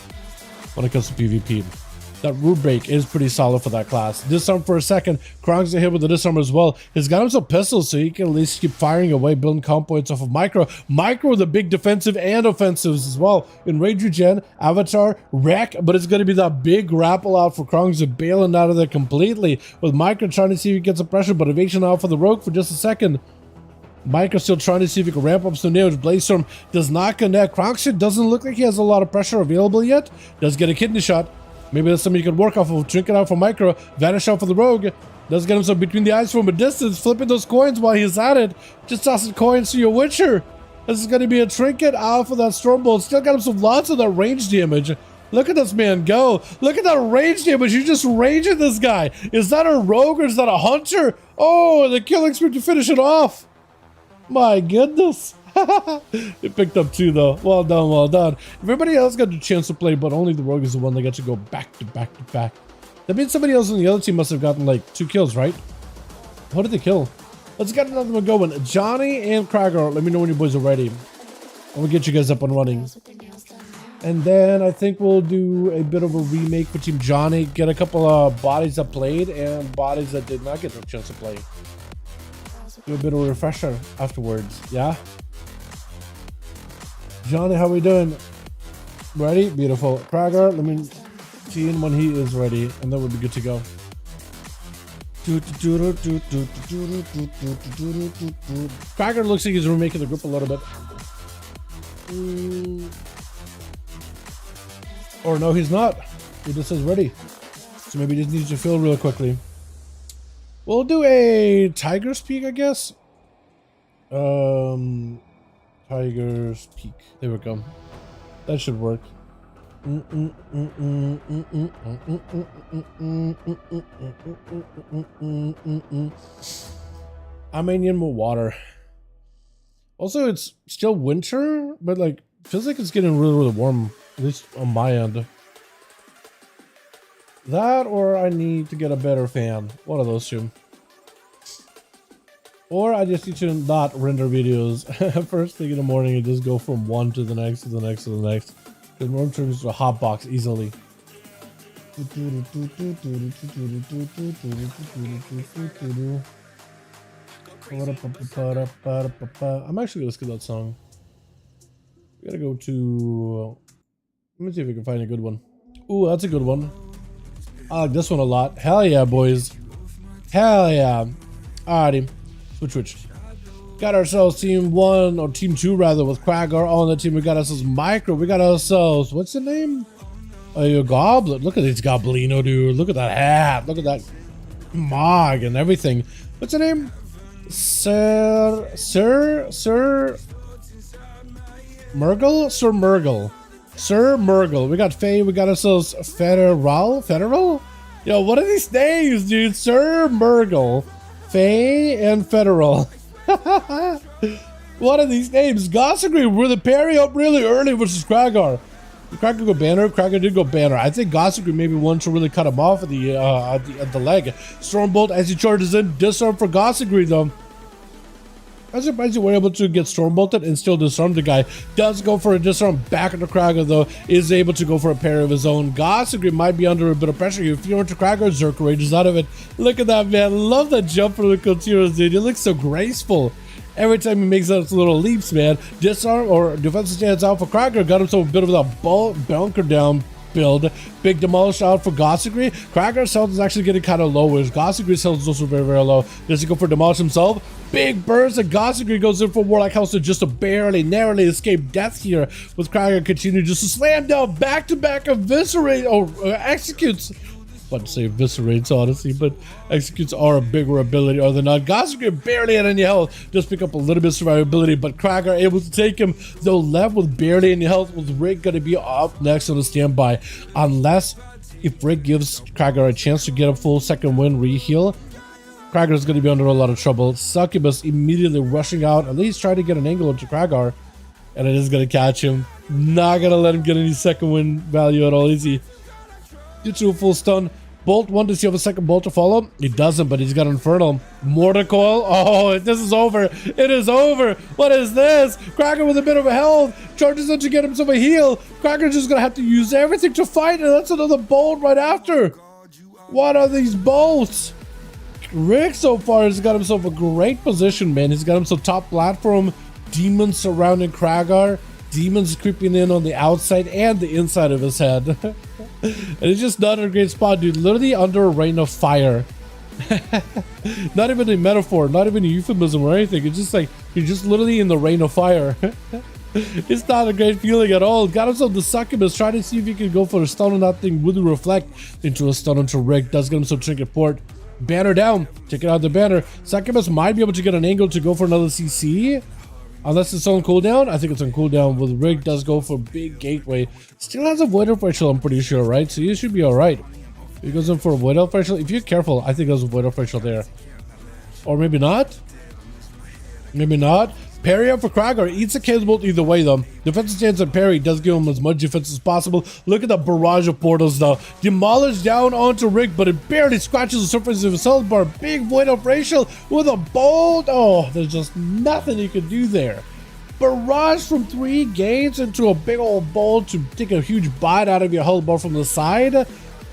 when it comes to PvP. That root break is pretty solid for that class. Disarm for a second. Krong's hit with the disarm as well. He's got him some pistols so he can at least keep firing away, building comp points off of Micro. Micro, the big defensive and offensives as well. In Rage Regen, Avatar, Wreck, but it's going to be that big grapple out for Krong's bailing out of there completely. With Micro trying to see if he gets some pressure, but evasion out for the Rogue for just a second. Micro still trying to see if he can ramp up some damage. Blazestorm does not connect. Kronkshit doesn't look like he has a lot of pressure available yet. Does get a kidney shot. Maybe that's something you can work off of. Drink it out for Micro. Vanish out for the Rogue. Does get himself between the eyes from a distance, flipping those coins while he's at it. Just tossing coins to your Witcher. This is going to be a trinket out for that Stormbolt. Still got himself lots of that range damage. Look at this man go. Look at that range damage. You just ranging this guy. Is that a rogue or is that a hunter? Oh, the killing spree to finish it off. My goodness. It picked up 2 though. Well done, well done. Everybody else got the chance to play, but only the rogue is the one that got to go back to back to back. That means somebody else on the other team must have gotten like 2 kills, right? What did they kill? Let's get another one going. Johnny and Krager, let me know when you boys are ready. And we'll get you guys up and running. And then I think we'll do a bit of a remake for Team Johnny. Get a couple of bodies that played and bodies that did not get a chance to play. Do a bit of a refresher afterwards, yeah? Johnny, how we doing? Ready? Beautiful. Krager, let me see him when he is ready, and then we'll be good to go. Krager looks like he's remaking the group a little bit. Or no, he's not. He just says ready. So maybe he just needs to fill real quickly. We'll do a Tiger's Peak, I guess. Tiger's Peak. There we go. That should work. I'm in more water. Also, it's still winter, but like feels like it's getting really, really warm. At least on my end. That or I need to get a better fan. One of those two. Or I just need to not render videos first thing in the morning and just go from one to the next to the next to the next. Because more turns to a hot box easily. I'm actually gonna skip that song. We gotta go to. Let me see if we can find a good one. Ooh, that's a good one. I like this one a lot. Hell yeah, boys. Hell yeah. Alrighty. Switch. Got ourselves team 1, or team 2 rather, with Krager on the team. We got ourselves Micro. We got ourselves, what's the name? A Goblin. Look at this Goblino, dude. Look at that hat. Look at that mog and everything. What's the name? Sir Murgle? Sir Murgle. Sir Murgle. We got Faye. We got ourselves Federal? Yo, what are these names, dude? Sir Murgle, Faye, and Federal. What are these names? Gossagry with the parry up really early versus Kragar. Did Kragar go banner? Kragar did go banner. I think Gossagry maybe won to really cut him off at the leg. Stormbolt as he charges in. Disarm for Gossagry though. I'm surprised you were able to get Stormbolted and still disarm the guy. Does go for a disarm back into Kragar though. Is able to go for a parry of his own. Gossagry might be under a bit of pressure. If you're into Kragar, Zerk rages out of it. Look at that, man. Love that jump for the Cotiros, dude. It looks so graceful. Every time he makes those little leaps, man. Disarm or defensive stance out for Kragar. Got himself a bit of that bunker down build. Big demolish out for Gossagry. Kragar's health is actually getting kind of low, whereas Gossagry's health is also very, very low. Does he go for demolish himself? Big burst, and Gossagry goes in for Warlock House to just a barely, narrowly escape death here, with Kragar continuing just to slam down back-to-back eviscerate, or executes. I was about to say eviscerates, honestly, but executes are a bigger ability other than not. Gossagry barely had any health, just pick up a little bit of survivability, but Kragar able to take him, though left with barely any health, with Rick going to be up next on the standby, unless if Rick gives Kragar a chance to get a full second win re-heal. Kragar is going to be under a lot of trouble. Succubus immediately rushing out, at least trying to get an angle into Kragar, and it is going to catch him. Not going to let him get any second win value at all, is he? Gets to a full stun. Bolt 1 to see if a second bolt to follow. He doesn't, but he's got Infernal. Mortar Coil. Oh, this is over. It is over. What is this? Kragar with a bit of a health. Charges in to get himself a heal. Kragar's just going to have to use everything to fight, and that's another bolt right after. What are these bolts? Rick so far has got himself a great position, man. He's got himself top platform. Demons surrounding Kragar. Demons creeping in on the outside and the inside of his head. And it's just not a great spot, dude. Literally under a rain of fire. Not even a metaphor, not even a euphemism or anything. It's just like you're just literally in the rain of fire. It's not a great feeling at all. Got himself the Succubus, trying to see if he can go for a stun on that thing with a reflect into a stun onto Rick. Does get himself Trinket Port. Banner down. Take it out the banner. Succubus might be able to get an angle to go for another CC. Unless it's on cooldown. I think it's on cooldown. With Rig does go for big gateway. Still has a void differential, I'm pretty sure, right? So you should be alright. He goes in for a void differential. If you're careful, I think there's a void differential there. Or maybe not. Maybe not. Parry up for Krager. Eats a Chaos Bolt either way though. Defensive stance and parry does give him as much defense as possible. Look at the barrage of portals though. Demolished down onto Rick, but it barely scratches the surface of his health bar. Big void of Rachel with a bolt. Oh, there's just nothing you can do there. Barrage from 3 gates into a big old bolt to take a huge bite out of your health bar from the side.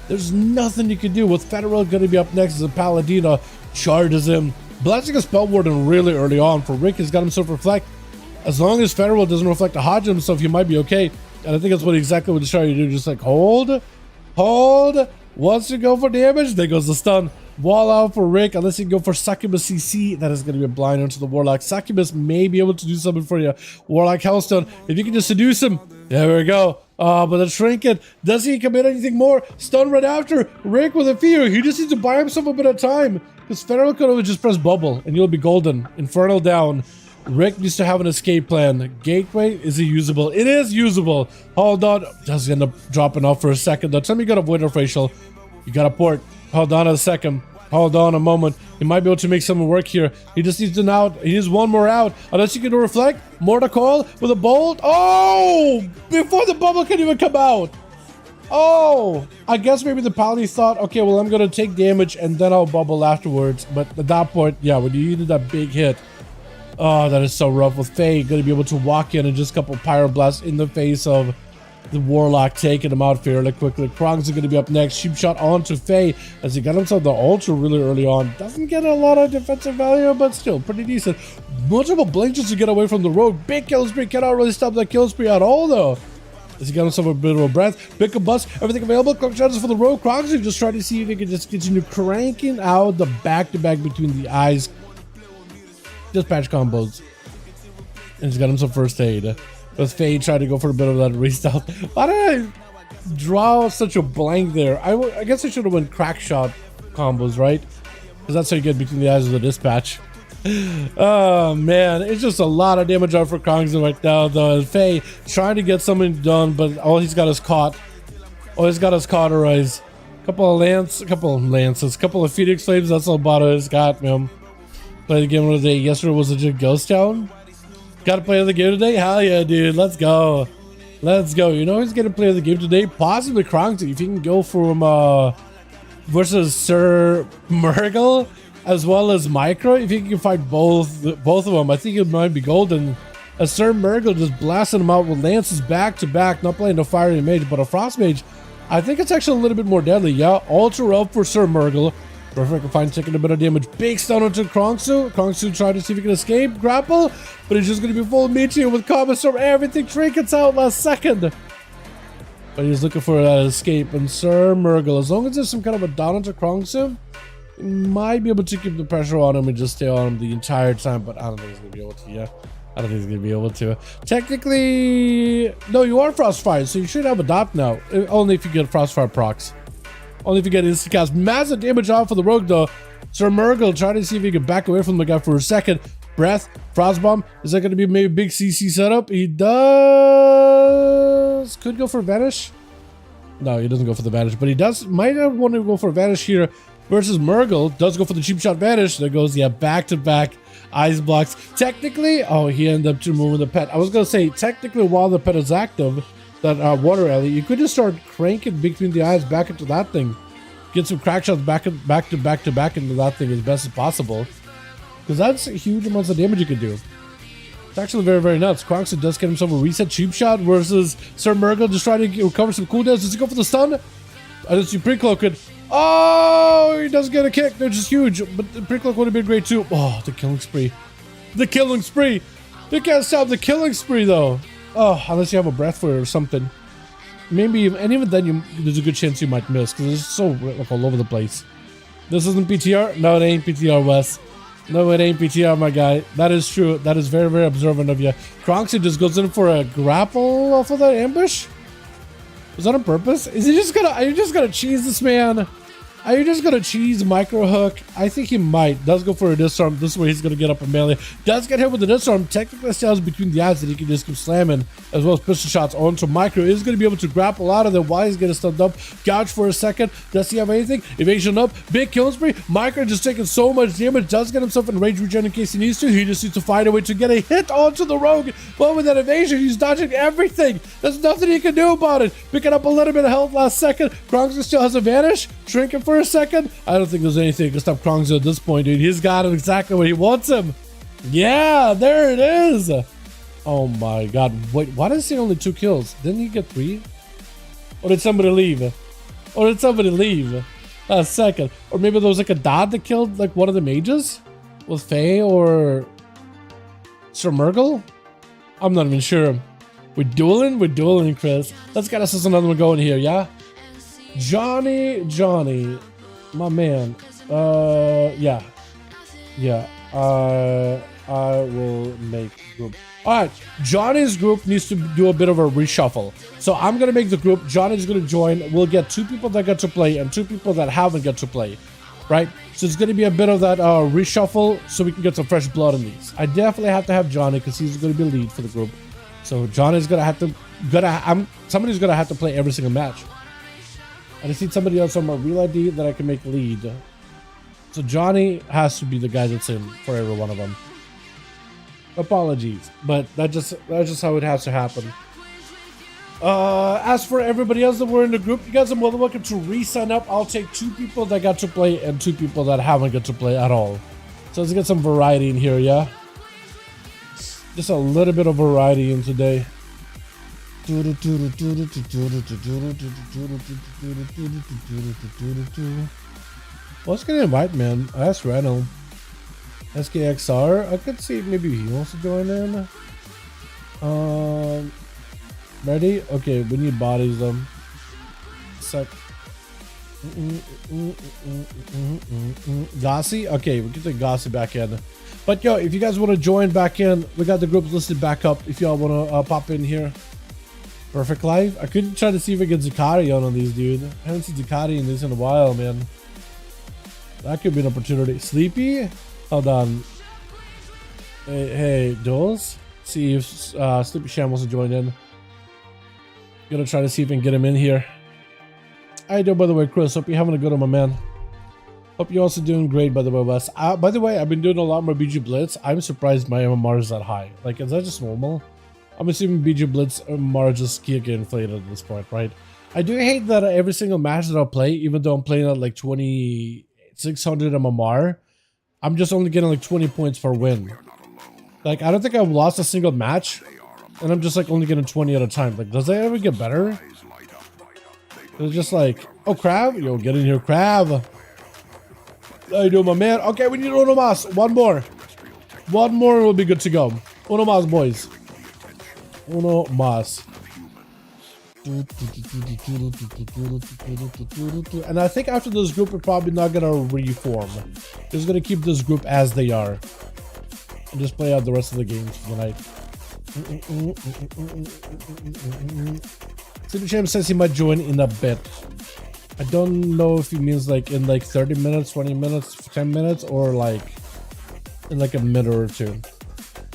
There's nothing you can do. With Federal going to be up next as a Paladina charges him. Blessing a Spell Warden really early on for Rick. He's got himself reflect. As long as Federal doesn't reflect a Hodge himself, he might be okay. And I think that's exactly what he's trying to do. Just like hold. Wants to go for damage. There goes the stun. Wall out for Rick. Unless you can go for Succubus CC. That is going to be a blind onto the Warlock. Succubus may be able to do something for you. Warlock Hellstone. If you can just seduce him. There we go. But the Trinket. Does he commit anything more? Stun right after. Rick with a fear. He just needs to buy himself a bit of time. Because Federal could have just pressed bubble and you'll be golden. Infernal down. Rick needs to have an escape plan. Gateway, is it usable? It is usable. Hold on. Does end up dropping off for a second though. Tell me you got a void of facial. You got a port. Hold on a second. Hold on a moment. He might be able to make something work here. He just needs an out. He needs one more out. Unless you can reflect. More to call with a bolt. Oh! Before the bubble can even come out. Oh! I guess maybe the Pally thought, okay, well, I'm going to take damage and then I'll bubble afterwards. But at that point, yeah, when you needed that big hit. Oh, that is so rough. With Faye going to be able to walk in and just a couple Pyroblasts in the face of the Warlock, taking him out fairly quickly. Krongs are going to be up next. Sheep shot onto Faye as he got himself the Ultra really early on. Doesn't get a lot of defensive value, but still pretty decent. Multiple blinks just to get away from the road. Big kill spree. Cannot really stop that kill spree at all, though. As he got himself a bit of a breath. Pick a bus. Everything available. Clock shots for the road. Krongs are just trying to see if he can just continue cranking out the back-to-back between the eyes. Dispatch combos. And he's got himself first aid. With Faye trying to go for a bit of that restyle. Why did I draw such a blank there? I guess I should have went crack shot combos, right? Because that's how you get between the eyes of the dispatch. Oh man, it's just a lot of damage out for Kongson right now though. And Faye trying to get something done, but all he's got is caught. All he's got is cauterize. Couple of lances, couple of Phoenix Flames, that's all Bada has got, man. Played the game of the day. Yesterday was a Ghost Town. Got to play the game today? Hell yeah, dude. Let's go. Let's go. You know who's going to play the game today? Possibly Kronk. If you can go from versus Sir Murgle as well as Micro. If you can fight both of them, I think it might be golden. As Sir Murgle just blasting them out with lances back to back. Not playing a fiery mage, but a frost mage. I think it's actually a little bit more deadly. Yeah, Ultra up for Sir Murgle. Perfect, fine, taking a bit of damage. Big stun onto Kronksu. Kronksu trying to see if he can escape. Grapple, but he's just going to be full Meteor with Commissar. Everything trinkets out last second. But he's looking for that escape. And Sir Murgle, as long as there's some kind of a down onto Kronksu, he might be able to keep the pressure on him and just stay on him the entire time. But I don't think he's going to be able to, yeah. I don't think he's going to be able to. Technically, no, you are Frostfire, so you should have a dot now. Only if you get Frostfire procs. Only if you get instant cast. Massive damage off for the rogue though. Sir Murgle trying to see if he can back away from the guy for a second. Breath, Frostbomb. Is that going to be maybe big CC setup? He does. Could go for Vanish. No, he doesn't go for the Vanish, but he might have wanted to go for Vanish here versus Murgle. Does go for the cheap shot Vanish. There goes, yeah, back to back ice blocks. Technically, oh, he ended up removing the pet. I was going to say, technically, while the pet is active, that water alley, you could just start cranking between the eyes back into that thing. Get some crack shots back to back into that thing as best as possible. Because that's huge amounts of damage you can do. It's actually very, very nuts. Kronkson does get himself a reset cheap shot versus Sir Murgle just trying to recover some cooldowns. Does he go for the stun? I just see pre-cloak it. Oh, he does get a kick. They're just huge. But the pre-cloak would have been great too. Oh, the killing spree. The killing spree. They can't stop the killing spree though. Oh, unless you have a breath for it or something. Maybe, and even then, there's a good chance you might miss because it's so like all over the place. This isn't PTR? No, it ain't PTR, Wes. No, it ain't PTR, my guy. That is true. That is very, very observant of you. Kronkson just goes in for a grapple off of that ambush? Was that on purpose? Is he just gonna? Are you just gonna cheese this man? Are you just gonna cheese micro hook? I think he might. Does go for a disarm. This way he's gonna get up a melee. Does get hit with the disarm. Technically stands between the eyes that he can just keep slamming, as well as pistol shots on. So micro is gonna be able to grapple out of there while he's getting stunned up. Gouge for a second. Does he have anything? Evasion up. Big kill spree. Micro just taking so much damage. Does get himself in range regen in case he needs to. He just needs to find a way to get a hit onto the rogue. But with that evasion, he's dodging everything. There's nothing he can do about it. Picking up a little bit of health last second. Krongza still has a vanish. Shrinking for a second. I don't think there's anything to stop Krongza at this point, dude. He's got him exactly where he wants him. Yeah, there it is. Oh my god. Wait, why does he only 2 kills? Didn't he get 3? Or did somebody leave? Or did somebody leave? A second. Or maybe there was like a dot that killed like one of the mages? Was Faye or Sir Murgle? I'm not even sure. We're dueling, Chris. Let's get us another one going here, yeah? Johnny, my man. Yeah. I will make group. All right, Johnny's group needs to do a bit of a reshuffle. So I'm gonna make the group. Johnny's gonna join. We'll get 2 people that get to play and 2 people that haven't got to play, right? So it's gonna be a bit of that reshuffle, so we can get some fresh blood in these. I definitely have to have Johnny because he's gonna be lead for the group. So Johnny's gonna have to. Somebody's gonna have to play every single match. I just need somebody else on my real ID that I can make lead. So Johnny has to be the guy that's in for every one of them. Apologies, but that's just how it has to happen. As for everybody else that were in the group, you guys are more than welcome to re-sign up. I'll take 2 people that got to play and 2 people that haven't got to play at all. So let's get some variety in here, yeah? Just a little bit of variety in today. Let's get an invite, man. That's random. SKXR. I could see maybe he wants to join in. Ready? Okay, we need bodies though. Sec. Gossy? Okay, we can take Gossy back in. But yo, if you guys want to join back in, we got the groups listed back up if y'all want to pop in here. Perfect life. I could try to see if I get Zakari on these, dude. I haven't seen Zakari in this in a while, man. That could be an opportunity. Sleepy? Hold on. Hey, Duels? See if Sleepy Sham wants to join in. Gonna try to see if we can get him in here. How you doing, by the way, Chris? Hope you're having a good one, my man. Hope you're also doing great, by the way, Wes. By the way, I've been doing a lot more BG Blitz. I'm surprised my MMR is that high. Like, is that just normal? I'm assuming BG Blitz MMR just get inflated at this point, right? I do hate that every single match that I'll play, even though I'm playing at like 2600 MMR, I'm just only getting like 20 points per win. Like, I don't think I've lost a single match, and I'm just like only getting 20 at a time. Like, does that ever get better? It's just like, oh, Crab? Yo, get in here, Crab. How you doing, my man? Okay, we need Uno Mas. One more. One more and we'll be good to go. Uno Mas, boys. Uno Mas. And I think after this group, we're probably not going to reform. We're just going to keep this group as they are. And just play out the rest of the games for the night. Sleepy Sham says he might join in a bit. I don't know if he means like in like 30 minutes, 20 minutes, 10 minutes, or like in like a minute or 2.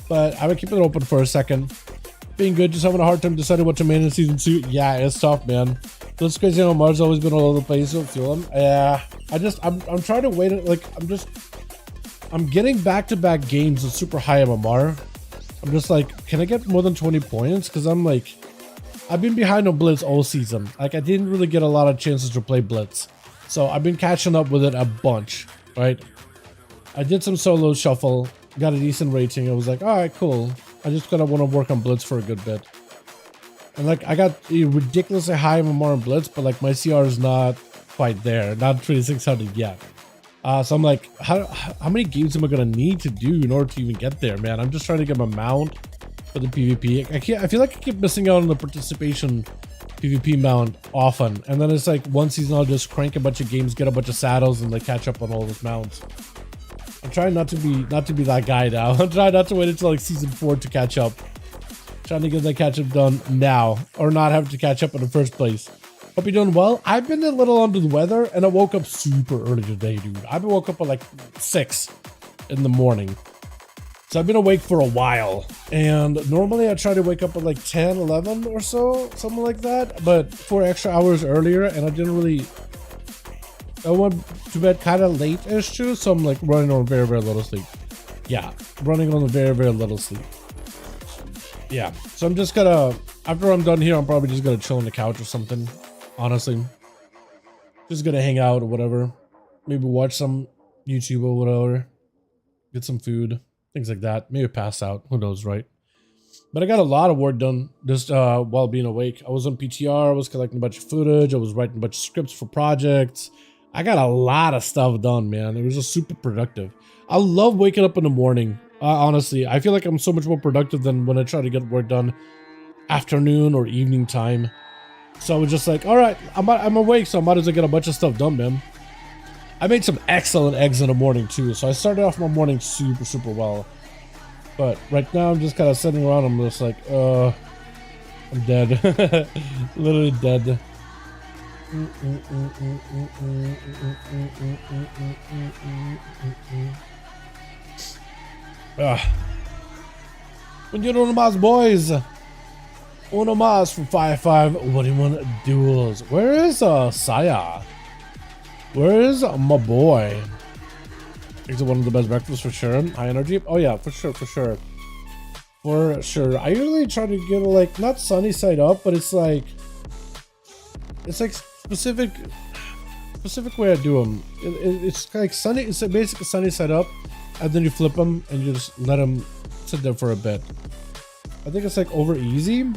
But I will keep it open for a second. Being good, just having a hard time deciding what to main in season 2. Yeah, it's tough, man. Those crazy MMR's always been all over the place, so feel them. Yeah, I'm trying to wait. Like, I'm getting back-to-back games with super high MMR. I'm just like, can I get more than 20 points? Because I'm like, I've been behind on Blitz all season. Like, I didn't really get a lot of chances to play Blitz. So I've been catching up with it a bunch, right? I did some solo shuffle, got a decent rating. I was like, all right, cool. I just gotta want to work on Blitz for a good bit. And like, I got a ridiculously high MMR on Blitz, but like my CR is not quite there. Not 2600 yet. So I'm like, how many games am I gonna need to do in order to even get there, man? I'm just trying to get my mount for the PvP. I feel like I keep missing out on the participation PvP mount often, and then it's like one season I'll just crank a bunch of games, get a bunch of saddles, and like catch up on all those mounts. I'm trying not to be that guy now. I'm trying not to wait until like season 4 to catch up. Trying to get that catch up done now, or not have to catch up in the first place. Hope you're doing well. I've been a little under the weather and I woke up super early today, dude. I've been woke up at like 6 in the morning. So I've been awake for a while. And normally I try to wake up at like 10, 11 or so, something like that. But 4 extra hours earlier and I went to bed kind of late-ish too. So I'm like running on very, very little sleep. Yeah, running on very, very little sleep. Yeah, so I'm just gonna, after I'm done here, I'm probably just gonna chill on the couch or something. Honestly, just gonna hang out or whatever, maybe watch some YouTube or whatever, get some food, things like that, maybe pass out, who knows, right? But I got a lot of work done just while being awake. I was on PTR, I was collecting a bunch of footage, I was writing a bunch of scripts for projects. I got a lot of stuff done, man. It was just super productive. I love waking up in the morning. Honestly, I feel like I'm so much more productive than when I try to get work done afternoon or evening time. So I was just like, all right, I'm awake, so I might as well get a bunch of stuff done, man. I made some excellent eggs in the morning too, so I started off my morning super, super well. But right now I'm just kind of sitting around, I'm just like, I'm dead. Literally dead. When you're on the boys. Uno mas from 5V5 1V1 Duels. Where is Saya? Where is my boy? It's one of the best breakfasts for sure. High energy. Oh yeah, for sure, for sure. For sure. I usually try to get like not sunny side up, but it's like specific way I do them. It's like sunny. It's basically sunny side up, and then you flip them and you just let them sit there for a bit. I think it's like over easy.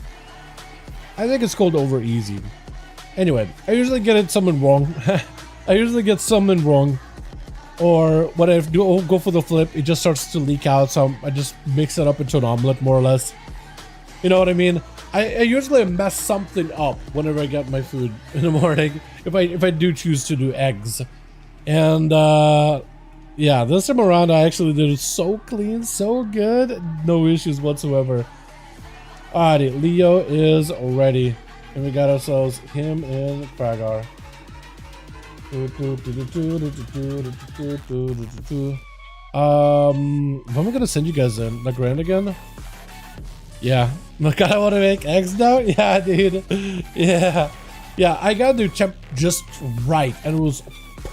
I think it's called over easy. Anyway, I usually get it something wrong. I usually get something wrong. Or when I do go for the flip, it just starts to leak out. So I just mix it up into an omelet more or less. You know what I mean? I usually mess something up whenever I get my food in the morning. If I do choose to do eggs. And yeah, this time around I actually did it so clean, so good. No issues whatsoever. Alrighty, Leo is ready. And we got ourselves him and Pragar. When am I gonna send you guys in? The Grand again? Yeah. Look, I want to make eggs now? Yeah, dude. Yeah. Yeah, I got the temp just right, and it was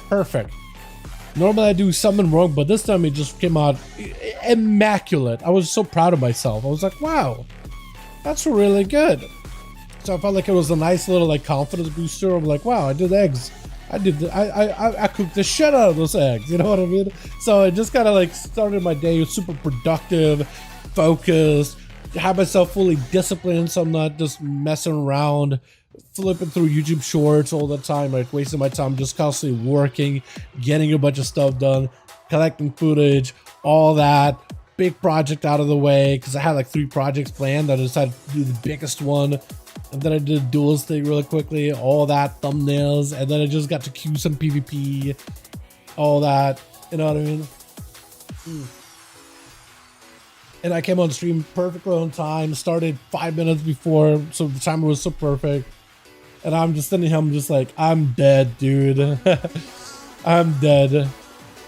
perfect. Normally I do something wrong, but this time it just came out immaculate. I was so proud of myself. I was like, wow. That's really good. So I felt like it was a nice little like confidence booster. I'm like, wow, I did eggs. I cooked the shit out of those eggs. You know what I mean? So I just kind of like started my day super productive, focused, had myself fully disciplined, so I'm not just messing around, flipping through YouTube shorts all the time, like wasting my time, just constantly working, getting a bunch of stuff done, collecting footage, all that. Big project out of the way because I had like 3 projects planned. I decided to do the biggest one, and then I did a duels thing really quickly, all that, thumbnails, and then I just got to queue some PvP, all that, you know what I mean? And I came on stream perfectly on time, started 5 minutes before, so the timer was so perfect. And I'm just sitting here, I'm just like, I'm dead, dude. I'm dead.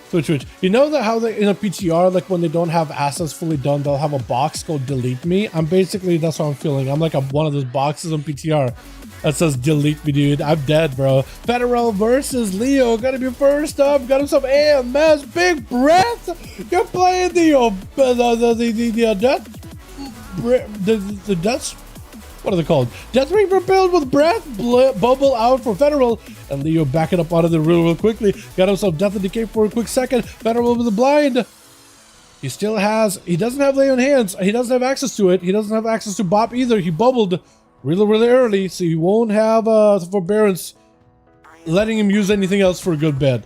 Twitch. You know that how they in a PTR, like when they don't have assets fully done, they'll have a box called delete me. I'm basically, that's what I'm feeling. I'm like one of those boxes on PTR that says delete me, dude. I'm dead, bro. Federal versus Leo. Gotta be first up. Got him some AMS. Big breath. You're playing the Dutch. What are they called? Death Ring propelled with breath. Bubble out for Federal. And Leo backing up out of the room real quickly. Got himself Death and Decay for a quick second. Federal with the blind. He doesn't have lay on hands. He doesn't have access to it. He doesn't have access to Bop either. He bubbled really, really early. So he won't have forbearance letting him use anything else for a good bed.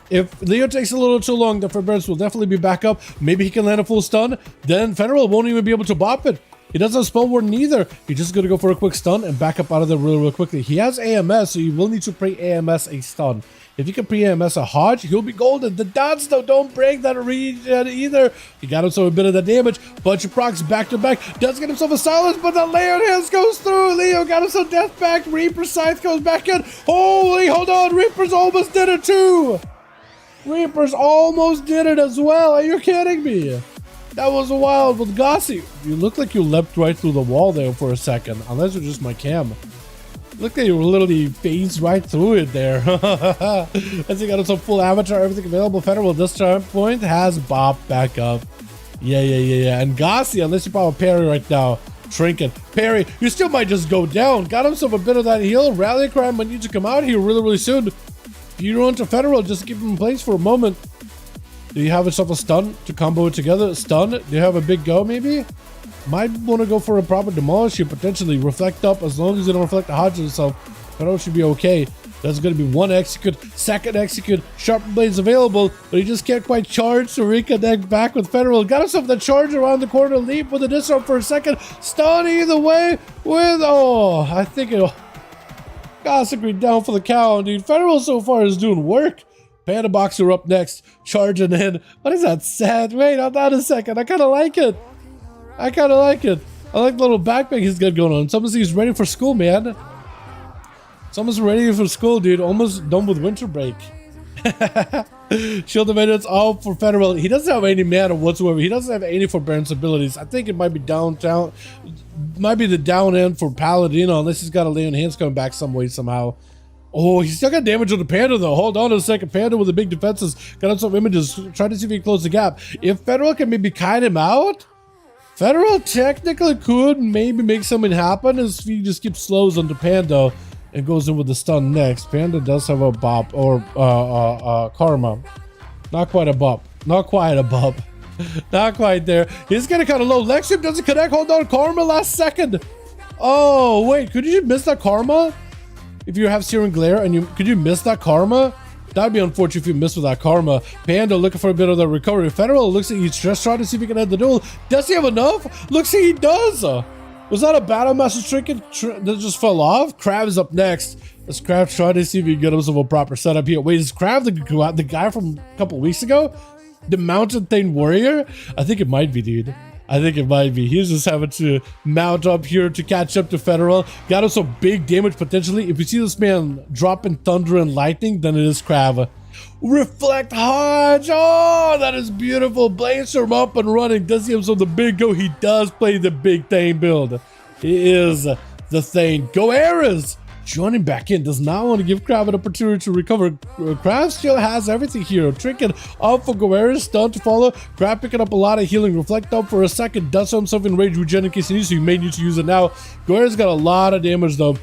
If Leo takes a little too long, the forbearance will definitely be back up. Maybe he can land a full stun. Then Federal won't even be able to Bop it. He doesn't have Spell Warden either. He's just going to go for a quick stun and back up out of there real quickly. He has AMS, so you will need to pray AMS a stun. If you can pre-MS a Hodge, he'll be golden. The dots, though, don't break that regen either. He got himself a bit of the damage. Bunch of procs back to back. Does get himself a silence, but the Leon Hands goes through. Leo got himself death back. Reaper Scythe goes back in. Holy, hold on. Reaper's almost did it too. Reapers almost did it as well. Are you kidding me? That was wild with Gossi. You look like you leapt right through the wall there for a second. Unless it's just my cam. Look like you literally phased right through it there. As he got some full avatar, everything available. Federal at this time point has Bob back up. Yeah. And Gossi, unless you power parry right now. Trinket. Parry. You still might just go down. Got himself a bit of that heal. Rally Cry might need to come out here really soon. If you run to Federal, just keep him in place for a moment. Do you have yourself a stun to combo it together? Stun? Do you have a big go maybe? Might want to go for a proper demolish here, potentially. Reflect up, as long as you don't reflect the Hodge itself. Federal should be okay. That's going to be one execute, second execute. Sharp blades available, but he just can't quite charge to reconnect back with Federal. Got himself the charge around the corner, leap with a disarm for a second. Stun either way with, oh, I think it'll... Gossipy down for the count, dude. Federal so far is doing work. Panda Boxer up next, charging in. What is that sad? Wait, hold on a second. I kind of like it. I like the little backpack he's got going on. Someone he's ready for school, man. Someone's ready for school, dude. Almost done with winter break. Shield of Minutes all for Federal. He doesn't have any mana whatsoever. He doesn't have any forbearance abilities. I think it might be downtown. Might be the down end for Paladino, unless he's got a Leon Hands coming back some way somehow. Oh, he's still got damage on the Panda, though. Hold on a second. Panda with the big defenses. Got up some images. Trying to see if he can close the gap. If Federal can maybe kite him out, Federal technically could maybe make something happen as he just keeps slows on the Panda and goes in with the stun next. Panda does have a bop or karma. Not quite a bop. Not quite a bop. Not quite there. He's getting kind of low. Lexium doesn't connect. Hold on. Karma last second. Oh, wait. Could you miss that karma? If you have Searing Glare and could you miss that karma? That'd be unfortunate if you miss with that karma. Panda looking for a bit of the recovery. Federal looks like he's just trying to see if he can end the duel. Does he have enough? Looks like he does. Was that a Battle Master Trinket that just fell off? Crab is up next. Let's Crab try to see if he can get himself a proper setup here. Wait, is Crab the guy from a couple weeks ago? The Mountain Thane Warrior? I think it might be, dude. I think it might be. He's just having to mount up here to catch up to Federal. Got him some big damage potentially. If you see this man dropping thunder and lightning, then it is Crab. Reflect Hodge. Oh, that is beautiful. Blainstorm up and running. Does he have some the big go? He does play the big Thane build. He is the Thane. Go Ares. Joining back in, does not want to give Crab an opportunity to recover. Crab still has everything here. Trinket up for Guerrero, stun to follow. Crab picking up a lot of healing. Reflect up for a second. Does himself in rage regen in case he needs to. You may need to use it now. Guerrero's got a lot of damage though.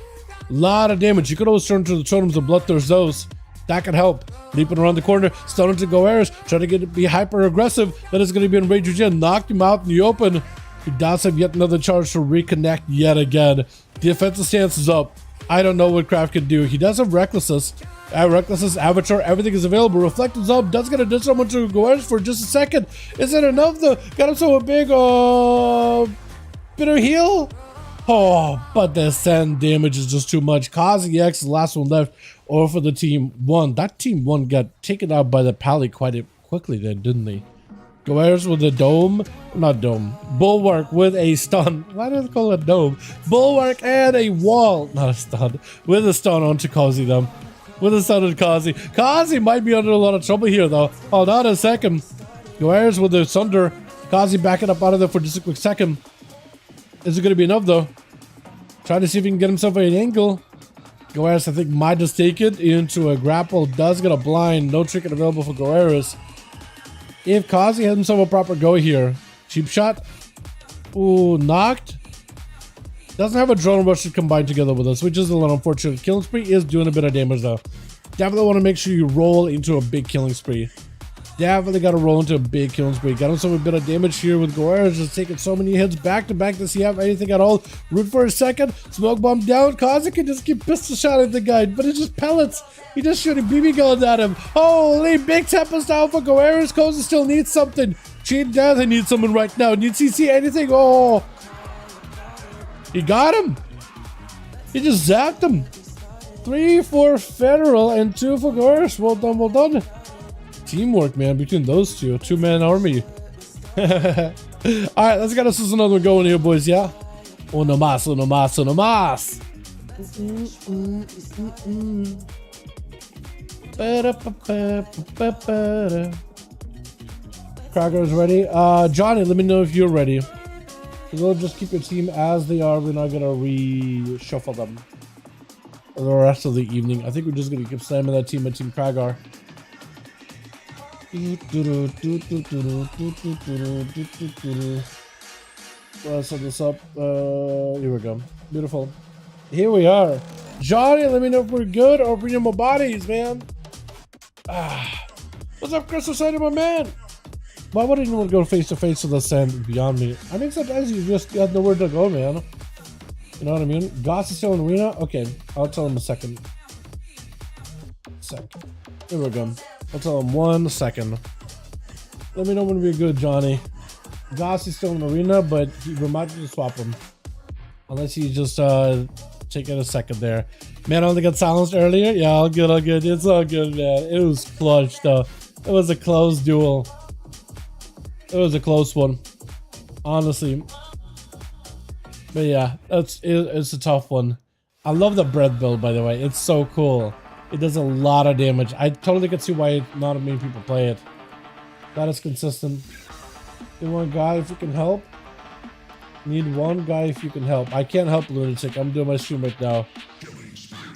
Lot of damage. You could always turn to the totems of Bloodthirst those. That could help. Leaping around the corner, stunning to Guerrero's. Trying to be hyper aggressive. That is going to be in rage regen. Knocked him out in the open. He does have yet another charge to reconnect yet again. Defensive stance is up. I don't know what Craft can do. He does have Recklessness. Recklessness, Avatar, everything is available. Reflected's up. Does get a disarm to Guerrero for just a second. Is it enough though? Got himself a big bit of heal. Oh, but the send damage is just too much. Kazi X, the last one left, or for the team one. That team one got taken out by the Pally quite quickly then, didn't they? Guerrero's with a dome, not dome, bulwark with a stun. Why do they call it dome? Bulwark and a wall, not a stun, with a stun onto Kazi them. With a stun on Kazi. Kazi might be under a lot of trouble here though. Hold on a second. Guerrero's with the Sunder. Kazi backing up out of there for just a quick second. Is it going to be enough though? Trying to see if he can get himself an angle. Guerrero's, I think, might just take it into a grapple. Does get a blind. No trinket available for Guerrero's. If Kazi has himself a proper go here. Cheap shot. Ooh, knocked. Doesn't have a drone rush to combine together with us, which is a little unfortunate. Killing spree is doing a bit of damage though. Definitely want to make sure you roll into a big killing spree. Definitely got to roll into a big killing spree. Got himself a bit of damage here with Guerrero, just taking so many hits back to back. Does he have anything at all? Root for a second. Smoke bomb down. Kazi can just keep pistol shotting the guy, but it's just pellets. He just shooting BB guns at him. Holy, big tempest down for Guerrero. Koza still needs something. Cheat Death, he needs someone right now. Needs CC anything? Oh, he got him. He just zapped him. 3 for Federal and 2 for Gorse. Well done, well done. Teamwork, man, between those two. 2-man army. Alright, let's get us another one going here, boys, yeah? Uno más, uno más, uno más. Cracker's ready. Johnny, let me know if you're ready. We'll just keep your team as they are. We're not gonna reshuffle them for the rest of the evening. I think we're just gonna keep slamming that team at Team Kragar. Let's set this up. Here we go. Beautiful. Here we are. Johnny, let me know if we're good or if we need more bodies, man. What's up, Chris? What's up, my man? Why would anyone go face to face with the sand beyond me? I mean, sometimes you just got nowhere to go, man. You know what I mean? Goss is still in arena? Okay, I'll tell him a second. Here we go. I'll tell him 1 second. Let me know when we're good, Johnny. Goss is still in arena, but we might just swap him. Unless he just take it a second there. Man, I only got silenced earlier. Yeah, all good, all good. It's all good, man. It was clutch, though. It was a close duel. It was a close one, honestly. But yeah, it's a tough one. I love the breath build, by the way. It's so cool. It does a lot of damage. I totally can see why not many people play it. That is consistent. Need one guy if you can help. Need one guy if you can help. I can't help, Lunatic. I'm doing my stream right now.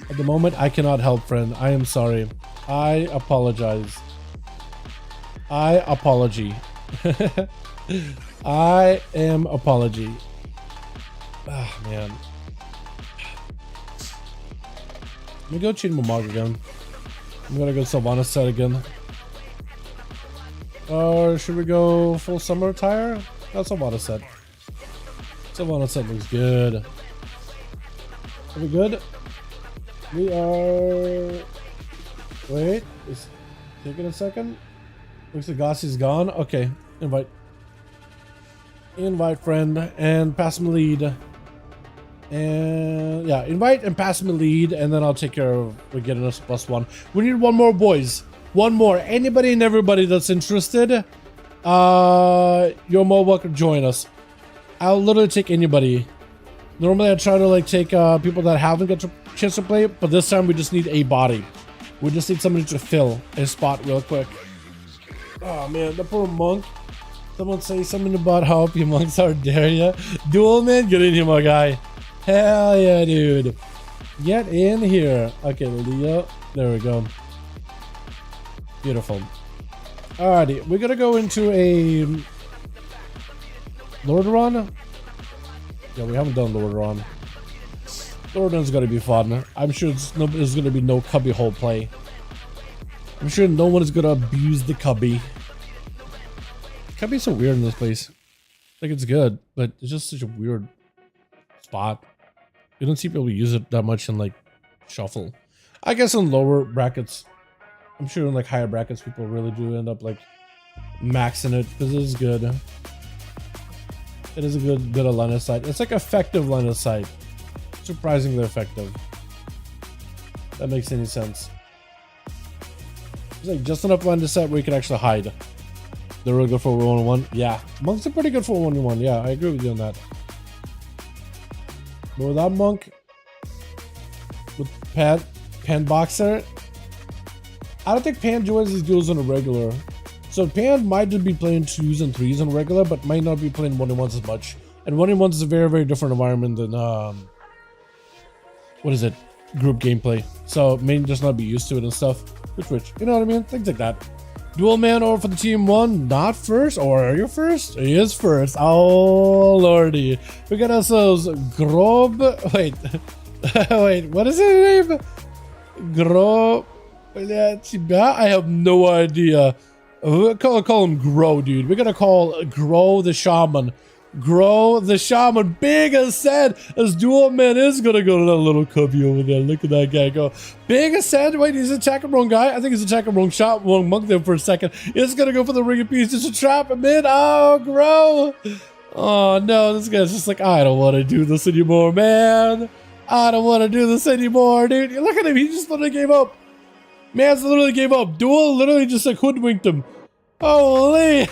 At the moment, I cannot help, friend. I am sorry. I apologize. I apology. I am apology. Ah, man. Let me go cheat Mamog again. I'm gonna go Sylvanas set again. Or should we go full summer attire? That's Sylvanas set. Sylvanas set looks good. Are we good? We are... Wait, it's taking a second. Looks like Gossie's gone. Okay, invite. Invite, friend, and pass him lead. And yeah, invite and pass him a lead, and then I'll take care of getting us +1. We need one more, boys. One more. Anybody and everybody that's interested, you're more welcome to join us. I'll literally take anybody. Normally I try to like take people that haven't got a chance to play, but this time we just need a body. We just need somebody to fill a spot real quick. Oh man, the poor monk. Someone say something about how OP monks are, dare ya? Duel, man, get in here, my guy. Hell yeah, dude. Get in here. Okay, Leo. There we go. Beautiful. Alrighty, we're gonna go into a Lordaeron. Yeah, we haven't done Lordaeron. Lordaeron's gonna be fun. I'm sure there's gonna be no cubby hole play. I'm sure no one is gonna abuse the cubby. Cubby's so weird in this place. Like, it's good, but it's just such a weird spot. You don't see people use it that much in like shuffle. I guess in lower brackets. I'm sure in like higher brackets people really do end up like maxing it because it is good. It is a good line of sight. It's like effective line of sight. Surprisingly effective. That makes any sense. It's like just enough line of sight where you can actually hide. They're really good for 1v1. Yeah, monks are pretty good for 1v1. Yeah, I agree with you on that. But with that monk, with Pan Boxer, I don't think Pan joins these duels on a regular. So Pan might just be playing 2s and 3s on regular, but might not be playing 1v1s as much. And 1v1s is a very, very different environment than what is it? Group gameplay. So may just not be used to it and stuff. Which, you know what I mean? Things like that. Duel man over for the team 1, not first, or are you first? He is first. Oh lordy. We got ourselves Grob. Wait. Wait, what is his name? Grob. I have no idea. We're gonna call him Grow, dude. We're gonna call Grow the Shaman. Grow the Shaman. Big Ascent. As Duel Man is gonna go to that little cubby over there. Look at that guy go. Big Ascent. Wait, he's attacking wrong guy. I think he's attacking wrong shot. Wrong monk there for a second. He's gonna go for the ring of peace. Just to trap him in. Oh, Grow. Oh no, this guy's just like, I don't want to do this anymore, man. I don't want to do this anymore, dude. Look at him. He just literally gave up. Man's literally gave up. Duel literally just like hoodwinked him. Holy.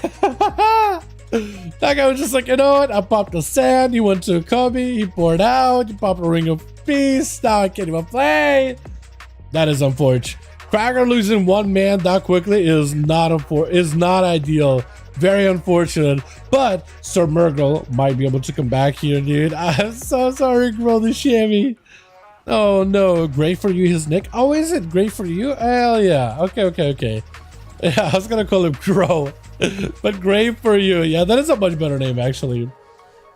That guy was just like, you know what? I popped the sand. He went to a cubby. He poured out. He popped a ring of peace. Now I can't even play. That is unfortunate. Cracker losing one man that quickly is not ideal. Very unfortunate. But Sir Murgle might be able to come back here, dude. I'm so sorry, Grody Shammy. Oh no, great for you, his nick. Oh, is it great for you? Hell yeah. Okay. Yeah, I was gonna call him Crow. But great for you. Yeah, that is a much better name, actually.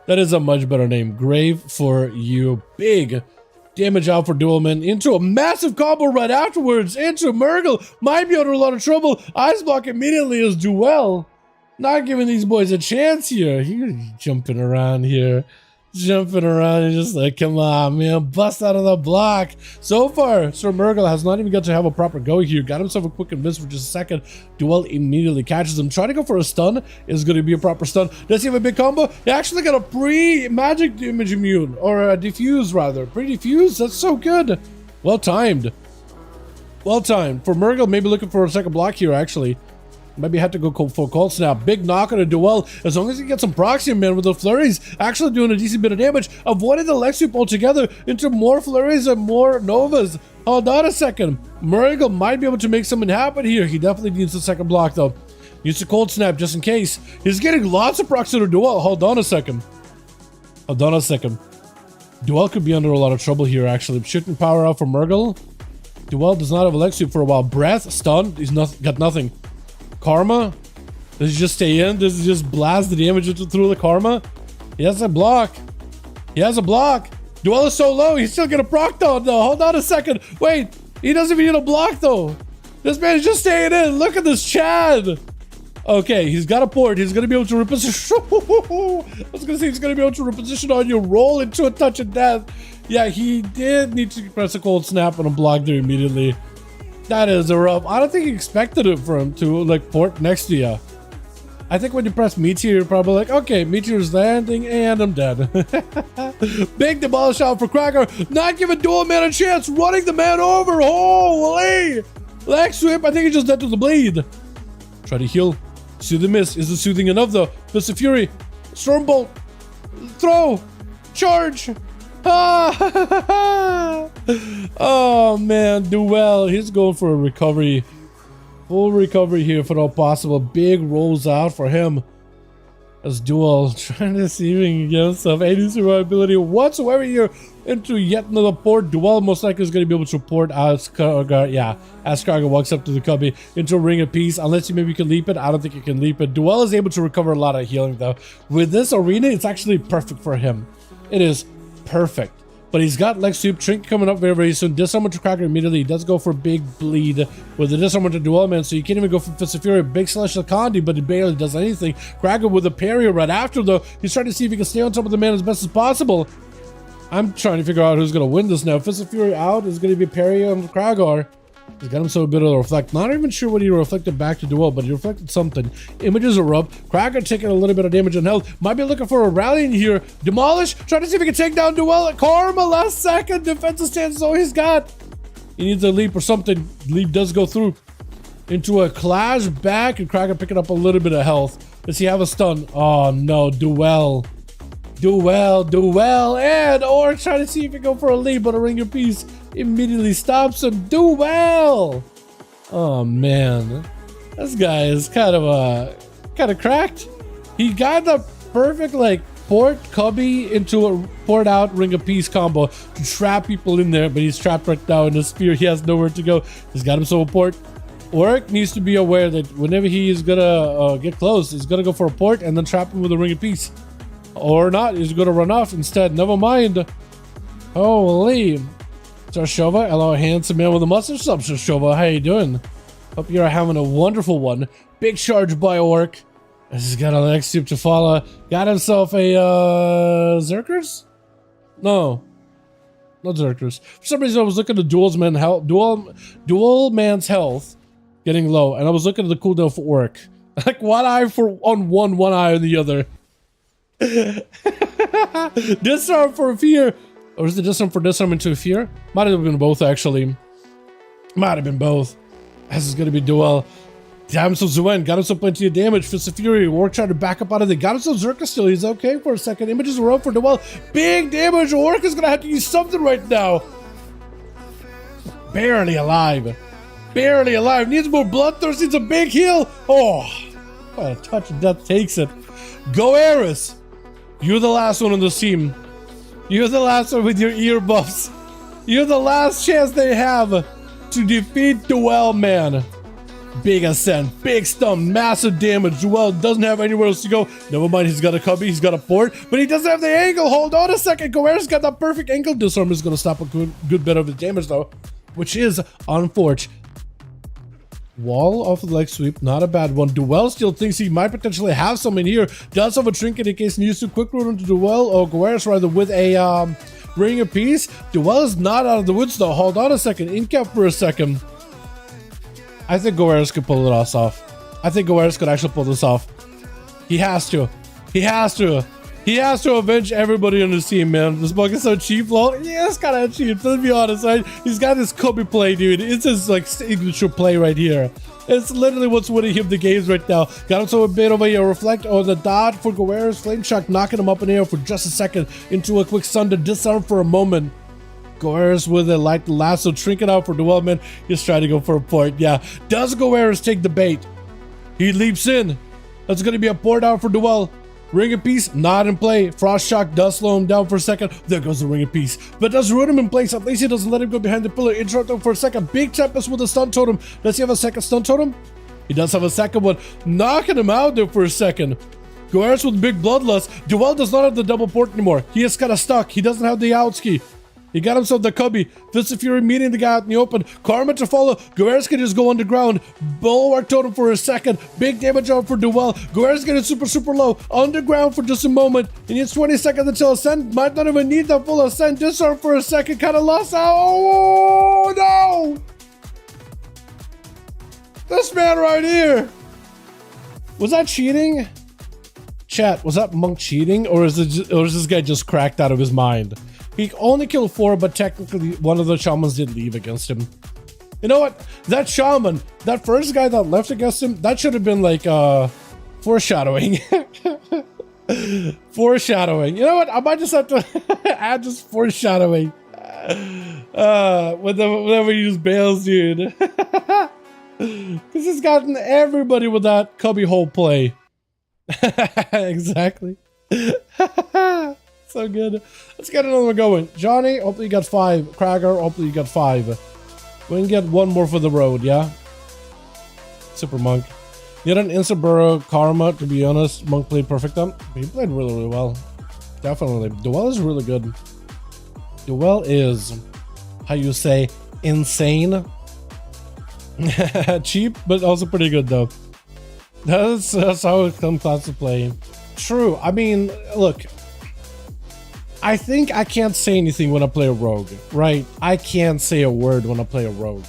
That is a much better name. Grave for you. Big damage out for Duelman into a massive combo right afterwards. Into Murgle. Might be under a lot of trouble. Ice block immediately is Duel. Not giving these boys a chance here. He's jumping around here. Jumping around and just like, come on, man, bust out of the block. So far, Sir Murgle has not even got to have a proper go here. Got himself a quick and miss for just a second. Duel immediately catches him. Trying to go for a stun is going to be a proper stun. Does he have a big combo? He actually got a pre-magic damage immune, or a diffuse rather. Pre-diffuse, that's so good. Well timed. Well timed. For Murgle, maybe looking for a second block here, actually. Maybe had to go for cold snap. Big knock on a Duel. As long as he gets some proxy, man, with the flurries, actually doing a decent bit of damage. Avoided the leg sweep altogether into more flurries and more novas. Hold on a second. Murgle might be able to make something happen here. He definitely needs the second block, though. Needs a cold snap just in case. He's getting lots of proxy to Duel. Hold on a second. Hold on a second. Duel could be under a lot of trouble here, actually. Shooting power out for Murgle. Duel does not have a leg sweep for a while. Breath, stun. He's got nothing. Karma? Does he just stay in? Does he just blast the damage through the Karma? He has a block. He has a block. Duel is so low. He's still gonna proc though. Hold on a second. Wait. He doesn't even need a block though. This man is just staying in. Look at this Chad. Okay, he's got a port. He's gonna be able to reposition. I was gonna say he's gonna be able to reposition on you. Roll into a touch of death. Yeah, he did need to press a cold snap and a block there immediately. That is a rough. I don't think he expected it for him to like port next to you. I think when you press Meteor, you're probably like, okay, Meteor's landing and I'm dead. Big demolish out for Cracker. Not giving Duel Man a chance. Running the man over. Holy! Leg sweep. I think he just dead to the bleed. Try to heal. See the miss. Is it soothing enough though? Fist of Fury. Stormbolt. Throw. Charge. Oh man, Duel, he's going for a recovery. Full recovery here if at all possible. Big rolls out for him. As Duel trying to see if he can get himself any survivability whatsoever here into yet another port. Duel most likely is going to be able to port as Karga walks up to the cubby into a ring of peace. Unless you maybe can leap it. I don't think you can leap it. Duel is able to recover a lot of healing though. With this arena, it's actually perfect for him. It is perfect. But he's got leg sweep, Trink coming up very, very soon. Disarmor to Cracker immediately. He does go for a big bleed with the disarmor to Duel Man, so you can't even go for Fist of Fury. Big Celestial Condi, but he barely does anything. Cracker with a parry right after, though. He's trying to see if he can stay on top of the man as best as possible. I'm trying to figure out who's going to win this now. Fist of Fury out is going to be parry on Kragar. He's got himself a bit of a reflect. Not even sure what he reflected back to Duel, but he reflected something. Images are up. Cracker taking a little bit of damage on health. Might be looking for a rally in here. Demolish. Trying to see if he can take down Duel. Karma last second. Defensive stance is all he's got. He needs a leap or something. Leap does go through. Into a clash back, and Cracker picking up a little bit of health. Does he have a stun? Oh no, Duel. Duel, and or trying to see if he can go for a leap, but a ring of peace immediately stops him. Duel. Oh man, this guy is kind of cracked. He got the perfect like port cubby into a port out ring of peace combo to trap people in there, but he's trapped right now in the spear. He has nowhere to go. He's got himself a port. Oric needs to be aware that whenever he is gonna get close, he's gonna go for a port and then trap him with a ring of peace. Or not, he's gonna run off instead. Never mind. Holy. Sarshova, hello, handsome man with a mustache. Sup, Sarshova, how you doing? Hope you're having a wonderful one. Big charge by Orc. He's got a leg sweep to follow. Got himself a Zerkers? No. Not Zerkers. For some reason I was looking at Duel Man's health getting low, and I was looking at the cooldown for Orc. Like one eye on one eye on the other. Disarm for fear. Or is it disarm for disarm into fear? Might have been both, actually. Might have been both. This is gonna be duel. Damn, so Zuen got himself plenty of damage. Fist of Fury, Orc tried to back up out of the. Got himself Zerka still. He's okay for a second. Images are up for duel. Big damage. Orc is gonna have to use something right now. Barely alive. Barely alive. Needs more bloodthirst. Needs a big heal. Oh, what a touch of death takes it. Go Eris. You're the last one on the team. You're the last one with your ear buffs. You're the last chance they have to defeat Duel, man. Big ascent, big stun, massive damage. Duel doesn't have anywhere else to go. Never mind, he's got a cubby, he's got a port, but he doesn't have the angle. Hold on a second. Goer's got that perfect ankle. Disarm is going to stop a good bit of the damage, though, which is unfortunate. Wall of the leg sweep, not a bad one. Duel still thinks he might potentially have some in here. Does have a trinket in case he needs to quick route into Duel, or Goer's rather with a ring of peace. Duel is not out of the woods, though. Hold on a second. In cap for a second. I think Goer's could pull it off. I think Goer's could actually pull this off. He has to. He has to. He has to avenge everybody on his team, man. This bug is so cheap, lol. Yeah, it's kind of cheap. Let's be honest, right? He's got this Kobe play, dude. It's his like signature play right here. It's literally what's winning him the games right now. Got him so a bit of a reflect or the dodge for Goer's flame shock, knocking him up in the air for just a second into a quick stun to disarm for a moment. Goer's with a light lasso, trinket out for Duel, man. He's trying to go for a point. Yeah. Does Goer's take the bait? He leaps in. That's going to be a port out for Duel. Ring of Peace, not in play. Frost Shock does slow him down for a second. There goes the Ring of Peace. But does root him in place. At least he doesn't let him go behind the pillar. Interrupt him for a second. Big Tempest with a stun totem. Does he have a second stun totem? He does have a second one. Knocking him out there for a second. Goer's with big bloodlust. Duel does not have the double port anymore. He is kind of stuck. He doesn't have the outski. He got himself the cubby. Fist of Fury meeting the guy out in the open. Karma to follow. Goer's can just go underground. Bulwark totem for a second. Big damage out for Duel. Goer's getting super low. Underground for just a moment. He needs 20 seconds until ascent. Might not even need that full ascent. Disarm for a second. Kind of lost out. Oh no! This man right here. Was that cheating? Chat, was that monk cheating? Or is this guy just cracked out of his mind? He only killed 4, but technically one of the shamans did leave against him. You know what? That shaman, that first guy that left against him, that should have been like foreshadowing. Foreshadowing. You know what? I might just have to add just foreshadowing. Whenever we use Bales, dude. Because he's gotten everybody with that cubbyhole play. Exactly. So good. Let's get another one going. Johnny, hopefully you got 5. Krager, hopefully you got 5. We can get one more for the road, yeah? Super Monk. You had an instant burrow Karma, to be honest. Monk played perfect up. He played really well. Definitely. Duel is really good. Duel is, how you say, insane. Cheap, but also pretty good though. That's how it comes class to play. True. I mean, look. I think I can't say anything when I play a rogue, right? I can't say a word when I play a rogue.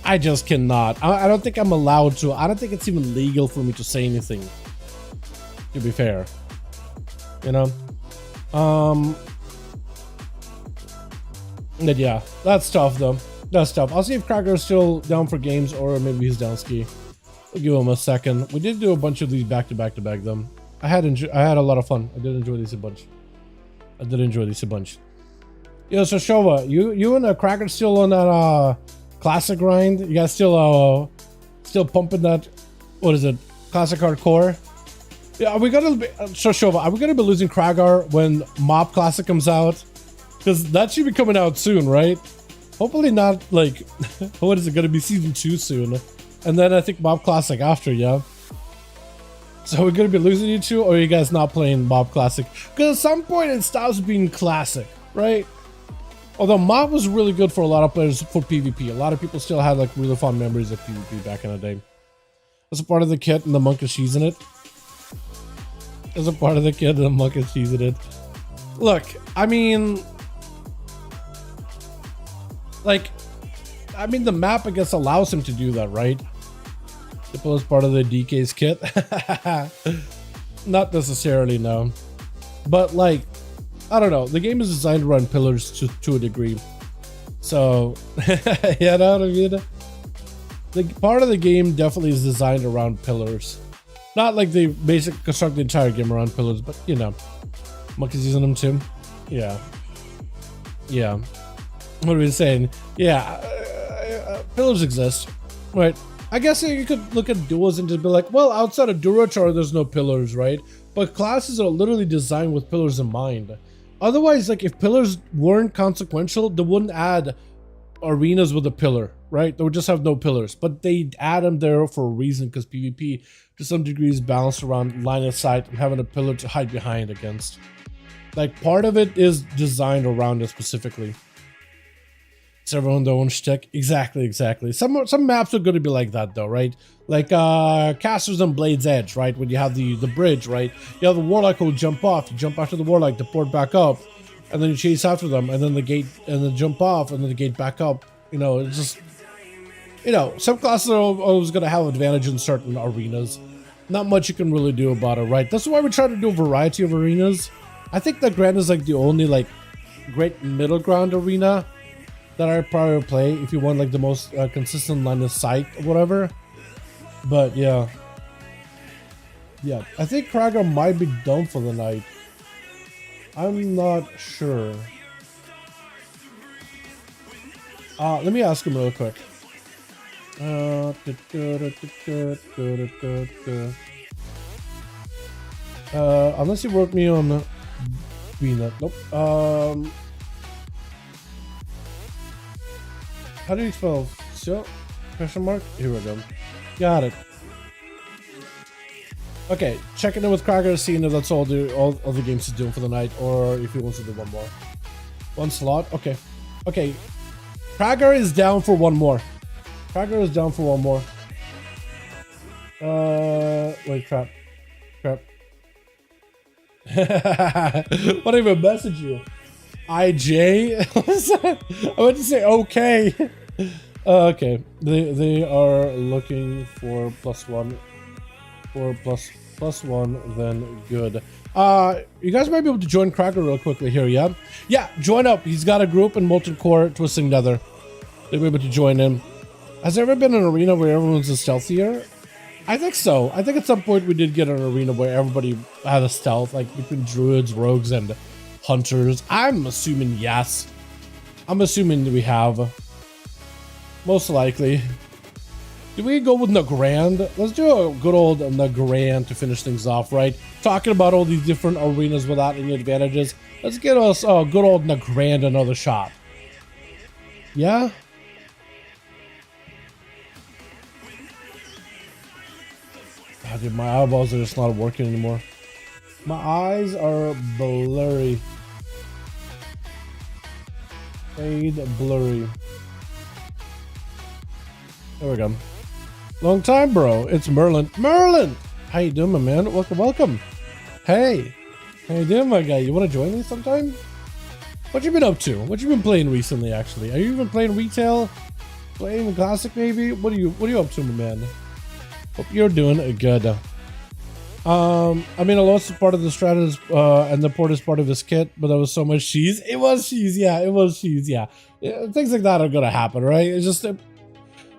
I just cannot. I don't think I'm allowed to. I don't think it's even legal for me to say anything, to be fair. You know? But yeah, that's tough though. That's tough. I'll see if Krager's still down for games or maybe he's down ski. We'll give him a second. We did do a bunch of these back to back though. I had a lot of fun. I did enjoy these a bunch. Yo, so Shova, you and Krager still on that classic grind? You guys still pumping that? What is it? Classic hardcore? Yeah, are we gonna be, so Shova, are we gonna be losing Krager when Mob Classic comes out? Because that should be coming out soon, right? Hopefully not like what is it gonna be, season 2 soon? And then I think Mob Classic after, yeah. So we're gonna be losing you two, or are you guys not playing Mob Classic? Because at some point it stops being classic, right? Although Mob was really good for a lot of players for PvP. A lot of people still had like really fond memories of PvP back in the day. As a part of the kit and the monk is cheesing it. As a part of the kit and the monk is cheesing it. Look, I mean, the map I guess allows him to do that, right? Simple as part of the DK's kit. Not necessarily, no. But like, I don't know. The game is designed around pillars to a degree. So, you know what I mean? The part of the game definitely is designed around pillars. Not like they basically construct the entire game around pillars, but you know. Monkeys using them too? Yeah. Yeah. What are we saying? Yeah. Pillars exist. Right. I guess you could look at duels and just be like, well, outside of Durochar, there's no pillars, right? But classes are literally designed with pillars in mind. Otherwise, like, if pillars weren't consequential, they wouldn't add arenas with a pillar, right? They would just have no pillars. But they add them there for a reason, because PvP, to some degree, is balanced around line of sight and having a pillar to hide behind against. Like, part of it is designed around it specifically. It's everyone their own shtick. Exactly. Some maps are going to be like that, though, right? Like Casters and Blade's Edge, right? When you have the bridge, right? You have the Warlock who will jump off. You jump after the Warlock to port back up, and then you chase after them, and then the gate, and then jump off, and then the gate back up. You know, it's just, you know, some classes are always going to have advantage in certain arenas. Not much you can really do about it, right? That's why we try to do a variety of arenas. I think that Grand is like the only like great middle ground arena that I probably play if you want like the most consistent line of sight or whatever. But yeah, I think Krager might be done for the night. I'm not sure. Let me ask him real quick. Unless you work me on Peanut. Nope. How do you spell so? Question mark? Here we go. Got it. Okay, checking in with Krager, seeing if that's all the games he's doing for the night, or if he wants to do one more. One slot? Okay. Okay. Krager is down for one more. Krager is down for one more. Wait, crap. What did I even message you? IJ? I went to say okay. Okay. They are looking for +1. For +1, then good. You guys might be able to join Krager real quickly here, yeah? Yeah, join up. He's got a group in Molten Core Twisting Nether. They'll be able to join in. Has there ever been an arena where everyone's a stealthier? I think so. I think at some point we did get an arena where everybody had a stealth, like between druids, rogues, and hunters. I'm assuming yes. I'm assuming we have. Most likely. Do we go with Nagrand? Let's do a good old Nagrand to finish things off, right? Talking about all these different arenas without any advantages. Let's get us a good old Nagrand another shot. Yeah? God, dude, my eyeballs are just not working anymore. My eyes are blurry. Fade blurry. There we go. Long time, bro. It's Merlin. Merlin! How you doing, my man? Welcome. Hey. How you doing, my guy? You want to join me sometime? What you been up to? What you been playing recently, actually? Are you even playing retail? Playing classic, maybe? What are you up to, my man? Hope you're doing good. I mean, a lot is part of the stratus, and the port is part of his kit, but there was so much cheese. It was cheese, yeah. Things like that are gonna happen, right? It's just...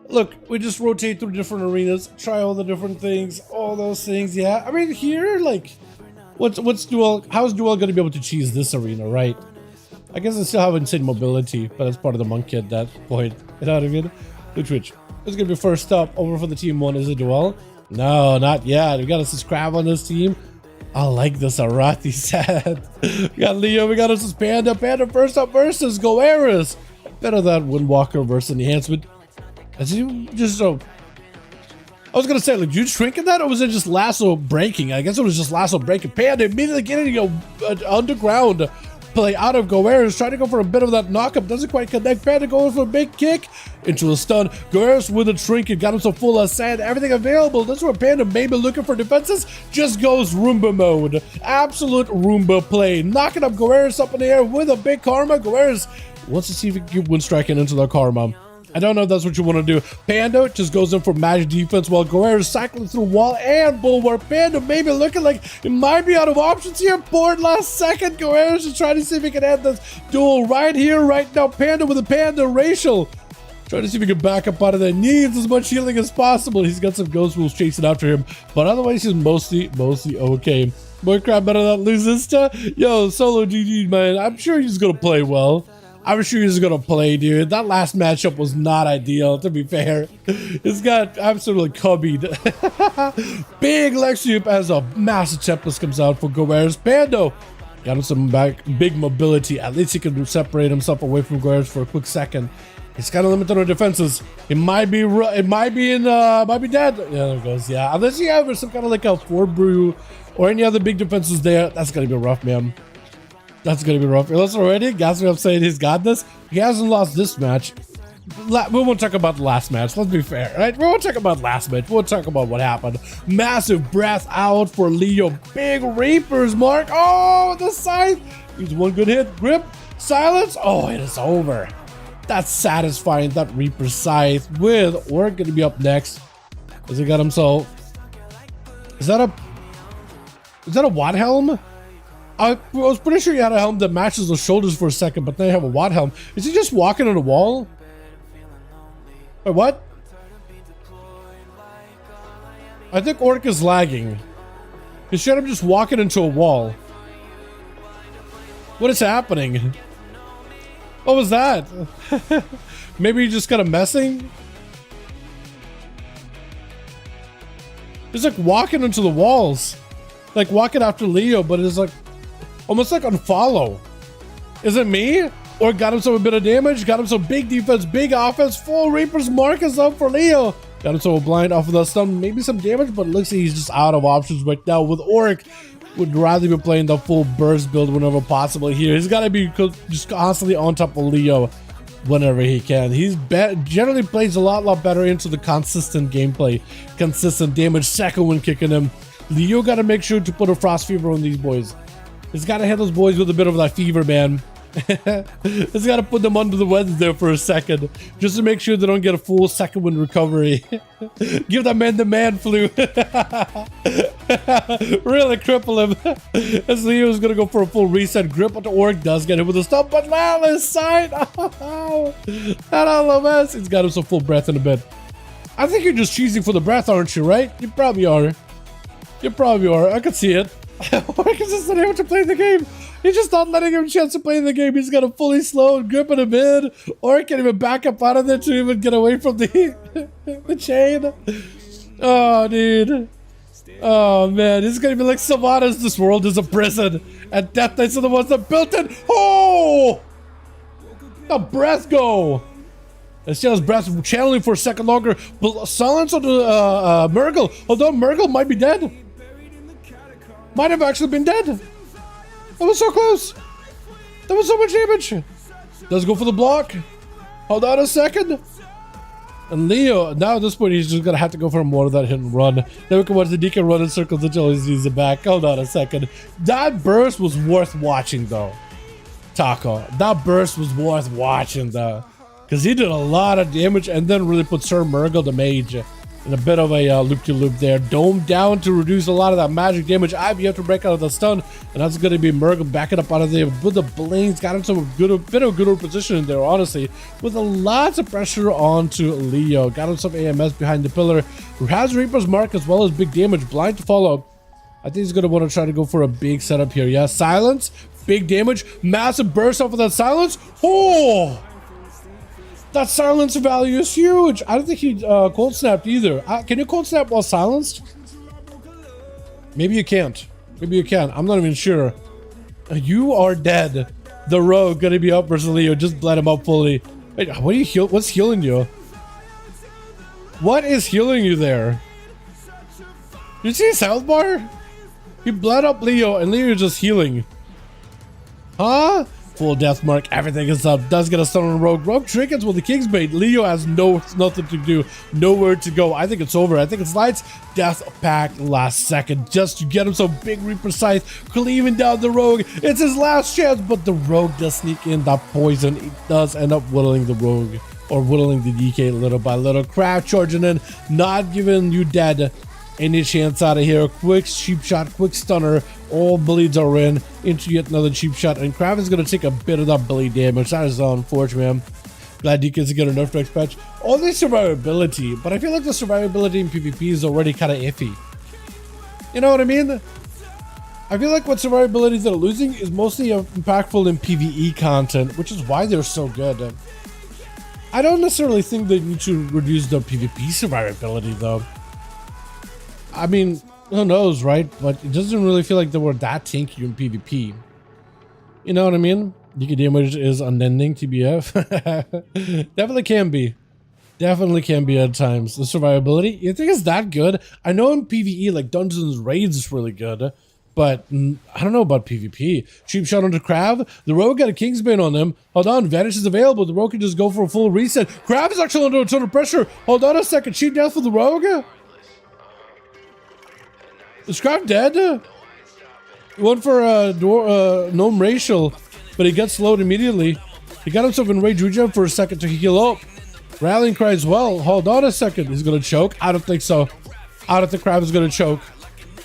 Look, we just rotate through different arenas, try all the different things, all those things, yeah. I mean, here, like, what's Duel? How's Duel going to be able to cheese this arena, right? I guess I still have insane mobility, but that's part of the monkey at that point. You know what I mean? Which is going to be first up over for the team one. Is it Duel? No, not yet. We got a subscribe on this team. I like this Arati said. We got Leo, we got us Panda. Panda first up versus Goeris. Better that Windwalker versus Enhancement. Is he just so... I was gonna say, like, did you shrink in that, or was it just lasso breaking? I guess it was just lasso breaking. Panda immediately getting underground play out of Goeris, trying to go for a bit of that knockup, doesn't quite connect. Panda going for a big kick into a stun. Goeris with a trinket, got himself full of sand, everything available. That's where Panda maybe looking for defenses, just goes Roomba mode. Absolute Roomba play, knocking up Goeris up in the air with a big karma. Goeris wants to see if he can keep wind striking into the karma. I don't know if that's what you want to do. Panda just goes in for magic defense while Guerrero is cycling through wall and bulwark. Panda maybe looking like it might be out of options here. Board last second. Guerrero is just trying to see if he can end this duel right here, right now. Panda with a Panda racial. Trying to see if he can back up out of there. Needs as much healing as possible. He's got some ghost wolves chasing after him, but otherwise he's mostly okay. Warcraft better not lose this stuff. Yo, solo GG, man. I'm sure he's gonna play well. I'm sure he's gonna play, dude. That last matchup was not ideal, to be fair. It's got absolutely cubbied. Big leg sweep as a massive tempest comes out for Guerrero's Pando. Got him some big mobility. At least he can separate himself away from Guerrero's for a quick second. He's kind of limited on defenses. It might be dead. Yeah, there it goes. Yeah, unless you have some kind of like a 4 brew or any other big defenses there, that's gonna be rough, man. That's gonna be rough. Let's already. Guys, I'm saying he's got this. He hasn't lost this match. We won't talk about the last match. Let's be fair, right? We won't talk about last match. We'll talk about what happened. Massive breath out for Leo. Big Reapers, Mark. Oh, the scythe. He's one good hit. Grip. Silence. Oh, it is over. That's satisfying. That Reaper scythe with Orc gonna be up next. Has he got himself? Is that a Watt helm? I was pretty sure he had a helm that matches the shoulders for a second, but then you have a Watt helm. Is he just walking on a wall? Wait, what? I think Orc is lagging. He should have just walking into a wall. What is happening? What was that? Maybe he just got a messing? He's like walking into the walls. Like walking after Leo, but it's like almost like unfollow. Is it me? Or got him some a bit of damage, got him some big defense, big offense, full Reaper's mark is up for Leo. Got him so blind off of the stun, maybe some damage, but it looks like he's just out of options right now. With Oric, would rather be playing the full burst build whenever possible here. He's got to be just constantly on top of Leo whenever he can. He's generally plays a lot better into the consistent gameplay, consistent damage, second one kicking him. Leo got to make sure to put a frost fever on these boys. He's got to hit those boys with a bit of that fever, man. He's got to put them under the weather there for a second, just to make sure they don't get a full second wind recovery. Give that man the man flu. Really cripple him. As Leo's gonna go for a full reset. Grip, but the Orc does get him with a stop, but Lala's side. Oh, that LMS. He's got him some full breath in a bit. I think you're just cheesing for the breath, aren't you, right? You probably are. You probably are. I can see it. Orc is just not able to play the game. He's just not letting him a chance to play in the game. He's got a fully slowed grip in the mid. Or can't even back up out of there to even get away from the chain. Oh, dude. Oh, man. This is going to be like Savannah's This World is a Prison. And Death Knights are the ones that built it. Oh! The breath go. Let's see his breath channeling for a second longer. Silence on the Murgle. Although Murgle might be dead. Might have actually been dead. That was so close. That was so much damage. Does go for the block. Hold on a second. And Leo, now at this point, he's just going to have to go for more of that hit and run. Then we can watch the DK run in circles until he sees it back. Hold on a second. That burst was worth watching, though. Taco. That burst was worth watching, though. Because he did a lot of damage and then really put Sir Murgle, the mage, in a bit of a loop-to-loop there. Dome down to reduce a lot of that magic damage. IB have to break out of the stun, and that's going to be Murgle backing up out of there with the blinks. Got him some bit of good position in there, honestly, with a lot of pressure onto Leo. Got him some AMS behind the pillar, who has Reaper's Mark as well as big damage. Blind to follow. I think he's going to want to try to go for a big setup here. Yeah, silence, big damage, massive burst off of that silence. Oh! That silence value is huge. I don't think he cold snapped either. Can you cold snap while silenced? Maybe you can't. Maybe you can. I'm not even sure. You are dead. The rogue gonna be up versus Leo. Just bled him up fully. Wait, what are you heal? What's healing you? What is healing you there? You see his health bar? He bled up Leo, and Leo is just healing. Huh? Full death mark, everything is up. Does get a stun on Rogue. Rogue triggers with the King's Bait. Leo has nothing to do, nowhere to go. I think it's over. I think it's lights. Death pack last second just to get him some big Reaper Scythe, cleaving down the Rogue. It's his last chance, but the Rogue does sneak in that poison. It does end up whittling the Rogue or whittling the DK little by little. Craft charging in, not giving you dead any chance out of here. Quick cheap shot, quick stunner. All bleeds are in into yet another cheap shot, and Craft is going to take a bit of that bleed damage. That is unfortunate, man. Glad DK can get a nerf next patch. Only survivability, but I feel like the survivability in PvP is already kind of iffy. You know what I mean? I feel like what survivability they're losing is mostly impactful in PvE content, which is why they're so good. I don't necessarily think they need to reduce the PvP survivability, though. I mean, who knows, right? But it doesn't really feel like they were that tanky in PvP. You know what I mean? DK damage is unending, TBF. Definitely can be. Definitely can be at times. The survivability, you think it's that good? I know in PvE, like Dungeons Raids is really good, but I don't know about PvP. Cheap shot onto Crab. The Rogue got a Kingsbane on him. Hold on, Vanish is available. The Rogue can just go for a full reset. Crab is actually under a ton of pressure. Hold on a second. Cheap death for the Rogue. Is Crab dead? He went for a gnome racial, but he gets slowed immediately. He got himself in rage regen for a second to heal up. Rallying cry as well. Hold on a second. He's gonna choke. I don't think so. I don't think Crab is gonna choke.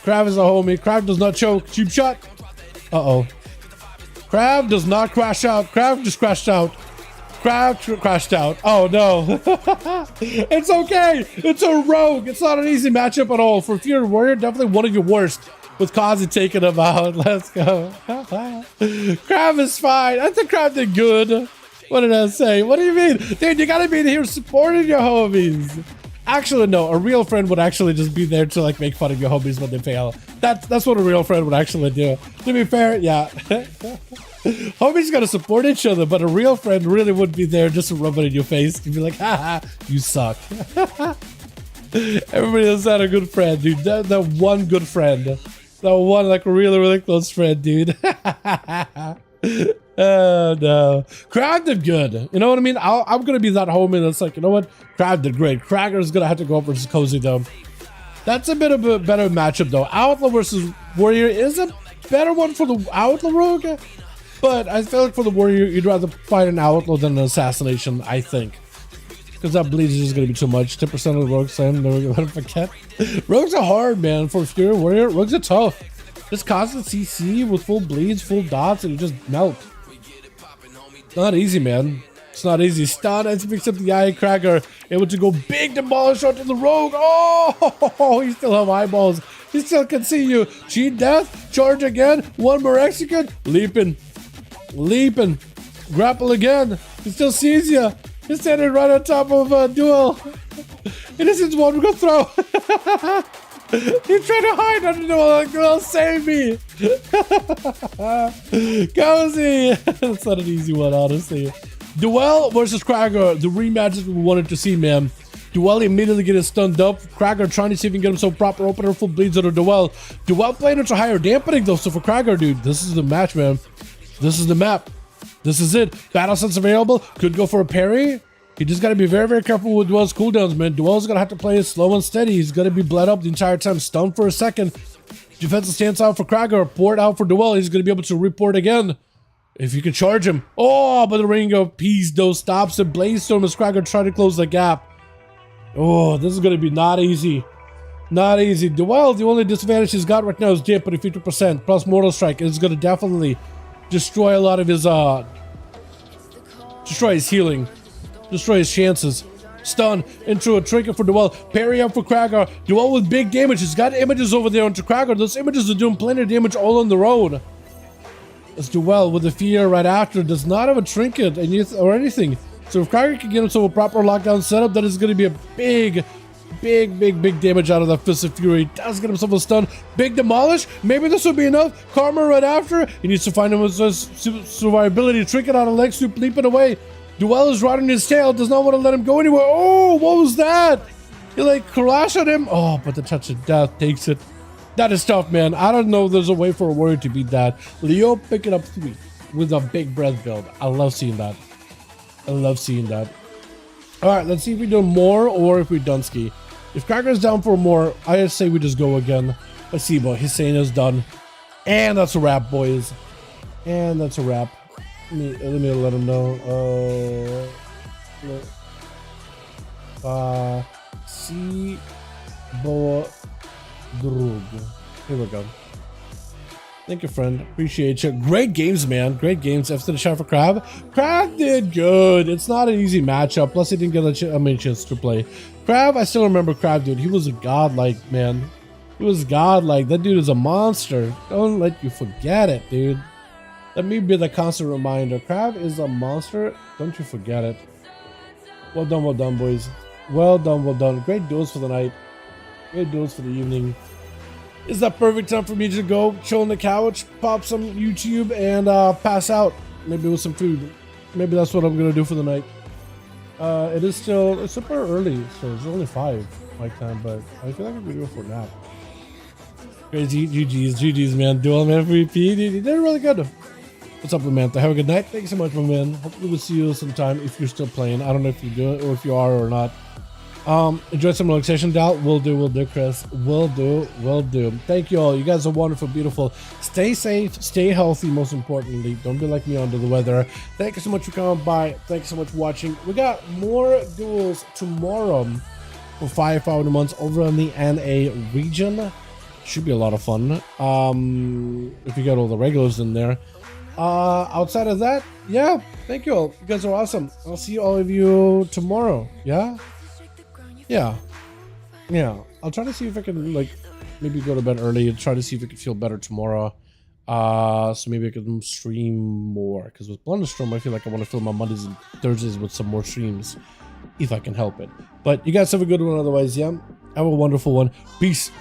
Crab is a homie. Crab does not choke. Cheap shot. Uh-oh. Crab does not crash out. Crab just crashed out. Crab crashed out. Oh no. It's okay. It's a Rogue. It's not an easy matchup at all. For Fear Warrior, definitely one of your worst. With Kazi taking him out. Let's go. Crab is fine. I think Crab did good. What did I say? What do you mean? Dude, you gotta be here supporting your homies. Actually, no. A real friend would actually just be there to like make fun of your homies when they fail. That's what a real friend would actually do. To be fair, yeah. Homies gotta support each other, but a real friend really would be there just to rub it in your face and be like, haha, you suck. Everybody else had a good friend, dude. That one good friend. That one like really, really close friend, dude. Oh no. Crab did good. You know what I mean? I'm gonna be that homie that's like, you know what? Crab did great. Cragger's gonna have to go up versus Cozy though. That's a bit of a better matchup though. Outlaw versus Warrior is a better one for the Outlaw Rogue. But I feel like for the Warrior, you'd rather fight an Outlaw than an Assassination, I think. Because that bleeds is just gonna be too much. 10% of the Rogue Slam, never gonna forget. Rogues are hard, man. For Fury Warrior, Rogues are tough. Just constant CC with full bleeds, full dots, and you just melt. It's not easy, man. It's not easy. Stun and picks up the eye cracker. Able to go big demolish onto the Rogue. Oh, he still have eyeballs. He still can see you. Cheat death. Charge again. One more execute. Leaping. Leaping. Grapple again. He still sees you. He's standing right on top of a duel. And this is one we're gonna throw. He's trying to hide under the wall. Girl, save me. Cozy. That's not an easy one, honestly. Duel versus Cragger. The rematch that we wanted to see, man. Duel immediately getting stunned up. Cragger trying to see if he can get himself proper opener, full bleeds on a Duel. Duel playing into higher dampening though. So for Cragger, dude, this is the match, man. This is the map. This is it. Battle sense available. Could go for a parry. He just got to be very, very careful with Duel's cooldowns, man. Duel's going to have to play it slow and steady. He's going to be bled up the entire time. Stunned for a second. Defensive stance out for Cragger. Port out for Duel. He's going to be able to report again. If you can charge him. Oh, but the Ring of Peace, though, stops it. Blaze Storm as Cragger trying to close the gap. Oh, this is going to be not easy. Not easy. Duel, the only disadvantage he's got right now is damp, but 50% plus Mortal Strike. It's going to definitely destroy a lot of his, destroy his healing. Destroy his chances. Stun into a trinket for Duel. Parry up for Cragger. Duel with big damage. He's got images over there onto Cragger. Those images are doing plenty of damage all on the road. As Duel with the fear right after does not have a trinket or anything. So if Cragger can get himself a proper lockdown setup, that is going to be a big damage out of that Fist of Fury. Does get himself a stun. Big demolish. Maybe this will be enough. Karma right after. He needs to find him with survivability. Trinket out of leg sweep, leaping away. Duel is riding his tail, does not want to let him go anywhere. Oh, what was that? He like crashed at him. Oh, but the touch of death takes it. That is tough, man. I don't know if there's a way for a Warrior to beat that. Leo picking up 3 with a big breath build. I love seeing that. I love seeing that. All right, let's see if we do more or if we Dunsky. If Cracker's down for more, I say we just go again. Let's see, but Hussein is done. And that's a wrap, boys. And that's a wrap. Let me let him know. Here we go. Thank you, friend. Appreciate you. Great games, man. Great games. After the shot for Crab. Crab did good. It's not an easy matchup. Plus, he didn't get a chance to play. Crab, I still remember Crab, dude. He was a godlike, man. He was godlike. That dude is a monster. Don't let you forget it, dude. Let me be the constant reminder. Crab is a monster. Don't you forget it. Well done, boys. Well done. Great duels for the night. Great duels for the evening. Is that perfect time for me to go chill on the couch, pop some YouTube, and pass out? Maybe with some food. Maybe that's what I'm gonna do for the night. It's super early, so it's only 5 my time, but I feel like I'm gonna go for a nap. Crazy GG's, man. Duel MVP, dude, they're really good. What's up, Samantha? Have a good night. Thank you so much, my man. Hopefully we'll see you sometime if you're still playing. I don't know if you do or if you are or not. Enjoy some relaxation, Dal. Will do, Chris. Will do. Thank you all. You guys are wonderful, beautiful. Stay safe, stay healthy, most importantly. Don't be like me under the weather. Thank you so much for coming by. Thank you so much for watching. We got more duels tomorrow for 5V5 months over in the NA region. Should be a lot of fun. If you got all the regulars in there. Outside of that, yeah, thank you all. You guys are awesome. I'll see all of you tomorrow. Yeah. I'll try to see if I can maybe go to bed early and try to see if I can feel better tomorrow. So maybe I can stream more, because with Blunderstorm I feel like I want to fill my Mondays and Thursdays with some more streams if I can help it. But you guys have a good one otherwise. Yeah, have a wonderful one. Peace.